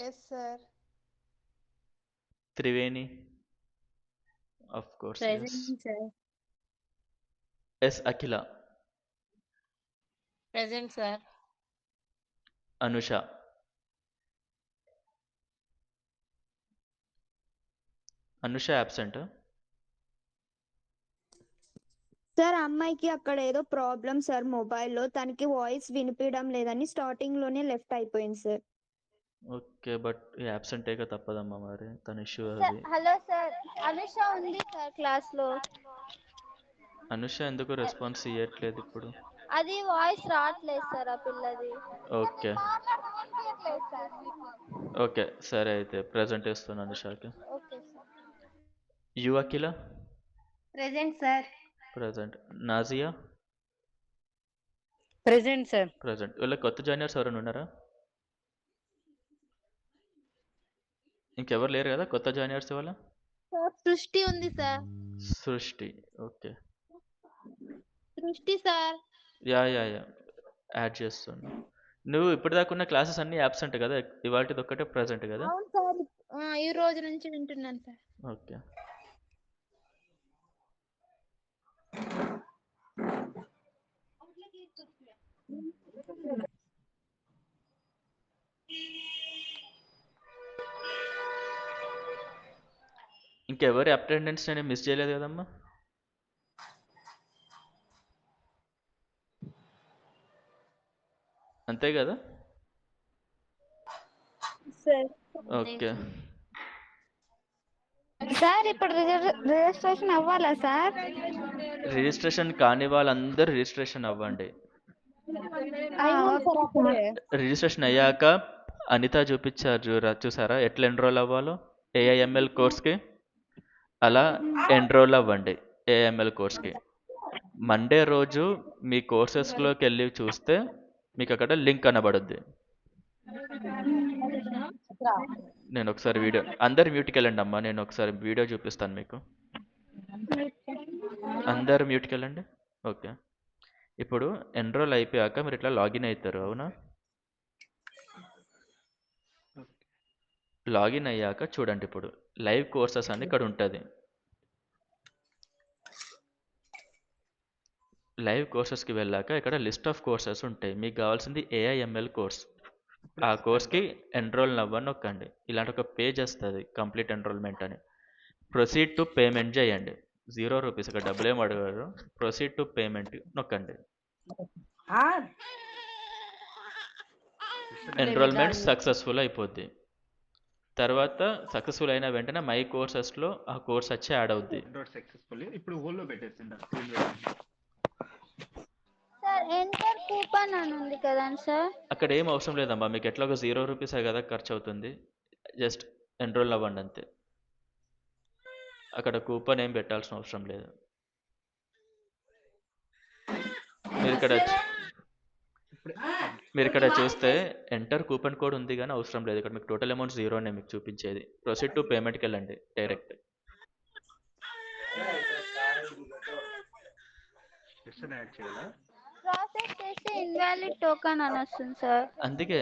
Speaker 2: Yes, sir.
Speaker 1: Triveni, of course
Speaker 5: present sir.
Speaker 1: Yes, Akhila,
Speaker 9: present sir.
Speaker 1: Anusha, Anusha absent.
Speaker 3: Sir అమ్మాయికి అక్కడ ఏదో problem sir మొబైల్లో, తనకి వాయిస్ వినిపించడం లేదని స్టార్టింగ్ లోనే లెఫ్ట్ అయిపోయింది సార్.
Speaker 1: ఓకే, బట్ అబ్సెంట్ అయ్యాక తప్పదమ్మా, మరి తన ఇష్యూ
Speaker 4: సార్
Speaker 1: అది.
Speaker 4: హలో సార్, అనుష ఉంది సార్ క్లాస్ లో.
Speaker 1: అనుష ఎందుకు రెస్పాన్స్ ఇవ్వట్లేదు ఇప్పుడు?
Speaker 4: అది వాయిస్ రావట్లేదు సార్ ఆ పిల్లది.
Speaker 1: ఓకే
Speaker 4: వినిపించట్లేదు సార్ మీకు.
Speaker 1: ఓకే, సరే అయితే ప్రజెంట్ ఇస్తున్నాను అనుషాకి.
Speaker 4: Okay sir.
Speaker 1: You Akhila,
Speaker 4: present sir.
Speaker 1: Present. Nazia,
Speaker 9: present sir.
Speaker 1: Present. వీళ్ళ కొత్త జూనియర్స్ ఎవరైనా ఉన్నారా? ఇంకెవరు లేరు కదా కొత్త జూనియర్స్ వాళ్ళ?
Speaker 4: సృష్టి ఉంది సార్.
Speaker 1: సృష్టి, ఓకే.
Speaker 4: సృష్టి సార్.
Speaker 1: యా యాడ్ చేస్తున్నా. నువ్వు ఇప్పటిదాకా ఉన్న క్లాసెస్ అన్నీ యాబ్సెంట్ కదా, ఇవాళది ఒక్కటే ప్రజెంట్ కదా?
Speaker 4: అవును సార్, ఈ రోజు నుంచి వింటున్నాను సార్.
Speaker 1: ఓకే, ఇంకెవరి అటెండెన్స్ నేను మిస్ చేయలేదు కదమ్మా? అంతే కదా?
Speaker 6: సార్.
Speaker 1: ఓకే,
Speaker 4: సార్ ఇప్పుడు రిజిస్ట్రేషన్ అవ్వాలా సార్?
Speaker 1: రిజిస్ట్రేషన్ కాని వాళ్ళందరూ రిజిస్ట్రేషన్ అవ్వండి. రిజిస్ట్రేషన్ అయ్యాక అనిత చూపించారు చూసారా ఎట్లా ఎన్రోల్ అవ్వాలో ఏఐఎంఎల్ కోర్స్కి, అలా ఎన్రోల్ అవ్వండి ఏఐఎంఎల్ కోర్స్కి. మండే రోజు మీ కోర్సెస్లోకి వెళ్ళి చూస్తే మీకు అక్కడ లింక్ కనబడుద్ది. నేను ఒకసారి వీడియో, అందరు మ్యూట్కి వెళ్ళండి అమ్మా, నేను ఒకసారి వీడియో చూపిస్తాను మీకు. అందరు మ్యూట్కి వెళ్ళండి. ఓకే, ఇప్పుడు ఎన్రోల్ అయిపోయాక మీరు ఇట్లా లాగిన్ అవుతారు, అవునా? లాగిన్ అయ్యాక చూడండి, ఇప్పుడు లైవ్ కోర్సెస్ అని ఇక్కడ ఉంటుంది. లైవ్ కోర్సెస్కి వెళ్ళాక ఇక్కడ లిస్ట్ ఆఫ్ కోర్సెస్ ఉంటాయి. మీకు కావాల్సింది ఏఐఎంఎల్ కోర్స్. ఆ కోర్స్కి ఎన్రోల్ నవ్వని నొక్కండి. ఇలాంటి ఒక పేజ్ వస్తుంది, కంప్లీట్ ఎన్రోల్మెంట్ అని. ప్రొసీడ్ టు పేమెంట్ చేయండి. ₹0, ఇక్కడ డబ్బులు ఏం అడగారు. ప్రొసీడ్ టు పేమెంట్ నొక్కండి. ఎన్రోల్మెంట్ సక్సెస్ఫుల్ అయిపోద్ది. తర్వాత సక్సెస్ఫుల్ అయిన వెంటనే మై కోర్సెస్లో ఆ కోర్స్ వచ్చి యాడ్ అవుద్ది.
Speaker 7: సక్సెస్ఫుల్ ఇప్పుడు హోల్లో పెట్టేసింది.
Speaker 4: సార్ ఎంటర్ కూపన్ అని ఉంది కదండి సార్?
Speaker 1: అక్కడ ఏం అవసరం లేదమ్మా, మీకు ఎట్లా ఒక ₹0 కదా ఖర్చు అవుతుంది. జస్ట్ ఎన్రోల్ అవ్వండి అంతే. అక్కడ కూపన్ ఏం పెట్టాల్సిన అవసరం లేదు. మీరు ఇక్కడ చూస్తే ఎంటర్ కూపన్ కోడ్ ఉంది కానీ అవసరం లేదు. ఇక్కడ మీకు టోటల్ అమౌంట్ 0 మీకు చూపించేది. ప్రొసీడ్ టు పేమెంట్కి వెళ్ళండి డైరెక్ట్.
Speaker 4: ప్రాసెస్ చేస్తే ఇన్వాలిడ్ టోకెన్ అని వస్తుంది సార్.
Speaker 1: అందుకే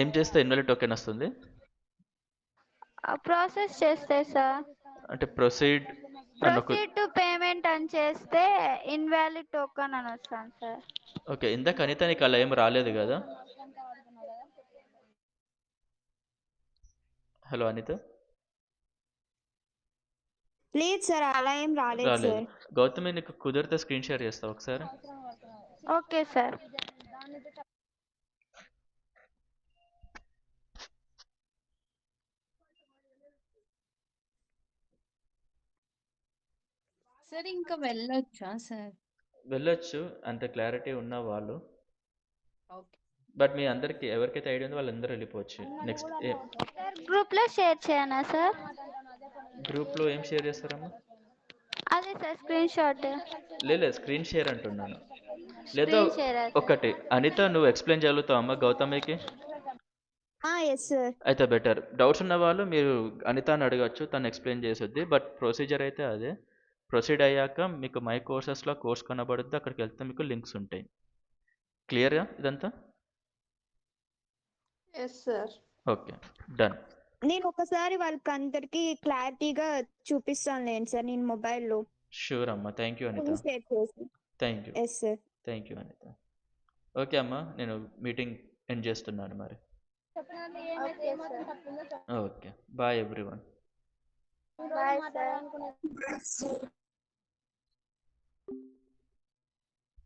Speaker 1: ఏం చేస్తే ఇన్వాలిడ్ టోకెన్ వస్తుంది?
Speaker 4: ప్రాసెస్ చేస్తే సార్
Speaker 1: అంటే ప్రొసీడ్ అండ్ ఒక
Speaker 10: ప్రొసీడ్ టు పేమెంట్ అని చేస్తే ఇన్వాలిడ్ టోకన్ అని వస్తాను సార్.
Speaker 1: ఓకే, ఇందాక అనిత నీకు అలా ఏం రాలేదు కదా? హలో అనిత.
Speaker 3: లేదు సార్, అలా ఏం రాలేదు
Speaker 1: రాలేదు.
Speaker 3: సార్.
Speaker 1: గౌతమి నీకు కుదిరితే స్క్రీన్ షేర్ చేస్తావు ఒకసారి?
Speaker 10: Okay sir.
Speaker 5: సార్ ఇంకా వెళ్ళొచ్చా సార్?
Speaker 1: వెళ్ళొచ్చు, అంత క్లారిటీ ఉన్న వాళ్ళు.
Speaker 5: ఓకే.
Speaker 1: బట్ మీ అందరికి ఎవరికైతే ఐడియా ఉందో వాళ్ళందరూ వెళ్ళిపోవచ్చు. నెక్స్ట్
Speaker 10: సార్ గ్రూప్ లో షేర్ చేయనా సార్?
Speaker 1: గ్రూప్లో ఏం షేర్ చేస్తారమ్మా?
Speaker 10: అదే సార్ స్క్రీన్ షాట్.
Speaker 1: లేదు స్క్రీన్ షేర్ అంటున్నాను. లేదా
Speaker 10: స్క్రీన్ షేర్
Speaker 1: ఒకటి అనిత, నువ్వు ఎక్స్ప్లెయిన్ చేయగలుగుతావు అమ్మా గౌతమికి?
Speaker 3: Yes sir.
Speaker 1: అయితే బెటర్. డౌట్స్ ఉన్న వాళ్ళు మీరు అనితని అడగచ్చు, తను ఎక్స్ప్లెయిన్ చేస్తుంది. బట్ ప్రొసీజర్ అయితే అదే. ప్రొసీడ్ అయ్యాక మీకు మై కోర్సెస్లో కోర్స్ కనబడుద్ది, అక్కడికి వెళ్తే మీకు లింక్స్ ఉంటాయి. క్లియర్గా ఇదంతా?
Speaker 2: Yes sir.
Speaker 1: Okay, done.
Speaker 3: నేను ఒకసారి వాళ్ళకి అందరికి క్లారిటీగా చూపిస్తాను లేండి సార్, నేను మొబైల్లో
Speaker 1: షూర్ అమ్మా. Thank you Anitha.
Speaker 3: షేర్ చేసి.
Speaker 1: Thank you.
Speaker 3: Yes sir.
Speaker 1: Thank you Anitha. Okay అమ్మా, నేను మీటింగ్ ఎండ్ చేస్తున్నాను మరి. Okay, bye everyone.
Speaker 10: Bye sir.